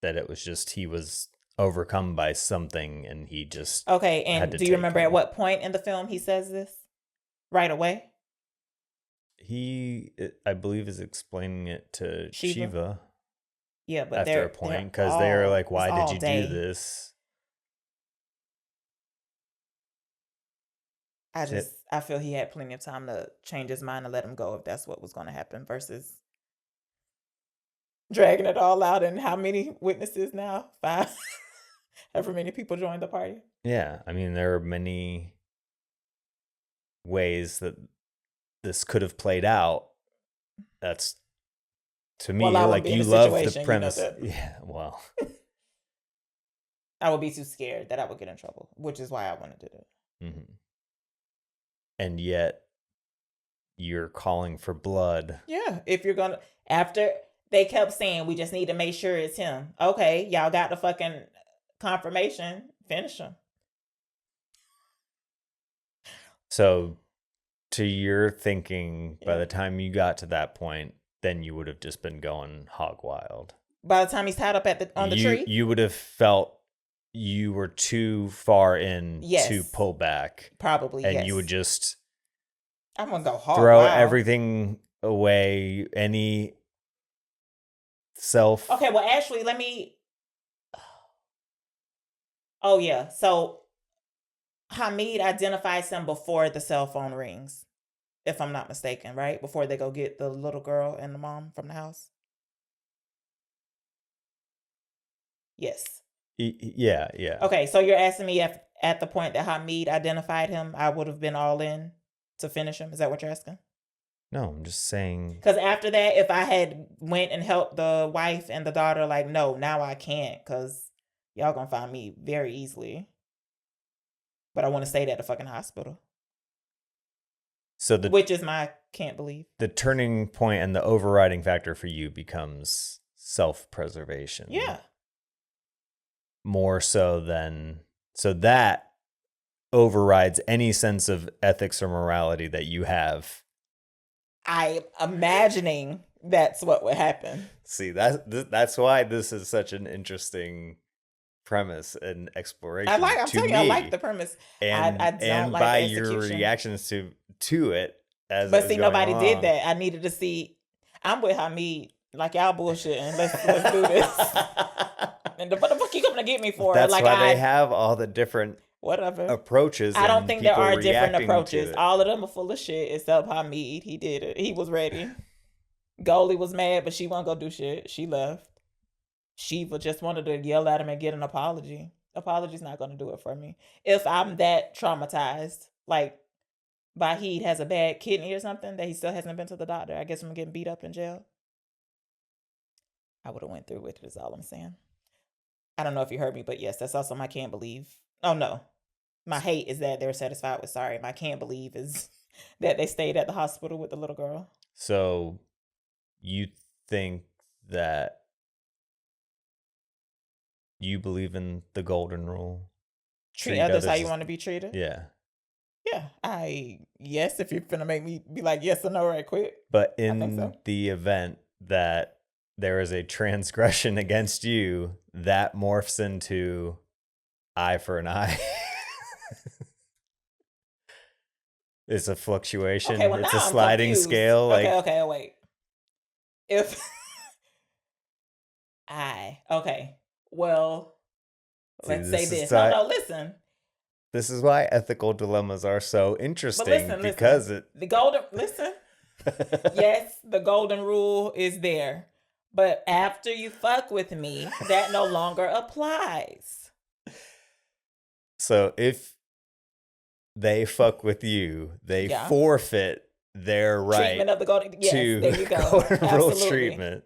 That it was just, he was overcome by something and he just... Okay, and do you remember at what point in the film he says this? Right away? He, I believe, is explaining it to Shiva. Yeah, but after a point, because they're like, why did you do this? I feel he had plenty of time to change his mind and let him go if that's what was going to happen, versus dragging it all out. And how many witnesses now? 5? However many people joined the party. Yeah, I mean, there are many ways that this could have played out. That's, to me, like, you love the premise. You know that. Yeah, well. I would be too scared that I would get in trouble, which is why I wanted to do it. Mm-hmm. And yet, you're calling for blood. Yeah, if you're gonna... After they kept saying, we just need to make sure it's him. Okay, y'all got the fucking confirmation. Finish him. So, to your thinking, by the time you got to that point, then you would have just been going hog wild. By the time he's tied up on the tree? You would have felt you were too far in to pull back. Probably, and you would just... I'm going to go hard. Throw everything away, any self... Okay, well, actually, let me... Oh, yeah. So, Hamid identifies him before the cell phone rings, if I'm not mistaken, right? Before they go get the little girl and the mom from the house. Yes. Yeah. Okay, so you're asking me if at the point that Hamid identified him, I would have been all in to finish him? Is that what you're asking? No, I'm just saying. Because after that, if I had went and helped the wife and the daughter, like, no, now I can't, because y'all gonna find me very easily. But I want to stay at the fucking hospital. So which is my can't believe. The turning point and the overriding factor for you becomes self-preservation. Yeah. More so than... So that overrides any sense of ethics or morality that you have. I'm imagining that's what would happen. See, that's why this is such an interesting premise and exploration. I'm telling you, I like the premise. And, I don't and like by the your execution. reactions to it. But see, nobody did that. I needed to see. I'm with Hamid. Like, y'all bullshitting. Let's do this. And what the fuck you coming to get me for? That's like, why they have all the different approaches. I don't think there are different approaches. All of them are full of shit except Hamid. He did it. He was ready. Goldie was mad, but she wasn't gonna do shit. She left. Shiva just wanted to yell at him and get an apology. Apology's not going to do it for me. If I'm that traumatized, like Vahid has a bad kidney or something that he still hasn't been to the doctor, I guess I'm getting beat up in jail. I would have went through with it is all I'm saying. I don't know if you heard me, but yes, that's also my can't believe. Oh no. My hate is that they're satisfied with sorry. My can't believe is that they stayed at the hospital with the little girl. So you think that you believe in the golden rule? Treat others how you want to be treated? Yeah. Yeah. Yes, if you're finna make me be like yes or no right quick. But in the event that there is a transgression against you, that morphs into eye for an eye. It's a fluctuation. Okay, well, it's now a I'm sliding confused. scale. Okay, wait. If well, let's say this. No, listen. This is why ethical dilemmas are so interesting because the golden listen. Yes, the golden rule is there. But after you fuck with me, that no longer applies. So if they fuck with you, they forfeit their right treatment of the golden. Yes, to there you go. golden rule treatment.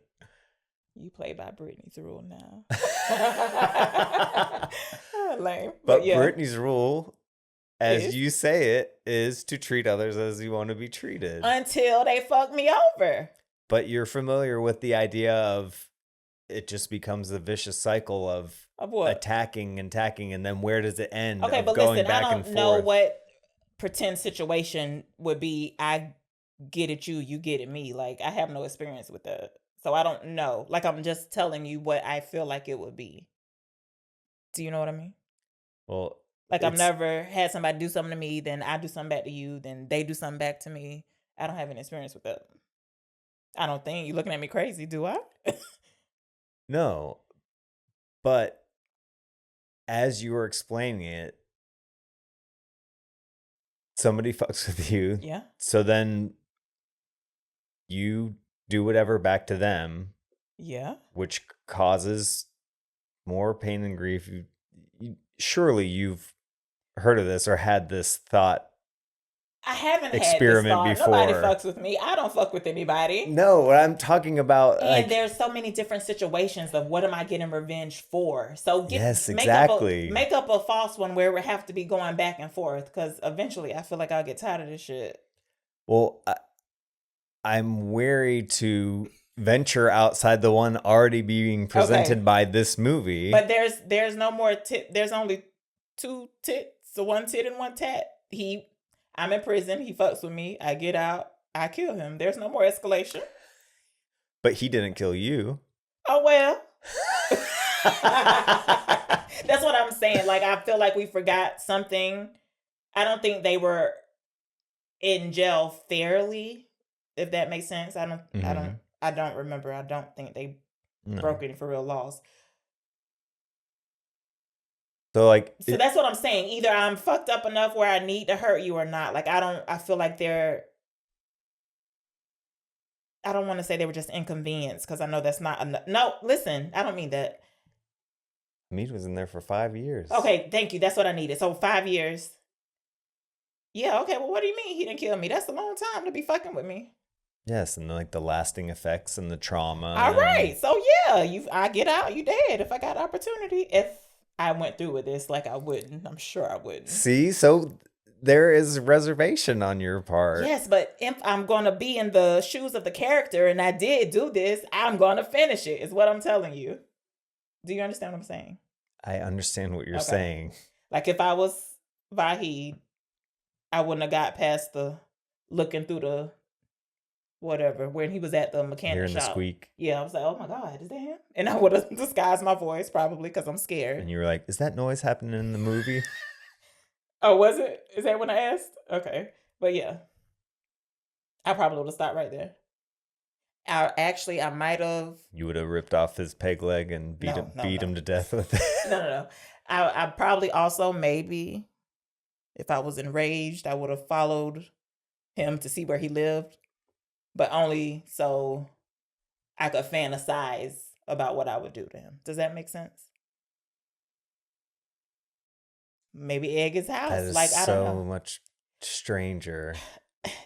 You play by Brittany's rule now. Lame. But Brittany's rule, as you say it, is to treat others as you want to be treated. Until they fuck me over. But you're familiar with the idea of it just becomes a vicious cycle of what? attacking, and then where does it end? Okay, but listen, I don't know what pretend situation would be. I get at you, you get at me. Like, I have no experience with that. So I don't know. Like, I'm just telling you what I feel like it would be. Do you know what I mean? Well, like I've never had somebody do something to me, then I do something back to you, then they do something back to me. I don't have any experience with that. I don't think. You looking at me crazy, do I? No. But as you were explaining it, somebody fucks with you. Yeah. So then you do whatever back to them. Yeah. Which causes more pain and grief. Surely you've heard of this or had this thought. I haven't experiment had this thought. before. Nobody fucks with me. I don't fuck with anybody. No, what I'm talking about. And there's so many different situations of what am I getting revenge for? So yes, exactly. Make up a false one where we have to be going back and forth because eventually I feel like I'll get tired of this shit. Well, I'm wary to venture outside the one already being presented by this movie. But there's no more there's only 2 tits, so 1 tit and 1 tat. I'm in prison, he fucks with me, I get out, I kill him. There's no more escalation. But he didn't kill you. Oh well. That's what I'm saying. Like, I feel like we forgot something. I don't think they were in jail fairly, if that makes sense. I don't remember. I don't think they broke any for real laws. So that's what I'm saying. Either I'm fucked up enough where I need to hurt you or not. Like, I feel like I don't want to say they were just inconvenienced because I know that's not enough. No, listen, I don't mean that. Meat was in there for 5 years. Okay, thank you. That's what I needed. So 5 years. Yeah, okay. Well, what do you mean he didn't kill me? That's a long time to be fucking with me. Yes, and the lasting effects and the trauma. All right. So yeah, I get out, you dead if I got opportunity. If I went through with this, like I wouldn't. I'm sure I wouldn't. See, so there is reservation on your part. Yes, but if I'm going to be in the shoes of the character and I did do this, I'm going to finish it, is what I'm telling you. Do you understand what I'm saying? I understand what you're saying. Like if I was Vahid, I wouldn't have got past the looking through the whatever, when he was at the mechanic Hearing shop. the squeak. Yeah, I was like, oh my God, is that him? And I would have disguised my voice probably because I'm scared. And you were like, is that noise happening in the movie? Oh, was it? Is that when I asked? Okay. But yeah. I probably would have stopped right there. I might have. You would have ripped off his peg leg and beat him to death with it. No. I probably also maybe, if I was enraged, I would have followed him to see where he lived. But only so I could fantasize about what I would do to him. Does that make sense? Maybe egg his house. That is I don't know. so much stranger.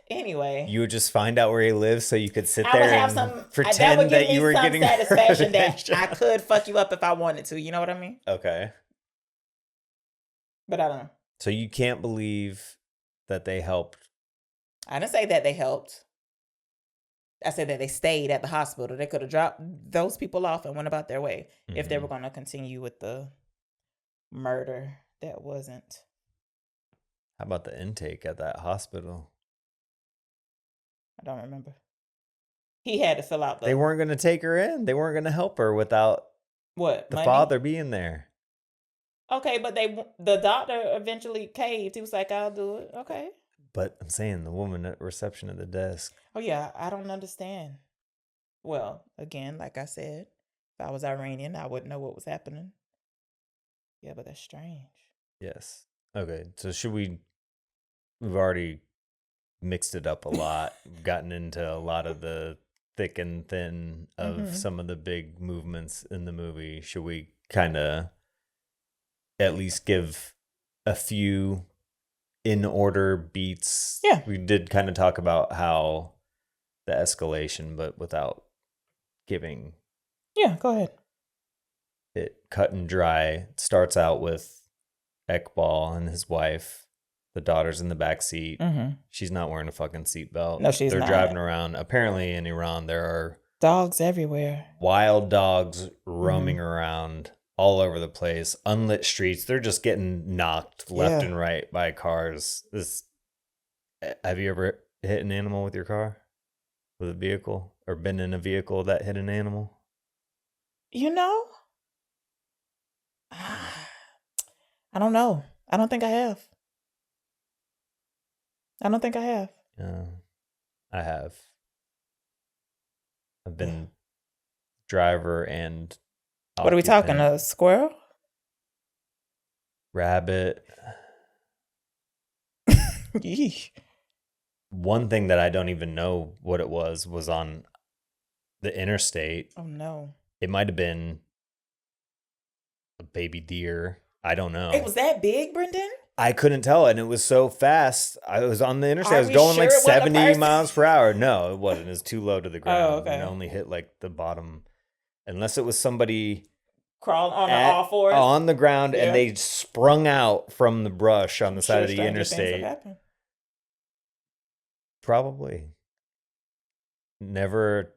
Anyway, You would just find out where he lives so you could sit I there would have and some pretend that you were some getting satisfaction that revenge. I could fuck you up if I wanted to. You know what I mean? Okay. But I don't know. So you can't believe that they helped. I didn't say that they helped. I said that they stayed at the hospital. They could have dropped those people off and went about their way if they were going to continue with the murder that wasn't. How about the intake at that hospital? I don't remember. He had to fill out They weren't going to take her in. They weren't going to help her without what the money? father being there. Okay, but the doctor eventually caved. He was like, "I'll do it." Okay. But I'm saying the woman at reception at the desk. Oh yeah, I don't understand. Well, again, like I said, if I was Iranian, I wouldn't know what was happening. Yeah, but that's strange. Yes. Okay. So we've already mixed it up a lot, gotten into a lot of the thick and thin of some of the big movements in the movie. Should we kind of at least give a few in order beats? Yeah. We did kind of talk about how the escalation, but without giving Yeah, go ahead. it cut and dry. It starts out with Ekbal and his wife. The daughter's in the back seat. She's not wearing a fucking seatbelt. No, she's They're not. driving around. Apparently in Iran, there are dogs everywhere. Wild dogs roaming around all over the place. Unlit streets. They're just getting knocked left and right by cars. Have you ever hit an animal with your car? With a vehicle? Or been in a vehicle that hit an animal? You know? I don't know. I don't think I have. I have. I've been driver and What are we talking? A squirrel? Rabbit. Yeesh. One thing that I don't even know what it was on the interstate. Oh no. It might have been a baby deer. I don't know. It was that big, Brendan? I couldn't tell, and it was so fast. I was on the interstate. I was going like 70 miles per hour. No, it wasn't. It was too low to the ground. Oh, okay. It only hit like the bottom. Unless it was somebody crawled on all fours on the ground and they sprung out from the brush on the side of the interstate. Probably. Never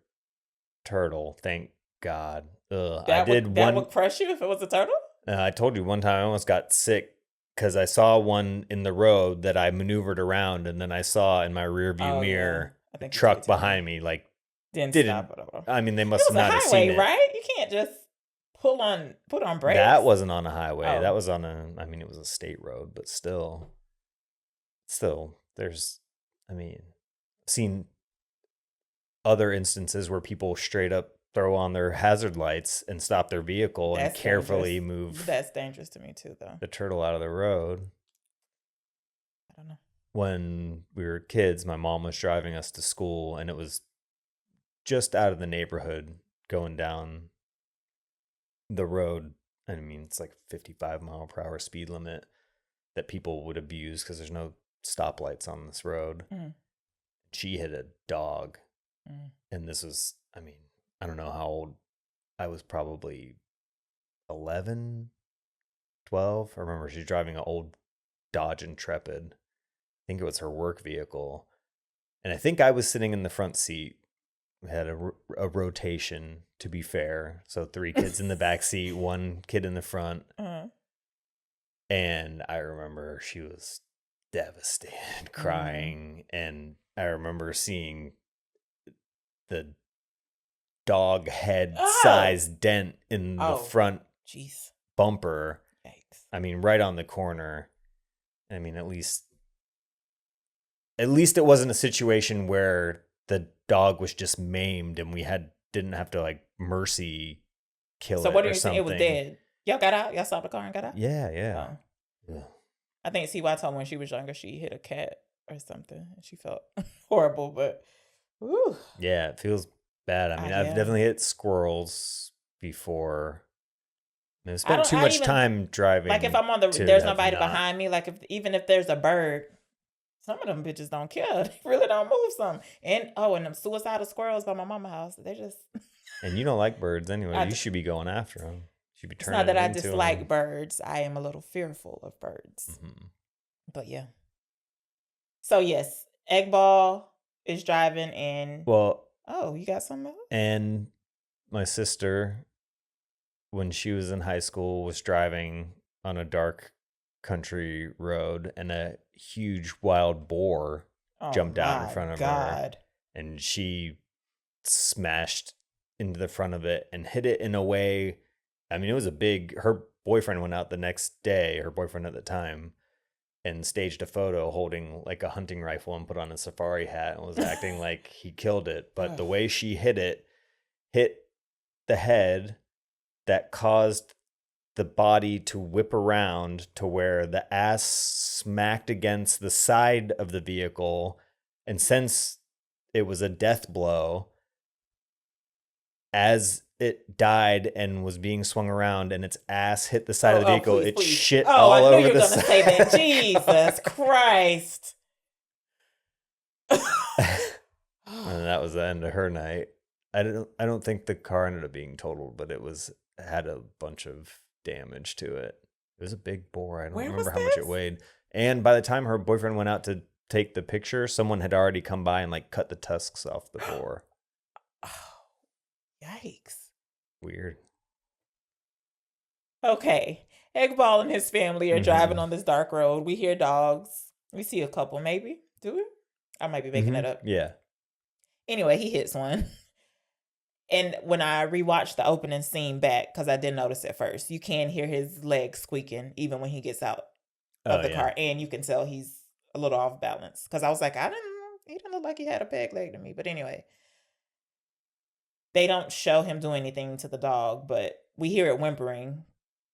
turtle, thank God. Ugh. That would crush you if it was a turtle? I told you one time I almost got sick because I saw one in the road that I maneuvered around, and then I saw in my rear view mirror a truck behind me didn't stop. I mean, they must not have seen it. Right? You can't just put on brakes. That wasn't on a highway. That was on it was a state road, but still, there's, seen other instances where people straight up throw on their hazard lights and stop their vehicle and carefully move. That's dangerous to me too, though. The turtle out of the road. I don't know. When we were kids, my mom was driving us to school, and it was just out of the neighborhood going down the road. It's like 55 mile per hour speed limit that people would abuse because there's no stoplights on this road. She hit a dog. And this was, I don't know how old. I was probably 11, 12. I remember she's driving an old Dodge Intrepid. I think it was her work vehicle. And I think I was sitting in the front seat. We had a rotation, to be fair. So 3 kids in the back seat, 1 kid in the front. And I remember she was devastated, crying. And I remember seeing the dog head size dent in the front bumper. Yikes. Right on the corner. At least it wasn't a situation where the dog was just maimed and we didn't have to mercy kill it. So what are you saying? It was dead. Y'all got out? Y'all stopped the car and got out? Yeah. I think CY told me when she was younger she hit a cat or something and she felt horrible, but whew. Yeah, it feels bad. I've definitely hit squirrels before. I I spent don't- too I much even- time driving. Like if I'm on the, to there's have nobody not- behind me. Like even if there's a bird, some of them bitches don't care. They really don't move some. And them suicidal squirrels by my mama's house. They just. And you don't like birds anyway. I You d- should be going after them. Should be It's turning not that I into dislike 'em. birds. I am a little fearful of birds. Mhm. But yeah. So yes, Eggball is driving and Well, you got something else? and my sister, when she was in high school, was driving on a dark country road, and a huge wild boar jumped out in my front of her, God. and she smashed into the front of it and hit it in a way. I mean, it was her boyfriend went out the next day, her boyfriend at the time, and staged a photo holding like a hunting rifle and put on a safari hat and was acting like he killed it. But the way she hit the head, that caused the body to whip around to where the ass smacked against the side of the vehicle. And since it was a death blow, as it died and was being swung around and its ass hit the side of the vehicle, please. shit Oh, all I knew over you were the going to side. say that. Jesus Christ. And that was the end of her night. I don't think the car ended up being totaled, but it had a bunch of damage to it. It was a big boar. I don't Where remember was how much this? it weighed. And by the time her boyfriend went out to take the picture, someone had already come by and like cut the tusks off the boar. Yikes. Weird. Okay. Eggball and his family are driving Mhm. on this dark road. We hear dogs. We see a couple, maybe. Do we? I might be making it up. Yeah. Anyway, he hits one. And when I rewatched the opening scene back, because I didn't notice it first, you can hear his legs squeaking even when he gets out of the car. And you can tell he's a little off balance. Because I was like, he didn't look like he had a peg leg to me. But anyway, they don't show him do anything to the dog, but we hear it whimpering.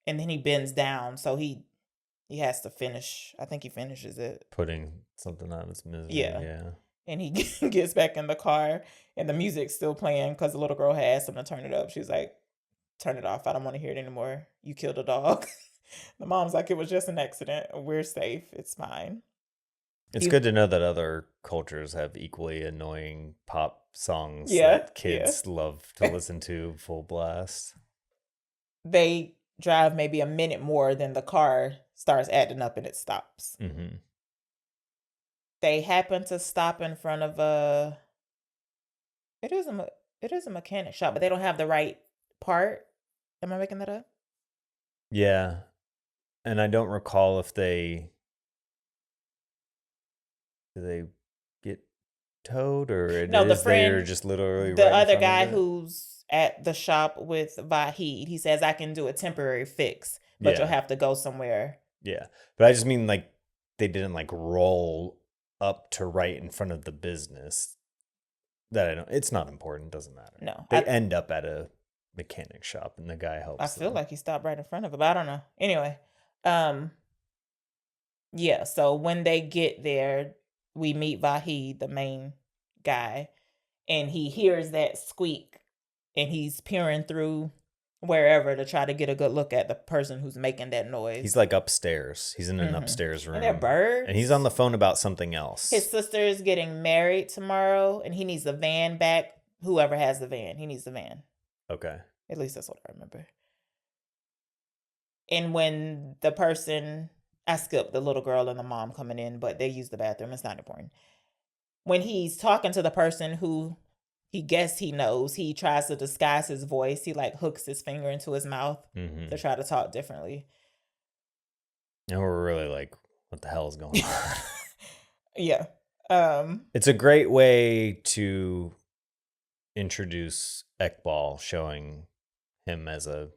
And then he bends down. So he has to finish. I think he finishes it. Putting something on its misery. Yeah. Yeah. And he gets back in the car and the music's still playing because the little girl had asked him to turn it up. She's like, turn it off. I don't want to hear it anymore. You killed a dog. The mom's like, it was just an accident. We're safe. It's fine. It's good to know that other cultures have equally annoying pop songs Yeah, that kids love to listen to full blast. They drive maybe a minute more than the car starts acting up and it stops. Mm-hmm. They happen to stop in front of it is a mechanic shop, but they don't have the right part. Am I making that up? Yeah. And I don't recall if do they get towed or No, the they're friend, just literally the right in other front guy of it? who's at the shop with Vahid, he says, I can do a temporary fix, but you'll have to go somewhere. Yeah. But I just mean like they didn't like roll up to right in front of the business. It's not important, doesn't matter. No. They end up at a mechanic shop and the guy helps I feel them. like he stopped right in front of it, but I don't know. Anyway, yeah, so when they get there, we meet Vahid, the main guy, and he hears that squeak and he's peering through wherever to try to get a good look at the person who's making that noise. He's like upstairs. He's in an upstairs room. And they're birds. And he's on the phone about something else. His sister is getting married tomorrow and he needs the van back. Whoever has the van, he needs the van. Okay. At least that's what I remember. And when the person, I skipped the little girl and the mom coming in, but they use the bathroom. It's not important. When he's talking to the person who he guessed he knows, he tries to disguise his voice. He like hooks his finger into his mouth to try to talk differently. And we're really like, what the hell is going on? Yeah. It's a great way to introduce Ekbal, showing him as a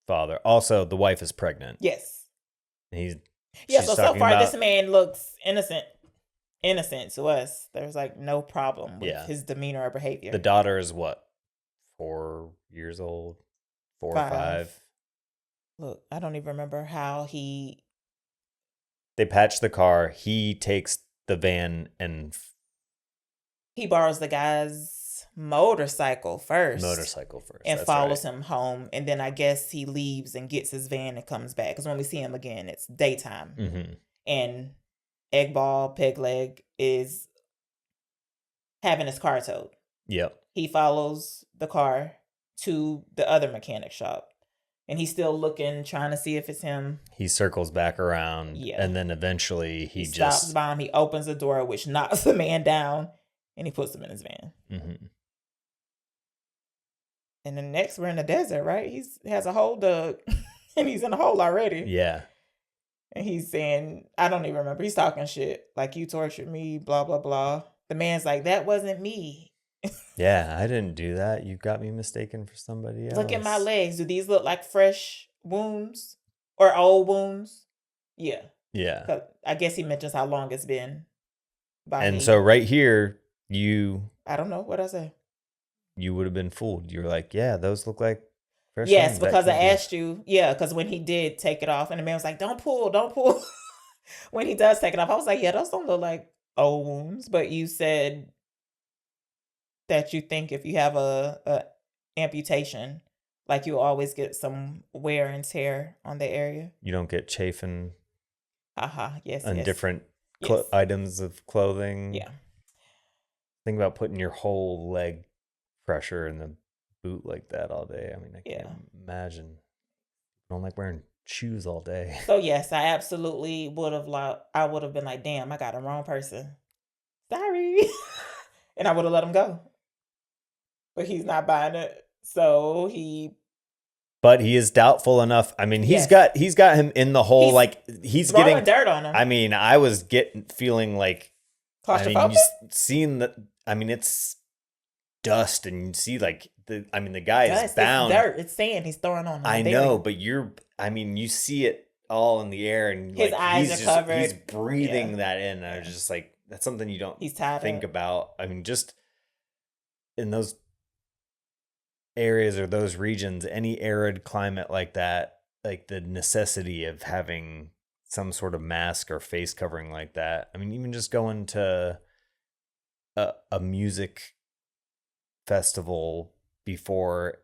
father. Also, the wife is pregnant. Yes. So far this man looks innocent to us. There's like no problem with his demeanor or behavior. The daughter is what? 4 years old? 4 or 5? Look, I don't even remember how they patch the car. He takes the van and he borrows the guy's motorcycle first. And that's follows him home. And then I guess he leaves and gets his van and comes back. Because when we see him again, it's daytime. Mm-hmm. And Eggball, Pegleg, is having his car towed. Yep. He follows the car to the other mechanic shop. And he's still looking, trying to see if it's him. He circles back around. Yeah. And then eventually he just stops by him. He opens the door, which knocks the man down. And he puts him in his van. Mm-hmm. And then next we're in the desert, right? He has a hole dug. And he's in a hole already. Yeah. And he's saying, I don't even remember. He's talking shit. Like, you tortured me, blah, blah, blah. The man's like, that wasn't me. Yeah, I didn't do that. You got me mistaken for somebody else. Look at my legs. Do these look like fresh wounds or old wounds? Yeah. Yeah. I guess he mentions how long it's been. And so right here, I don't know what I say. You would have been fooled. You were like, yeah, those look like fresh wounds. Yes, because I asked you. Yeah, because when he did take it off, and the man was like, don't pull. When he does take it off, I was like, yeah, those don't look like old wounds. But you said that you think if you have a amputation, like you always get some wear and tear on the area. You don't get chafing. Yes. On different items of clothing. Yeah. Think about putting your whole leg pressure in the boot like that all day. I mean, I can't imagine. I don't like wearing shoes all day. So yes, I absolutely would have been like, damn, I got a wrong person. Sorry. And I would have let him go. But he's not buying it. So But he is doubtful enough. I mean, he's got him in the hole. He's getting dirt on him. I mean, I was feeling like, claustrophobic? It's dust, and you see the guy is bound. It's dirt. It's sand he's throwing on him. I know, but you see it all in the air, and his eyes are covered. He's breathing that in. And I was just like, that's something you don't think about. I mean, just in those areas or those regions, any arid climate like that, like the necessity of having some sort of mask or face covering like that. I mean, even just going to a music festival before,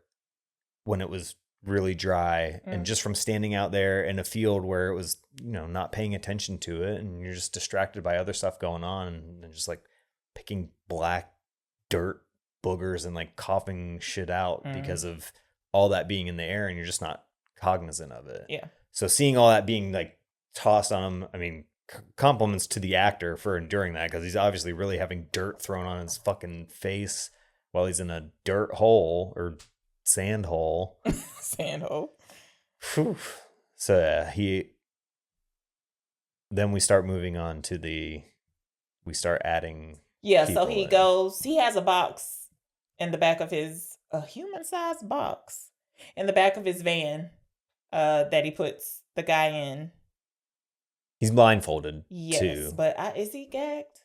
when it was really dry, and just from standing out there in a field where it was, not paying attention to it, and you're just distracted by other stuff going on, and just like picking black dirt boogers and like coughing shit out because of all that being in the air, and you're just not cognizant of it. Yeah. So seeing all that being like tossed on him, I mean, compliments to the actor for enduring that, because he's obviously really having dirt thrown on his fucking face while he's in a dirt hole or sand hole. Sand hole. Whew. So then we start moving on to we start adding. Yeah. So he has a box in the back of a human-sized box in the back of his van that he puts the guy in. He's blindfolded, yes, too. But is he gagged?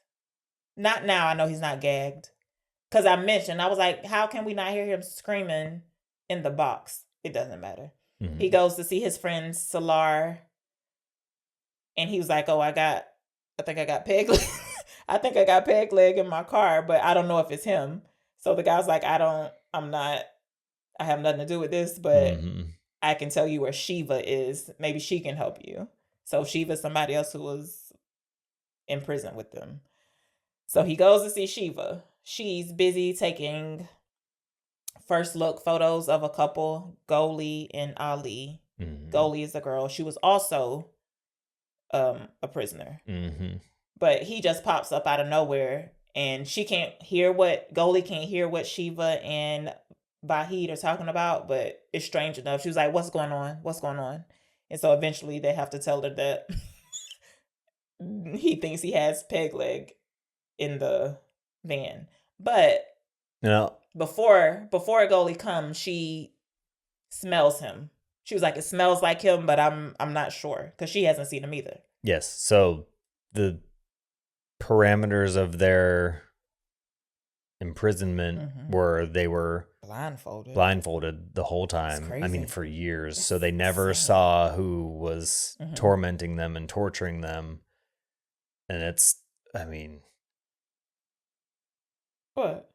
Not now. I know he's not gagged. Because I was like, how can we not hear him screaming in the box? It doesn't matter. Mm-hmm. He goes to see his friend Salar. And he was like, oh, I think I got peg leg. I think I got peg leg in my car, but I don't know if it's him. So the guy's like, I have nothing to do with this, but I can tell you where Shiva is. Maybe she can help you. So Shiva's somebody else who was in prison with them. So he goes to see Shiva. She's busy taking first look photos of a couple, Goli and Ali. Mm-hmm. Goli is the girl. She was also a prisoner. Mm-hmm. But he just pops up out of nowhere, and Goli can't hear what Shiva and Vahid are talking about, but it's strange enough. She was like, what's going on? And so eventually they have to tell her that he thinks he has peg leg in the van. But before Goli comes, she smells him. She was like, it smells like him, but I'm not sure, because she hasn't seen him either. Yes. So the parameters of their imprisonment were they were blindfolded the whole time. I mean, for years. So they never saw who was tormenting them and torturing them. And what?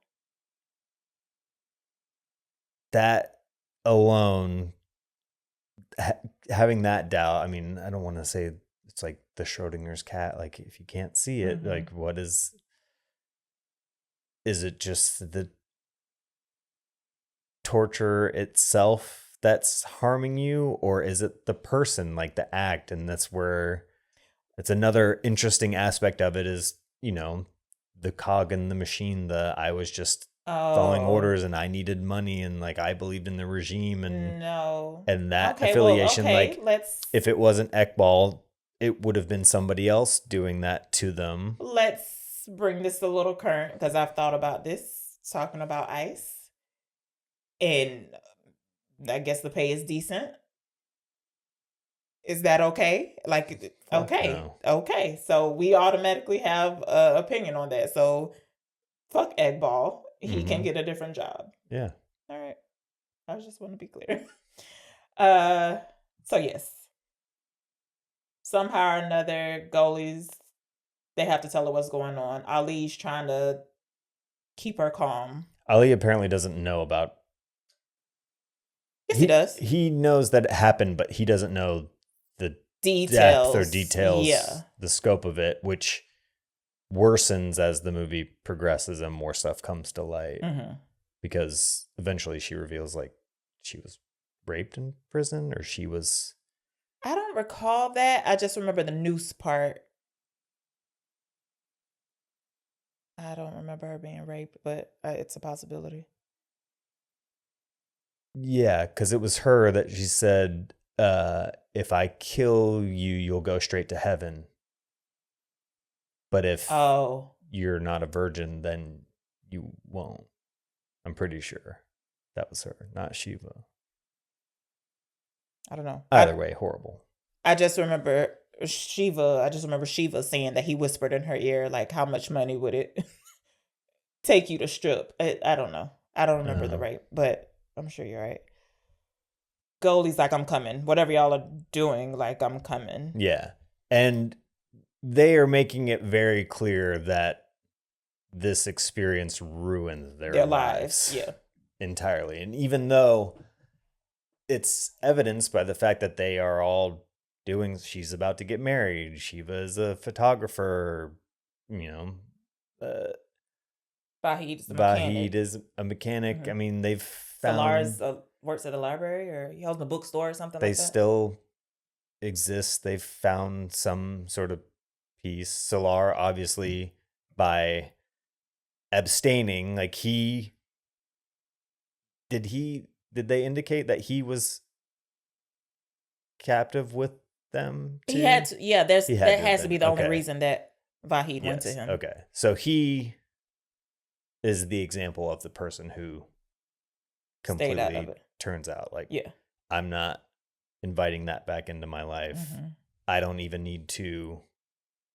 that alone, having that doubt, I mean, I don't want to say it's like the Schrodinger's cat. Like, if you can't see it, like, what is it just the torture itself that's harming you, or is it the person, like the act? And that's where it's another interesting aspect of it is, you know, the cog in the machine, I was just following orders and I needed money and like I believed in the regime and that affiliation. If it wasn't Ekbal, it would have been somebody else doing that to them. Let's bring this a little current because I've thought about this, talking about ICE. And I guess the pay is decent. Is that okay? Like, okay. No. Okay. So we automatically have an opinion on that. So fuck Ekbal. He can get a different job. Yeah. All right. I just want to be clear. So yes. Somehow or another, goalies, they have to tell her what's going on. Ali's trying to keep her calm. Ali apparently doesn't know about. Yes, he does. He knows that it happened, but he doesn't know the depth or details, the scope of it, which worsens as the movie progresses and more stuff comes to light. Because eventually she reveals like she was raped in prison, or she was. I don't recall that. I just remember the noose part. I don't remember her being raped, but it's a possibility. Yeah, because it was her that she said, if I kill you, you'll go straight to heaven. But if you're not a virgin, then you won't. I'm pretty sure that was her, not Shiva. I don't know. Either way, horrible. I just remember Shiva saying that he whispered in her ear, like, how much money would it take you to strip? I don't know. I don't remember the rape, but I'm sure you're right. Goldie's like, I'm coming. Whatever y'all are doing, like, I'm coming. Yeah. And they are making it very clear that this experience ruined their lives. Yeah. Entirely. And even though it's evidenced by the fact that they are all she's about to get married. Shiva is a photographer, you know. Vahid is a mechanic. I mean, they've found. Salar's works at a library, or he owns a bookstore or something like that. They still exist. They've found some sort of peace. Salar, obviously, by abstaining, like did they indicate that he was captive with them too? He had to, that has to be the only reason that Vahid went to him. Okay. So he is the example of the person who completely turns out like, I'm not inviting that back into my life. I don't even need to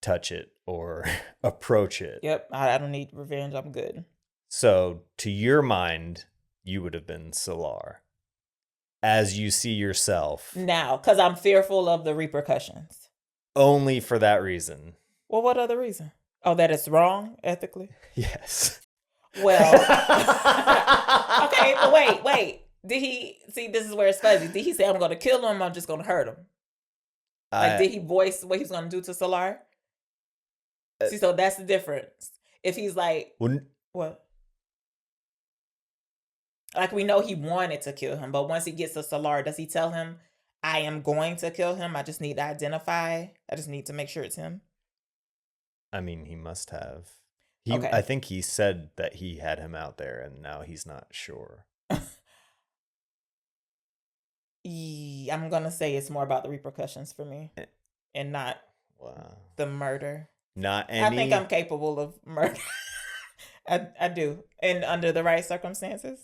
touch it or approach it. Yep. I don't need revenge. I'm good. So to your mind, you would have been Salar as you see yourself now, because I'm fearful of the repercussions. Only for that reason. Well, what other reason? Oh, that it's wrong ethically? Yes. Well, okay, but wait. Did he see? This is where it's fuzzy. Did he say, I'm going to kill him? I'm just going to hurt him? Like, did he voice what he was going to do to Salar? See, so that's the difference. If he's like, what? Like, we know he wanted to kill him, but once he gets to Salar, does he tell him, I am going to kill him? I just need to identify. I just need to make sure it's him. I mean, he must have. I think he said that he had him out there, and now he's not sure. I'm going to say it's more about the repercussions for me and not the murder. Not any. I think I'm capable of murder. I do. And under the right circumstances.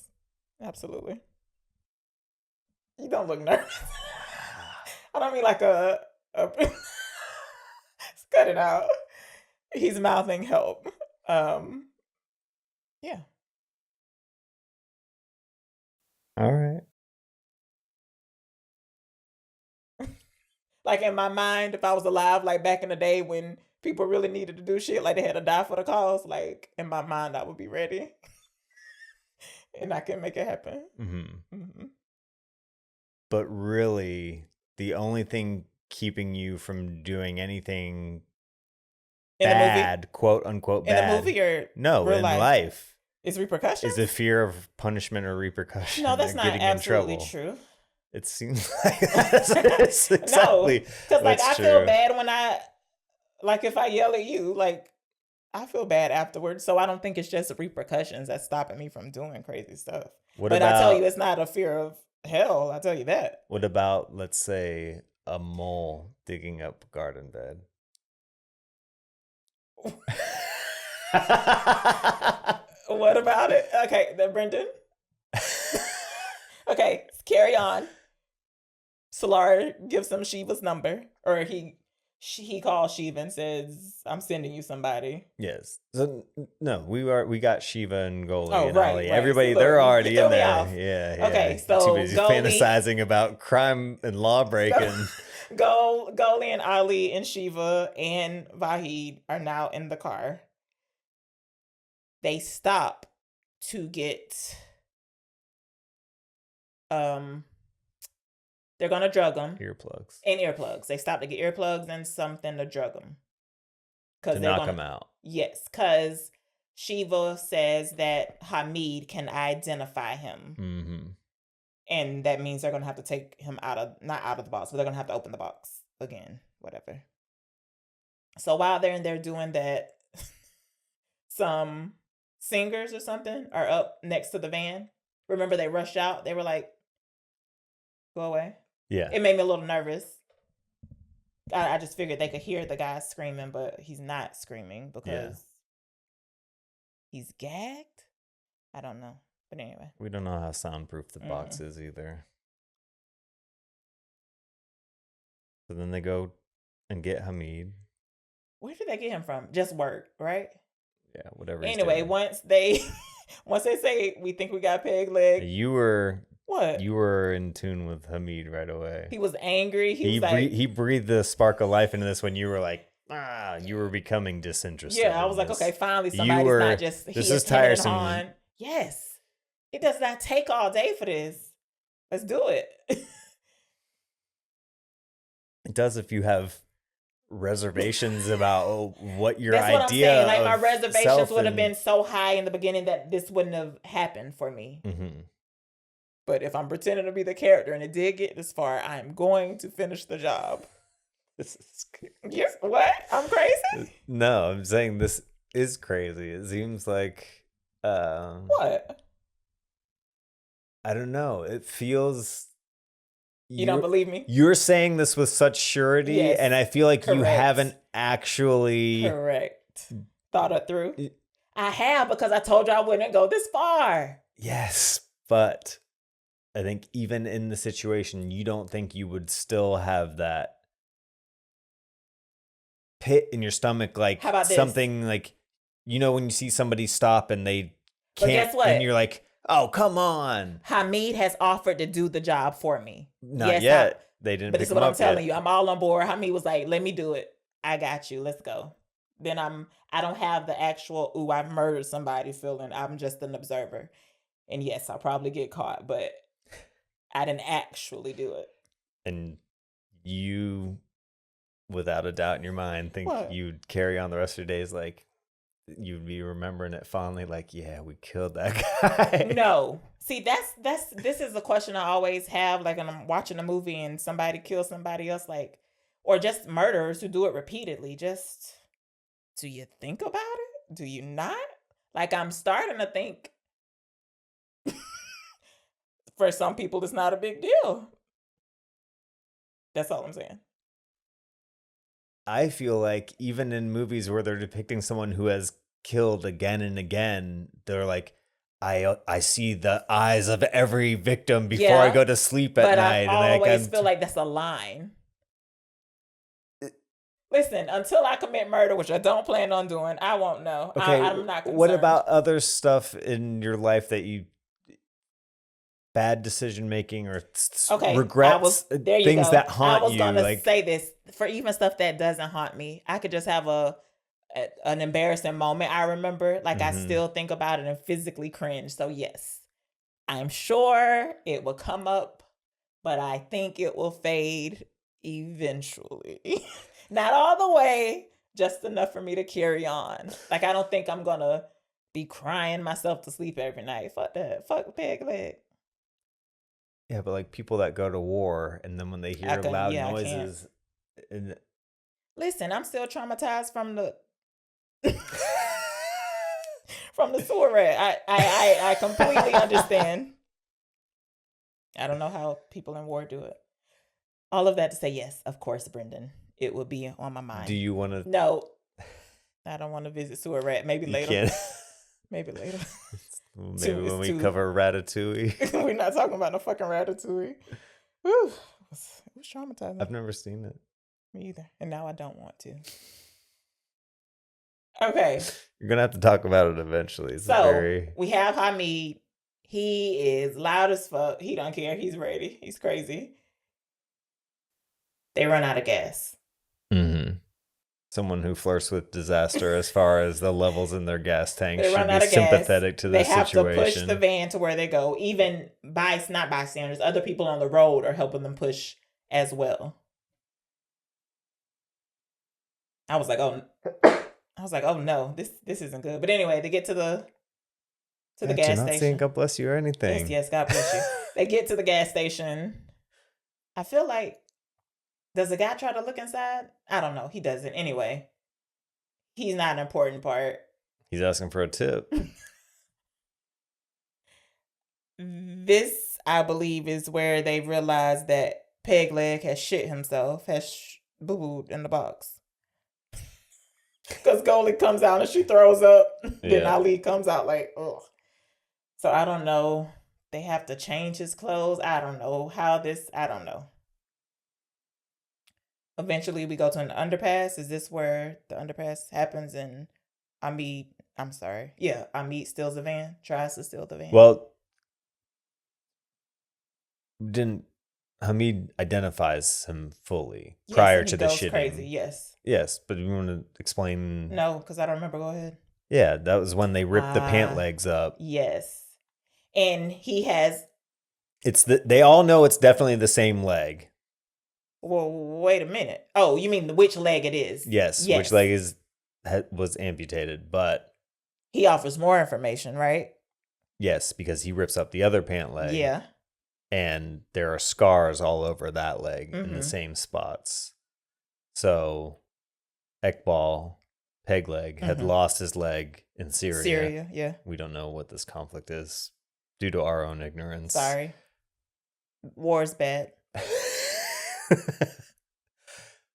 Absolutely. You don't look nervous. I don't mean like a cut it out. He's mouthing help. Yeah. All right. Like in my mind, if I was alive, like back in the day when people really needed to do shit, like they had to die for the cause, like in my mind, I would be ready. and I can make it happen. But really, the only thing keeping you from doing anything in bad, quote unquote bad, in the movie or no, real in life? Is repercussions? Is the fear of punishment or repercussion? No, that's not absolutely true. It seems like that's exactly. No, because like I feel true. bad when if I yell at you, like I feel bad afterwards. So I don't think it's just repercussions that's stopping me from doing crazy stuff. But I tell you, it's not a fear of hell. I tell you that. What about, let's say, a mole digging up a garden bed? What about it? Okay, then Brendan. Okay, carry on. Solar gives him Shiva's number, or he calls Shiva and says, "I'm sending you somebody." Yes. So no, we got Shiva and Goli and right, Ali. right. Everybody, So, they're already in there. Off. Yeah. Okay, so too busy fantasizing about crime and law breaking. Goli and Ali and Shiva and Vahid are now in the car. They stop to get they're gonna drug them. Earplugs. They stop to get earplugs and something to drug them. To knock them out. Yes, because Shiva says that Hamid can identify him. Mm-hmm. And that means they're gonna have to take him not out of the box, but they're gonna have to open the box again, whatever. So while they're in there doing that, some singers or something are up next to the van. Remember, they rushed out. They were like, "Go away." Yeah. It made me a little nervous. I just figured they could hear the guy screaming, but he's not screaming because he's gagged. I don't know. But anyway. We don't know how soundproof the box is either. So then they go and get Hamid. Where did they get him from? Just work, right? Yeah, whatever. Anyway, once they say we think we got peg leg. You were what? You were in tune with Hamid right away. He was angry. He breathed the spark of life into this when you were like, you were becoming disinterested. Yeah, I was like, okay, finally somebody's not just this is tiresome. Yes. It does not take all day for this. Let's do it. It does if you have reservations about what your That's what idea I'm saying. Like my of reservations would have been so high in the beginning that this wouldn't have happened for me. Mm-hmm. But if I'm pretending to be the character and it did get this far, I'm going to finish the job. This is crazy. Yes, what? I'm crazy? No, I'm saying this is crazy. It seems like what? I don't know. It feels you don't believe me? You're saying this with such surety, yes, and I feel like correct. You haven't actually thought it through. I have, because I told you I wouldn't go this far. Yes, but I think even in the situation, you don't think you would still have that pit in your stomach, like how about something this? Like, you know, when you see somebody stop and they can't, but guess what? And you're like, oh, come on. Hamid has offered to do the job for me. Not yet. They didn't. But this is what I'm telling you. I'm all on board. Hamid was like, let me do it. I got you. Let's go. Then I don't have the actual, ooh, I've murdered somebody feeling. I'm just an observer. And yes, I'll probably get caught, but I didn't actually do it. And you, without a doubt in your mind, think you'd carry on the rest of your days like you'd be remembering it fondly, like, yeah, we killed that guy. No. See, this is a question I always have, like when I'm watching a movie and somebody kills somebody else, like, or just murderers who do it repeatedly. Just, do you think about it? Do you not? Like, I'm starting to think for some people it's not a big deal. That's all I'm saying. I feel like even in movies where they're depicting someone who has killed again and again, they're like, I see the eyes of every victim before I go to sleep at night. But I always feel like that's a line. Listen, until I commit murder, which I don't plan on doing, I won't know. Okay, I'm not concerned. What about other stuff in your life that you... bad decision making or regrets, things that haunt you? I was going to say this, for even stuff that doesn't haunt me, I could just have an embarrassing moment I remember, like I still think about it and physically cringe. So yes, I'm sure it will come up, but I think it will fade eventually. Not all the way, just enough for me to carry on. Like, I don't think I'm going to be crying myself to sleep every night. Fuck that. Fuck peg leg. Yeah, but like people that go to war and then when they hear loud noises. Listen, I'm still traumatized from the from the sewer rat. I completely understand. I don't know how people in war do it. All of that to say, yes, of course, Brendan. It will be on my mind. Do you want to? No. I don't want to visit sewer rat. Maybe later. Can't. Maybe later. Maybe when we cover Ratatouille. We're not talking about no fucking Ratatouille. Whew. It was traumatizing. I've never seen it. Me either. And now I don't want to. Okay. You're going to have to talk about it eventually. We have Hamid. He is loud as fuck. He don't care. He's ready. He's crazy. They run out of gas. Mm-hmm. Someone who flirts with disaster as far as the levels in their gas tank should be sympathetic to this situation. They have to push the van to where they go. Even not bystanders, other people on the road are helping them push as well. I was like, oh no, this isn't good. But anyway, they get to the gas station. Not saying God bless you or anything. Yes, God bless you. They get to the gas station. I feel like, does the guy try to look inside? I don't know. He doesn't. Anyway, he's not an important part. He's asking for a tip. This, I believe, is where they realize that Peg Leg has shit himself, has boo-booed in the box. Because Goldie comes out and she throws up. Then Ali comes out like, ugh. So I don't know. They have to change his clothes. I don't know I don't know. Eventually, we go to an underpass. Is this where the underpass happens? And Hamid steals the van, tries to steal the van. Well, Hamid identifies him fully prior to the shitting. Crazy, yes. Yes, but you want to explain? No, because I don't remember. Go ahead. Yeah, that was when they ripped the pant legs up. Yes. And he has... They all know it's definitely the same leg. Well, wait a minute. Oh, you mean which leg it is? Yes. Which leg was amputated, but... He offers more information, right? Yes, because he rips up the other pant leg. Yeah. And there are scars all over that leg in the same spots. So, Ekbal, peg leg, had lost his leg in Syria. Syria, yeah. We don't know what this conflict is due to our own ignorance. Sorry. War's bad.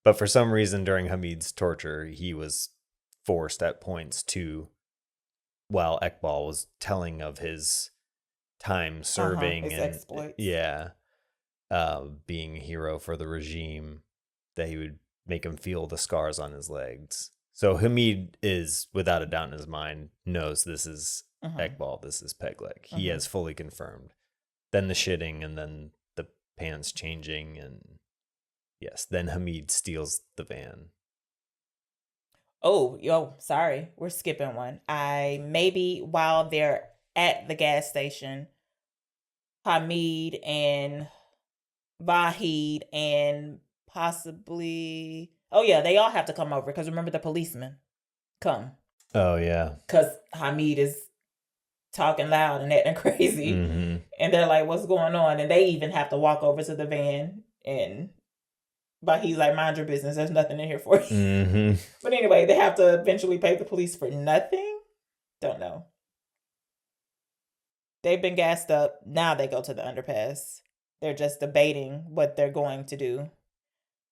But for some reason during Hamid's torture, he was forced at points to, while Ekbal was telling of his time serving his exploits. Being a hero for the regime, that he would make him feel the scars on his legs. So Hamid is, without a doubt in his mind, knows this is Ekbal, this is peg leg. He has fully confirmed. Then the shitting and then the pants changing and yes, then Hamid steals the van. Oh, sorry. We're skipping one. Maybe while they're at the gas station, Hamid and Vahid and possibly... Oh, yeah, they all have to come over because remember the policemen come. Oh, yeah. Because Hamid is talking loud and acting crazy. Mm-hmm. And they're like, what's going on? And they even have to walk over to the van but he's like, mind your business. There's nothing in here for you. Mm-hmm. But anyway, they have to eventually pay the police for nothing. Don't know. They've been gassed up. Now they go to the underpass. They're just debating what they're going to do.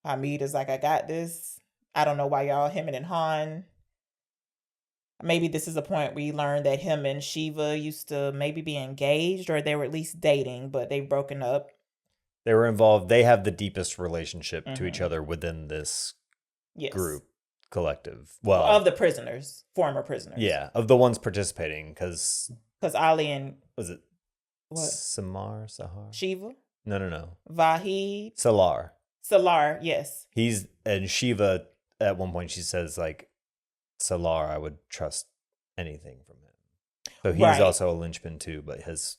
Hamid is like, I got this. I don't know why y'all hemming and hawing. Maybe this is a point where you learn that him and Shiva used to maybe be engaged or they were at least dating, but they've broken up. They were involved. They have the deepest relationship to each other within this group, collective. Well, of the prisoners, former prisoners. Yeah, of the ones participating, because Ali and... Was it what? Sahar? Shiva? No. Vahid? Salar, yes. And Shiva, at one point, she says, like, Salar, I would trust anything from him. So he's also a linchpin too, but has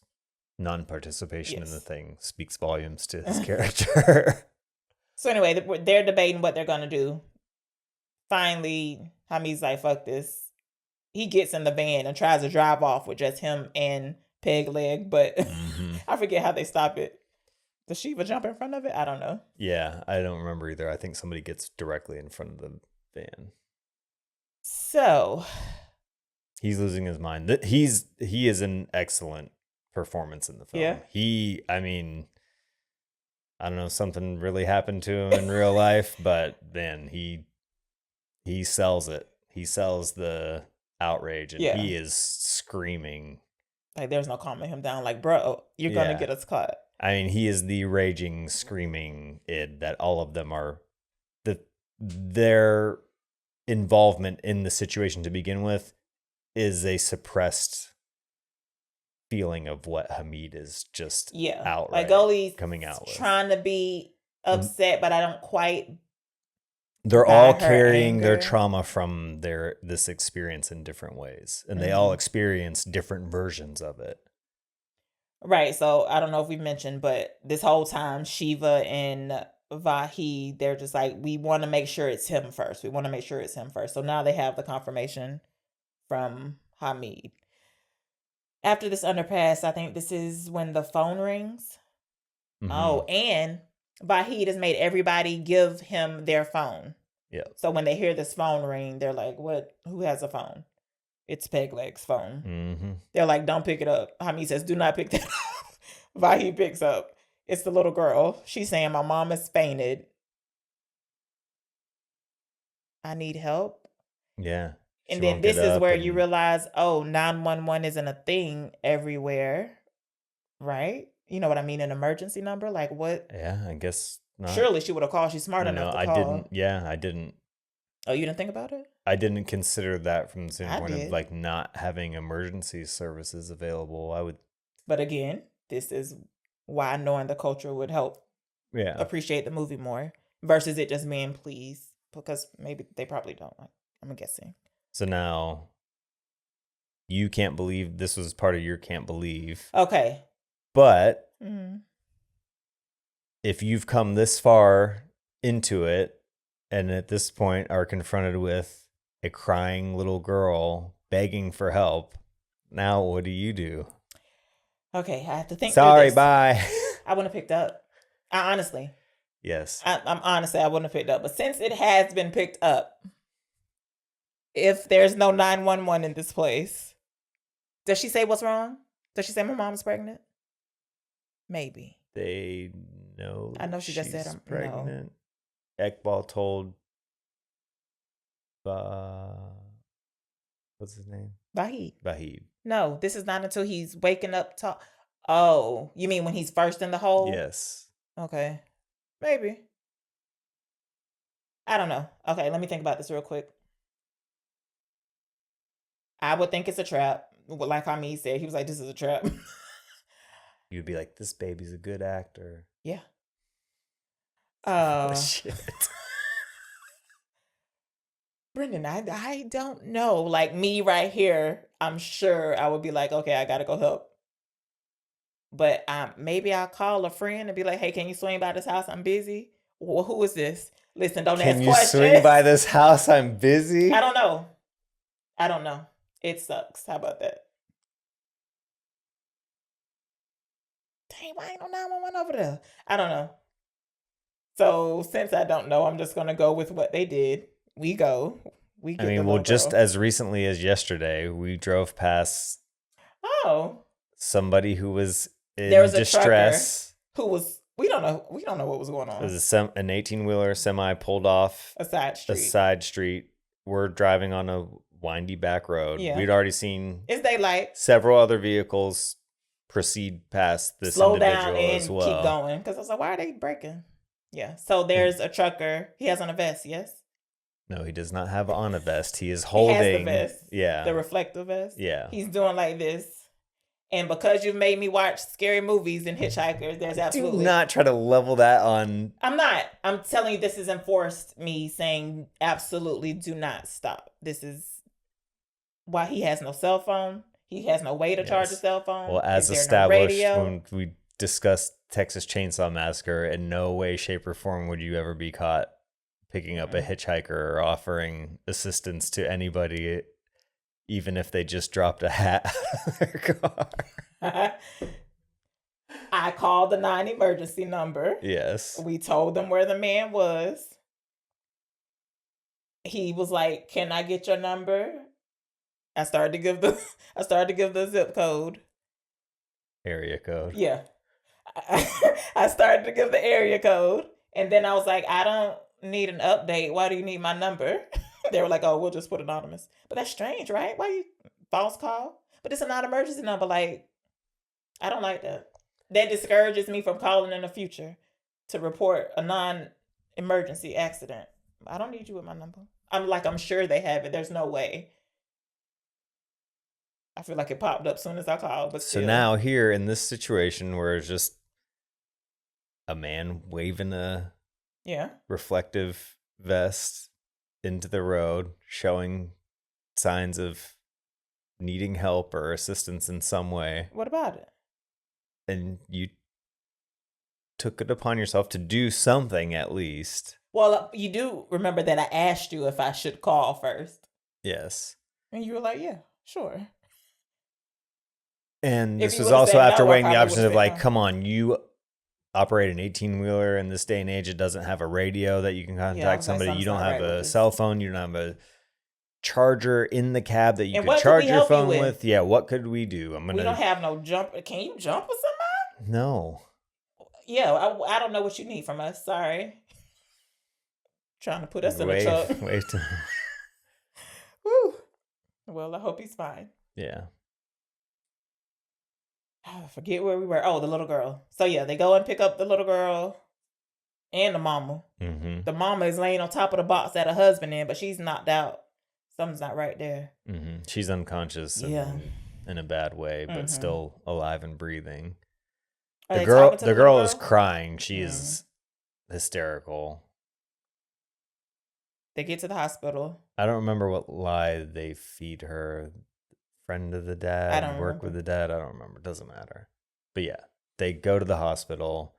non-participation in the thing speaks volumes to his character. So anyway, they're debating what they're going to do. Finally, Hamid's like, fuck this. He gets in the van and tries to drive off with just him and Peg Leg, but I forget how they stop it. Does Shiva jump in front of it? I don't know. Yeah, I don't remember either. I think somebody gets directly in front of the van. So he's losing his mind. He is an excellent performance in the film. Yeah. I mean, I don't know, something really happened to him in real life, but then he sells it. He sells the outrage, and he is screaming. Like, there's no calming him down. Like, bro, you're going to get us caught. I mean, he is the raging, screaming id that all of them are. Their involvement in the situation to begin with is a suppressed feeling of what Hamid is just outright like Goli's coming out with. Trying to be upset, but I don't quite. They're all carrying their trauma from this experience in different ways, and they all experience different versions of it. Right. So I don't know if we mentioned, but this whole time, Shiva and Vahid, they're just like, we want to make sure it's him first. We want to make sure it's him first. So now they have the confirmation from Hamid. After this underpass, I think this is when the phone rings. Oh, and Vahid has made everybody give him their phone. Yeah. So when they hear this phone ring, they're like, what? Who has a phone? It's Peg Leg's phone. They're like, don't pick it up. Hamid says, do not pick that up. Vahid picks up. It's the little girl. She's saying, my mom has fainted. I need help. Yeah. And then this is where you realize, 911 isn't a thing everywhere. Right? You know what I mean? An emergency number? Like what? Yeah, I guess not. Surely she would have called. She's smart enough to call. I didn't. Yeah, I didn't. Oh, you didn't think about it? I didn't consider that from the standpoint of like not having emergency services available. I would. But again, this is why knowing the culture would help appreciate the movie more versus it just being please, because maybe they probably don't. I'm guessing. So now you can't believe this was part of your can't believe. Okay. But if you've come this far into it and at this point are confronted with a crying little girl begging for help, now what do? Okay, I have to think. Sorry, bye. I wouldn't have picked up. Honestly. Yes. I'm honestly, I wouldn't have picked up. But since it has been picked up, if there's no 911 in this place, does she say what's wrong? Does she say my mom's pregnant? Maybe. They know. I know she just said I'm pregnant. No. Ekbal told what's his name? Vahid. No, this is not until he's waking up. Oh, you mean when he's first in the hole? Yes. Okay. Maybe. I don't know. Okay, let me think about this real quick. I would think it's a trap. Like Hamid said, he was like, this is a trap. You'd be like, this baby's a good actor. Yeah. Shit. Brendan, I don't know. Like me right here, I'm sure I would be like, okay, I gotta go help. But maybe I'll call a friend and be like, hey, can you swing by this house? I'm busy. Well, who is this? Listen, don't ask questions. Can you swing by this house? I'm busy. I don't know. It sucks. How about that? Dang, why ain't no 911 over there? I don't know. So since I don't know, I'm just gonna go with what they did. We get just as recently as yesterday, we drove past somebody who was in distress. Who was we don't know what was going on. It was an 18-wheeler semi pulled off a side street. We're driving on a windy back road. Yeah. We'd already seen several other vehicles proceed past this individual down and as well. Keep going. Because I was like, why are they braking? Yeah. So there's a trucker. He has on a vest, yes? No, he does not have on a vest. He is holding. He has the vest. Yeah. The reflective vest. Yeah. He's doing like this. And because you've made me watch scary movies and Hitchhikers, there's absolutely... Do not try to level that on... I'm not. I'm telling you, this has enforced me saying absolutely do not stop. This is why he has no cell phone. He has no way to charge a cell phone. Well, as established when we discussed Texas Chainsaw Massacre, in no way, shape, or form would you ever be caught picking up a hitchhiker or offering assistance to anybody, even if they just dropped a hat out of their car. I called the 9 emergency number. Yes. We told them where the man was. He was like, "Can I get your number?" I started to give the zip code. Area code. Yeah. I started to give the area code. And then I was like, "I don't need an update. Why do you need my number?" They were like, "Oh, we'll just put anonymous." But that's strange, right? Why you false call? But it's a non-emergency number. Like, I don't like that. That discourages me from calling in the future to report a non-emergency accident. I don't need you with my number. I'm sure they have it. There's no way. I feel like it popped up as soon as I called. But still. So now here in this situation where it's just a man waving a reflective vest into the road, showing signs of needing help or assistance in some way. What about it? And you took it upon yourself to do something at least. Well, you do remember that I asked you if I should call first. Yes. And you were like, "Yeah, sure." And this was also after weighing the options of like, come on, you operate an 18-wheeler in this day and age. It doesn't have a radio that you can contact somebody. You don't have a cell phone. You don't have a charger in the cab that you could charge your phone with. Yeah, what could we do? We don't have no jump. Can you jump with somebody? No. Yeah, I don't know what you need from us. Sorry. Trying to put us in a truck. Woo. Well, I hope he's fine. Yeah. I forget where we were. Oh, the little girl. So yeah, they go and pick up the little girl and the mama. Mm-hmm. The mama is laying on top of the box that her husband in, but she's knocked out. Something's not right there. Mm-hmm. She's unconscious. In a bad way, but still alive and breathing. The girl is crying. She is hysterical. They get to the hospital. I don't remember what lie they feed her. Friend of the dad, work with the dad. I don't remember. Doesn't matter. But yeah, they go to the hospital.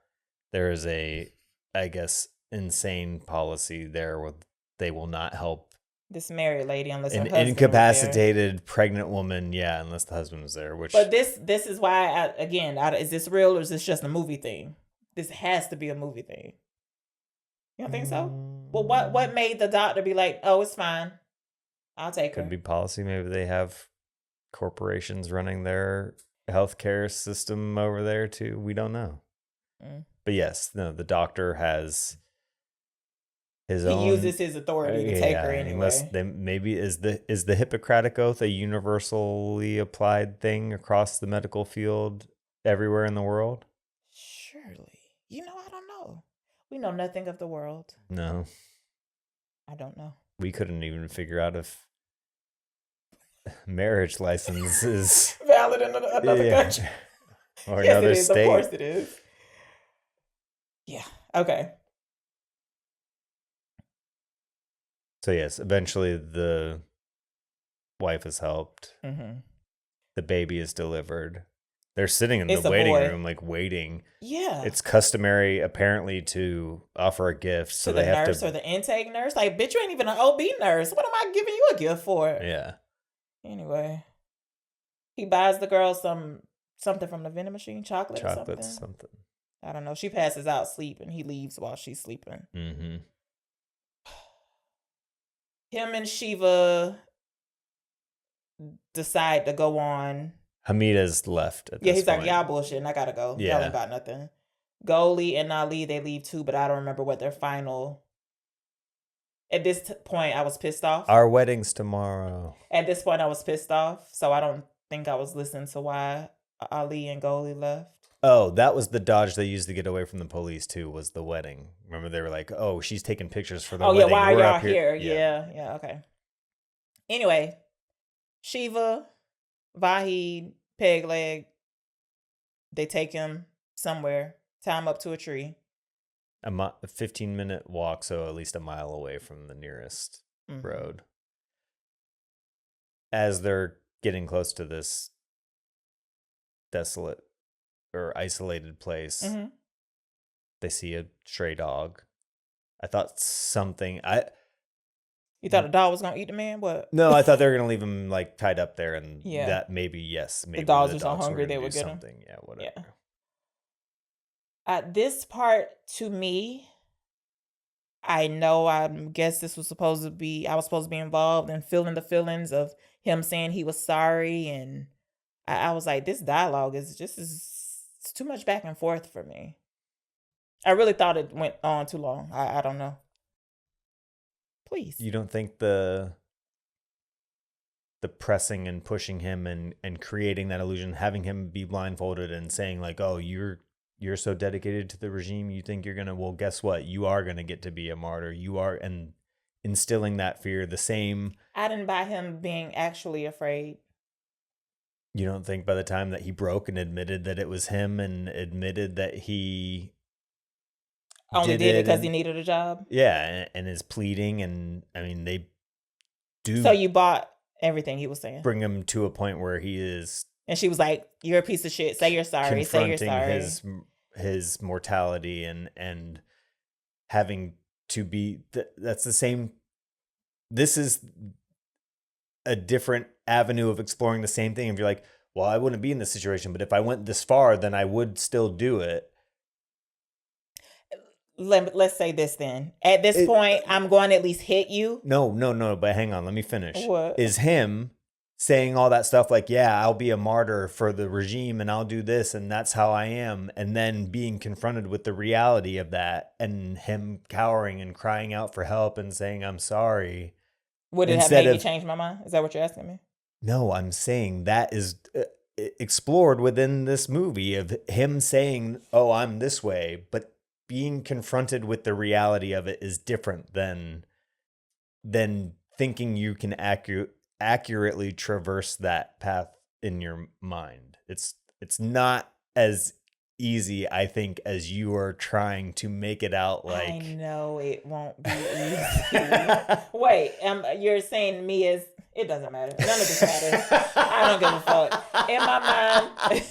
There is a, I guess, insane policy there where they will not help this married lady unless an incapacitated pregnant woman. Yeah, unless the husband was there. But this is why is this real or is this just a movie thing? This has to be a movie thing. You don't think so? Well, what made the doctor be like, "Oh, it's fine, I'll take her"? Could be policy. Maybe they have corporations running their healthcare system over there too. We don't know. But yes, no, the doctor has his own. He uses his authority to take her anyway. Maybe is the Hippocratic Oath a universally applied thing across the medical field everywhere in the world? Surely. I don't know. We know nothing of the world. No. I don't know. We couldn't even figure out if marriage license is valid in another country or another state. Of course it is. Yeah. Okay. So yes, eventually the wife is helped. Mm-hmm. The baby is delivered. They're sitting in the waiting room, like waiting. Yeah. It's customary, apparently, to offer a gift. So to the nurse or the intake nurse. Like, bitch, you ain't even an OB nurse. What am I giving you a gift for? Yeah. Anyway, he buys the girl something from the vending machine, chocolate or something. I don't know. She passes out sleeping. He leaves while she's sleeping. Mm-hmm. Him and Shiva decide to go on. Hamida's left at this point. He's like, "Y'all bullshitting. I gotta go. Y'all ain't got nothing." Goalie and Ali, they leave too, but I don't remember what their final. At this point, I was pissed off. Our wedding's tomorrow. At this point, I was pissed off, so I don't think I was listening to why Ali and Goalie left. Oh, that was the dodge they used to get away from the police too, was the wedding. Remember, they were like, "Oh, she's taking pictures for the wedding. Oh, yeah, why are y'all here?" Yeah, okay. Anyway, Shiva, Vahid, Peg Leg, they take him somewhere, tie him up to a tree. A 15-minute walk, so at least a mile away from the nearest road. As they're getting close to this desolate or isolated place. Mm-hmm. They see a stray dog. I thought You thought the dog was gonna eat the man? What? No, I thought they were gonna leave him like tied up there, and Yeah. that maybe The dogs were so dogs hungry gonna they do would get him. something. Yeah, whatever. Yeah. This part to me, I know. I guess this was supposed to be. I was supposed to be involved in feeling the feelings of him saying he was sorry, and I was like, this dialogue is just it's too much back and forth for me. I really thought it went on too long. I don't know. Please. You don't think the pressing and pushing him and creating that illusion, having him be blindfolded and saying like, oh, you're so dedicated to the regime, you think you're gonna, well, guess what? You are gonna get to be a martyr. You are, and instilling that fear, the same. I didn't buy him being actually afraid. You don't think by the time that he broke and admitted that it was him and admitted that he only did it because he needed a job? Yeah, and is pleading, and I mean, they do. So you bought everything he was saying? Bring him to a point where he is. And she was like, you're a piece of shit. Say you're sorry. Say you're sorry. His mortality and having to be, that's the same. This is a different avenue of exploring the same thing. If you're like, well, I wouldn't be in this situation, but if I went this far, then I would still do it. Let's say this then. At this point, I'm going to at least hit you. No, but hang on, let me finish. What? Is him saying all that stuff like, yeah, I'll be a martyr for the regime and I'll do this and that's how I am, and then being confronted with the reality of that and him cowering and crying out for help and saying, I'm sorry. Would it have made me change my mind? Is that what you're asking me? No, I'm saying that is explored within this movie of him saying, oh, I'm this way, but being confronted with the reality of it is different than thinking you can accurately traverse that path in your mind. It's not as easy, I think, as you are trying to make it out like. I know it won't be easy. Wait, you're saying me as, it doesn't matter. None of this matters. I don't give a fuck. In my mind,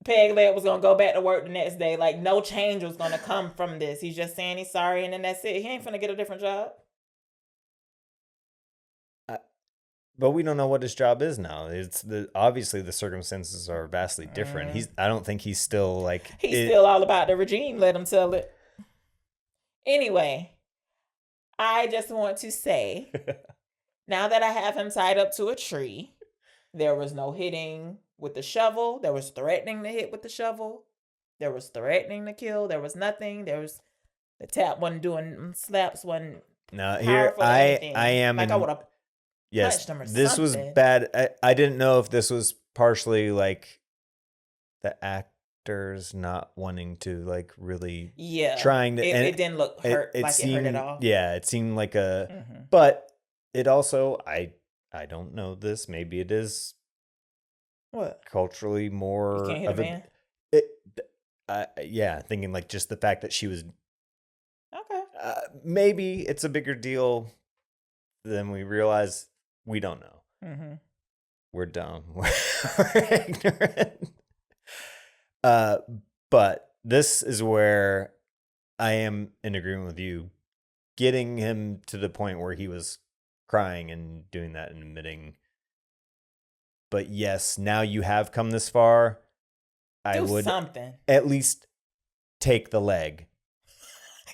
Peg Leg was going to go back to work the next day. Like, no change was going to come from this. He's just saying he's sorry, and then that's it. He ain't finna get a different job. But we don't know what his job is now. Obviously the circumstances are vastly different. I don't think he's still like. He's still all about the regime. Let him tell it. Anyway, I just want to say, now that I have him tied up to a tree, there was no hitting with the shovel. There was threatening to hit with the shovel. There was threatening to kill. There was nothing. There was the tap wasn't doing slaps. Wasn't. Now here I am. Like I would have. Yes, this was bad. I didn't know if this was partially like the actors not wanting to like really trying to. It didn't look hurt it hurt at all. Yeah, it seemed like a. But it also I don't know this. Maybe it is. What? Culturally more you can't hit of a man? Yeah, thinking like just the fact that she was. Okay. Maybe it's a bigger deal than we realize. We don't know. We're dumb. We're ignorant. But this is where I am in agreement with you. Getting him to the point where he was crying and doing that and admitting. But yes, now you have come this far. I would something. At least take the leg.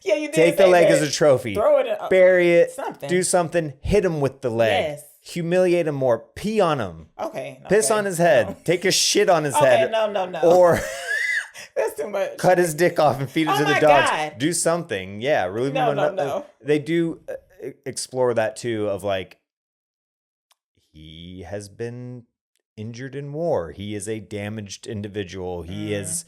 Yeah, you did. Take the leg as a trophy. Throw it. Bury it. Something. Do something. Hit him with the leg. Yes. Humiliate him more. Pee on him. Okay. Piss on his head. No. Take a shit on his head. No. Or that's too much. Cut his dick off and feed it to the dogs. God. Do something. Yeah. Really. No. They do explore that too. Of like, he has been injured in war. He is a damaged individual. He is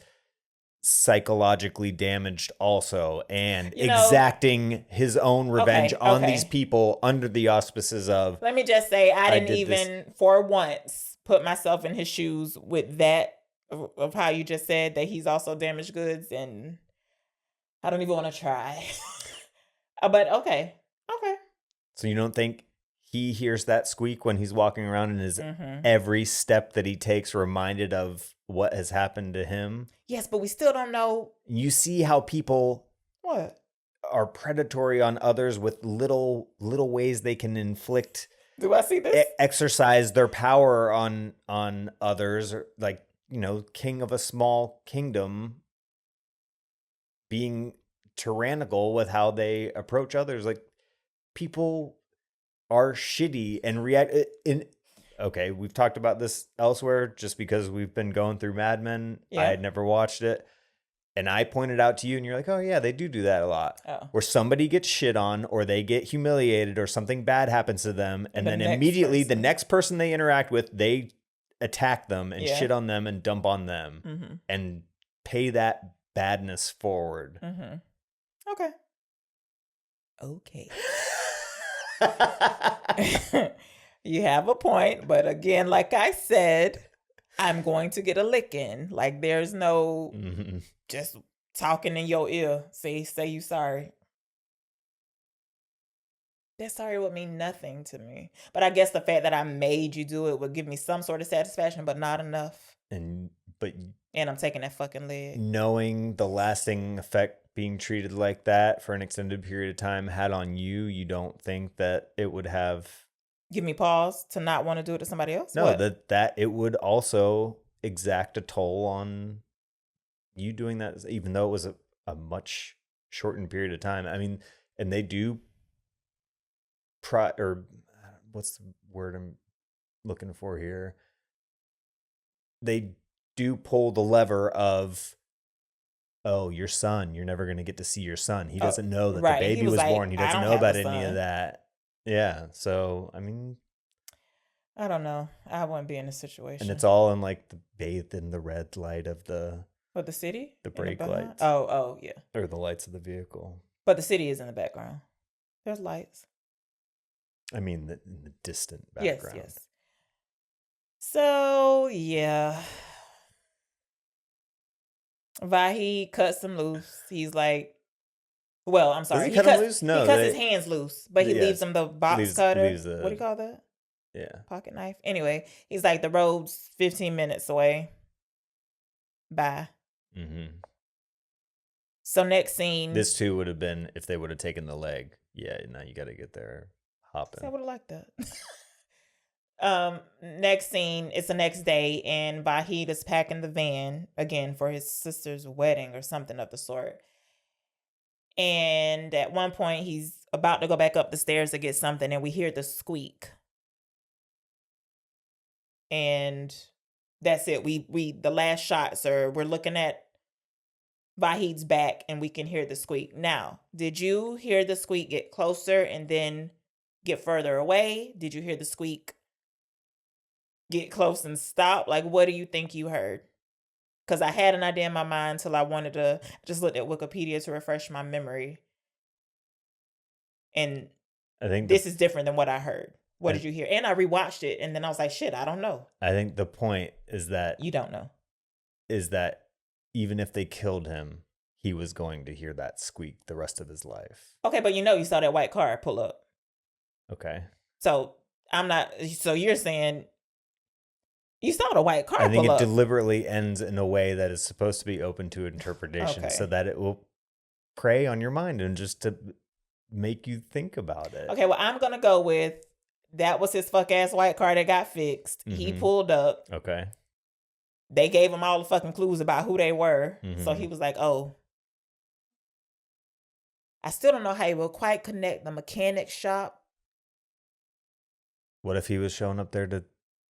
psychologically damaged also, and exacting his own revenge on these people under the auspices of. Let me just say, I didn't even for once put myself in his shoes with that of how you just said that he's also damaged goods, and I don't even want to try. But okay. So you don't think he hears that squeak when he's walking around and is every step that he takes reminded of what has happened to him. Yes, but we still don't know. You see how people are predatory on others with little ways they can inflict. Do I see this? Exercise their power on others, or like, king of a small kingdom being tyrannical with how they approach others. Like, people are shitty and react okay, we've talked about this elsewhere just because we've been going through Mad Men. I had never watched it. And I pointed out to you and you're like, oh yeah, they do that a lot. Oh. Where somebody gets shit on or they get humiliated or something bad happens to them. And then immediately the next person they interact with, they attack them and shit on them and dump on them and pay that badness forward. Okay. You have a point, but again, like I said, I'm going to get a licking. Like, there's no just talking in your ear. Say you sorry. That sorry would mean nothing to me. But I guess the fact that I made you do it would give me some sort of satisfaction, but not enough. And I'm taking that fucking leg. Knowing the lasting effect being treated like that for an extended period of time had on you, you don't think that it would have... Give me pause to not want to do it to somebody else? No, that it would also exact a toll on you doing that, even though it was a much shortened period of time. I mean, and they do or what's the word I'm looking for here? They do pull the lever of, oh, your son, you're never going to get to see your son. He doesn't know that the baby was born. He doesn't know about any of that. Yeah. So, I mean, I don't know. I wouldn't be in a situation. And it's all in like the bathed in the red light of the city? The brake lights. Oh, yeah. Or the lights of the vehicle. But the city is in the background. There's lights. I mean, in the distant background. Yes. So, yeah. Vahi cuts him loose. He's like, well, I'm sorry. He cut him loose? No. He cuts his hands loose, but he leaves him the box cutter. What do you call that? Yeah. Pocket knife. Anyway, he's like, the road's 15 minutes away. Bye. So next scene. This too would have been if they would have taken the leg. Yeah, now you got to get there hopping. I would have liked that. Next scene, it's the next day, and Vahid is packing the van again for his sister's wedding or something of the sort. And at one point, he's about to go back up the stairs to get something, and we hear the squeak. And that's it. The last shots are, we're looking at Vahid's back, and we can hear the squeak. Now, did you hear the squeak get closer and then get further away? Did you hear the squeak get close and stop? Like, what do you think you heard? Because I had an idea in my mind till I wanted to just look at Wikipedia to refresh my memory. And I think this is different than what I heard. What did you hear? And I rewatched it, and then I was like, shit, I don't know. I think the point is that... You don't know. Is that even if they killed him, he was going to hear that squeak the rest of his life. Okay, but you saw that white car pull up. Okay. So you're saying you saw the white car pull up. I think it deliberately ends in a way that is supposed to be open to interpretation so that it will prey on your mind and just to make you think about it. Okay, well, I'm going to go with that was his fuck-ass white car that got fixed. He pulled up. Okay. They gave him all the fucking clues about who they were. So he was like, oh. I still don't know how he will quite connect the mechanic shop. What if he was showing up there to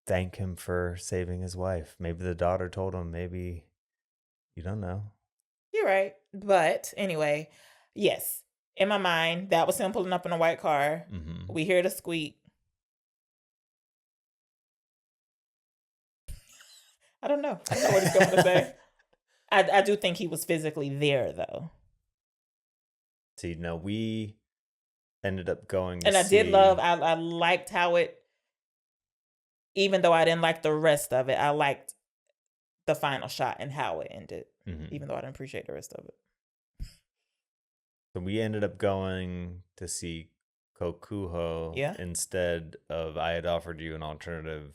thank him for saving his wife? Maybe the daughter told him. Maybe, you don't know. You're right. But anyway, yes. In my mind, that was him pulling up in a white car. We hear the squeak. I don't know. I don't know what he's going to say. I do think he was physically there, though. See, no, we ended up going to and I did love, I liked how it, even though I didn't like the rest of it, I liked the final shot and how it ended, even though I didn't appreciate the rest of it. So we ended up going to see Kokuho, Yeah. instead of I had offered you an alternative,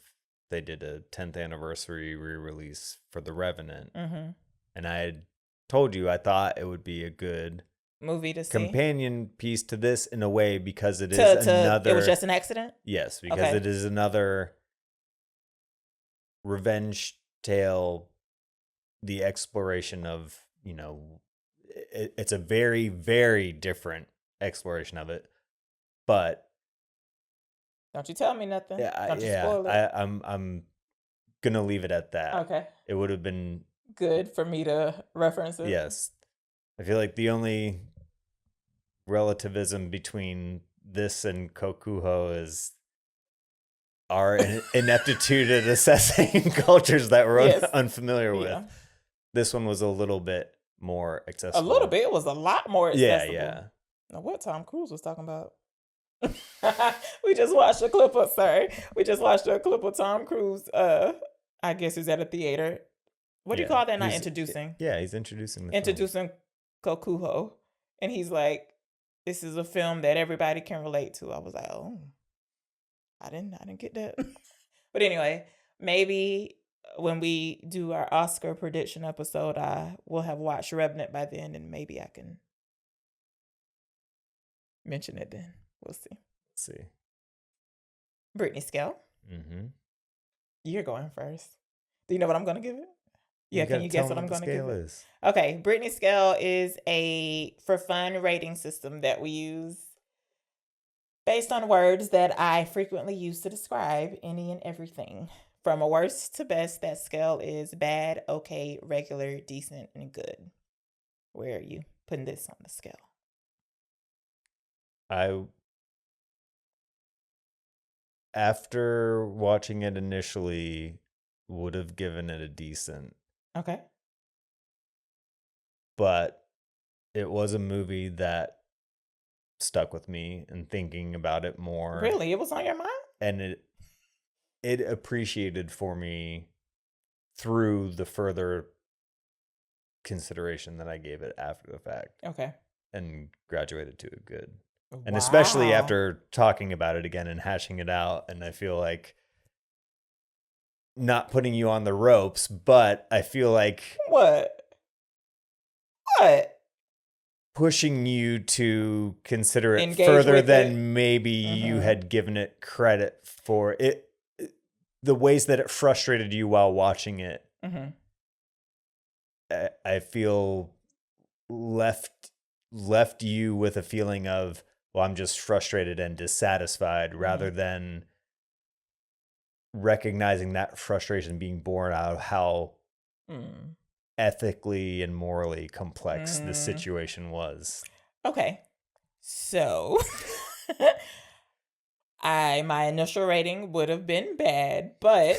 they did a 10th anniversary re-release for The Revenant. Mm-hmm. And I had told you I thought it would be a good Movie to see. companion piece to this in a way because it is another... It was just an accident? Yes, because it is another revenge tale, the exploration of, it's a very, very different exploration of it. But don't you tell me nothing. Don't you spoil it. I'm gonna leave it at that. Okay. It would have been good for me to reference it. Yes. I feel like the only relativism between this and Kokuho is our ineptitude at assessing cultures that we're unfamiliar with. This one was a little bit more accessible. A little bit. It was a lot more accessible. Yeah. Now, what Tom Cruise was talking about? We just watched a clip of Tom Cruise. I guess he's at a theater. What do you call that? Not introducing. Yeah, he's introducing Kokuho, and he's like, "This is a film that everybody can relate to." I was like, "Oh, I didn't get that." But anyway, maybe when we do our Oscar prediction episode, I will have watched Revenant by then, and maybe I can mention it then. We'll see. Brittany scale. Mm-hmm. You're going first. Do you know what I'm going to give it? Yeah, can you guess what I'm going to give it? Is. Okay, Brittany scale is a for fun rating system that we use based on words that I frequently use to describe any and everything. From a worst to best, that scale is bad, okay, regular, decent, and good. Where are you putting this on the scale? After watching it initially, would have given it a decent. Okay. But it was a movie that stuck with me and thinking about it more. Really? It was on your mind? And it appreciated for me through the further consideration that I gave it after the fact. Okay. And graduated to a good. Wow. And especially after talking about it again and hashing it out. And I feel like not putting you on the ropes, but I feel like... What? Pushing you to consider it Engage further than maybe you had given it credit for. The ways that it frustrated you while watching it, I feel left you with a feeling of, well, I'm just frustrated and dissatisfied, rather than recognizing that frustration being born out of how ethically and morally complex the situation was. Okay. So my initial rating would have been bad, but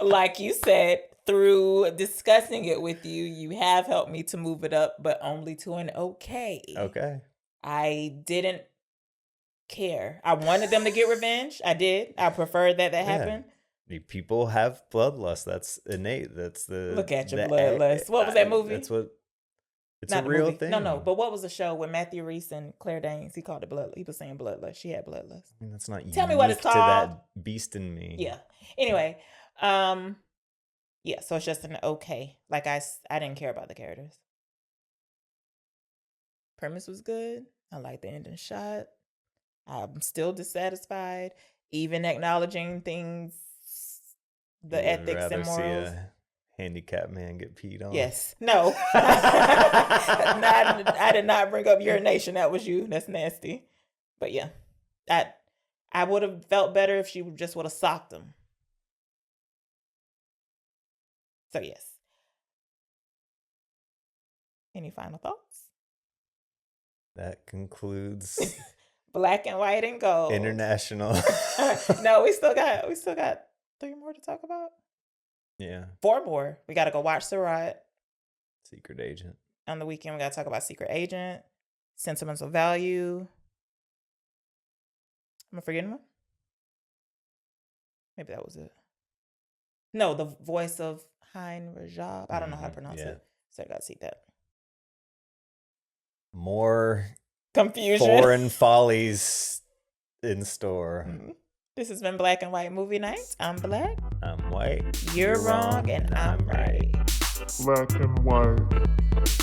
like you said, through discussing it with you, you have helped me to move it up, but only to an okay. Okay. I didn't care. I wanted them to get revenge. I did. I preferred that happened. People have bloodlust. That's innate. That's the... Look at your bloodlust. What was that movie? That's what... It's Not a real movie. thing. No. But what was the show with Matthew Reese and Claire Danes? He called it blood. He was saying bloodlust. She had bloodlust. I mean, that's not Tell me what it's to called. that beast in me. Yeah. Anyway, yeah. So it's just an okay. Like I didn't care about the characters. Premise was good. I liked the ending shot. I'm still dissatisfied, even acknowledging things, the ethics and morals. See a handicapped man get peed on. Yes. No. I did not bring up urination. That was you. That's nasty. But yeah, I would have felt better if she just would have socked him. So yes. Any final thoughts? That concludes Black and White and Gold. International. No, we still got 3 more to talk about. Yeah. 4 more. We got to go watch Surat. Secret Agent. On the weekend, we got to talk about Secret Agent, Sentimental Value. Am I forgetting one? Maybe that was it. No, The Voice of Hein Rajab. I don't know how to pronounce it. So I got to see that. More confusion. Foreign follies in store. This has been Black and White Movie Nights. I'm Black. I'm white. You're wrong, and I'm right. Black and white.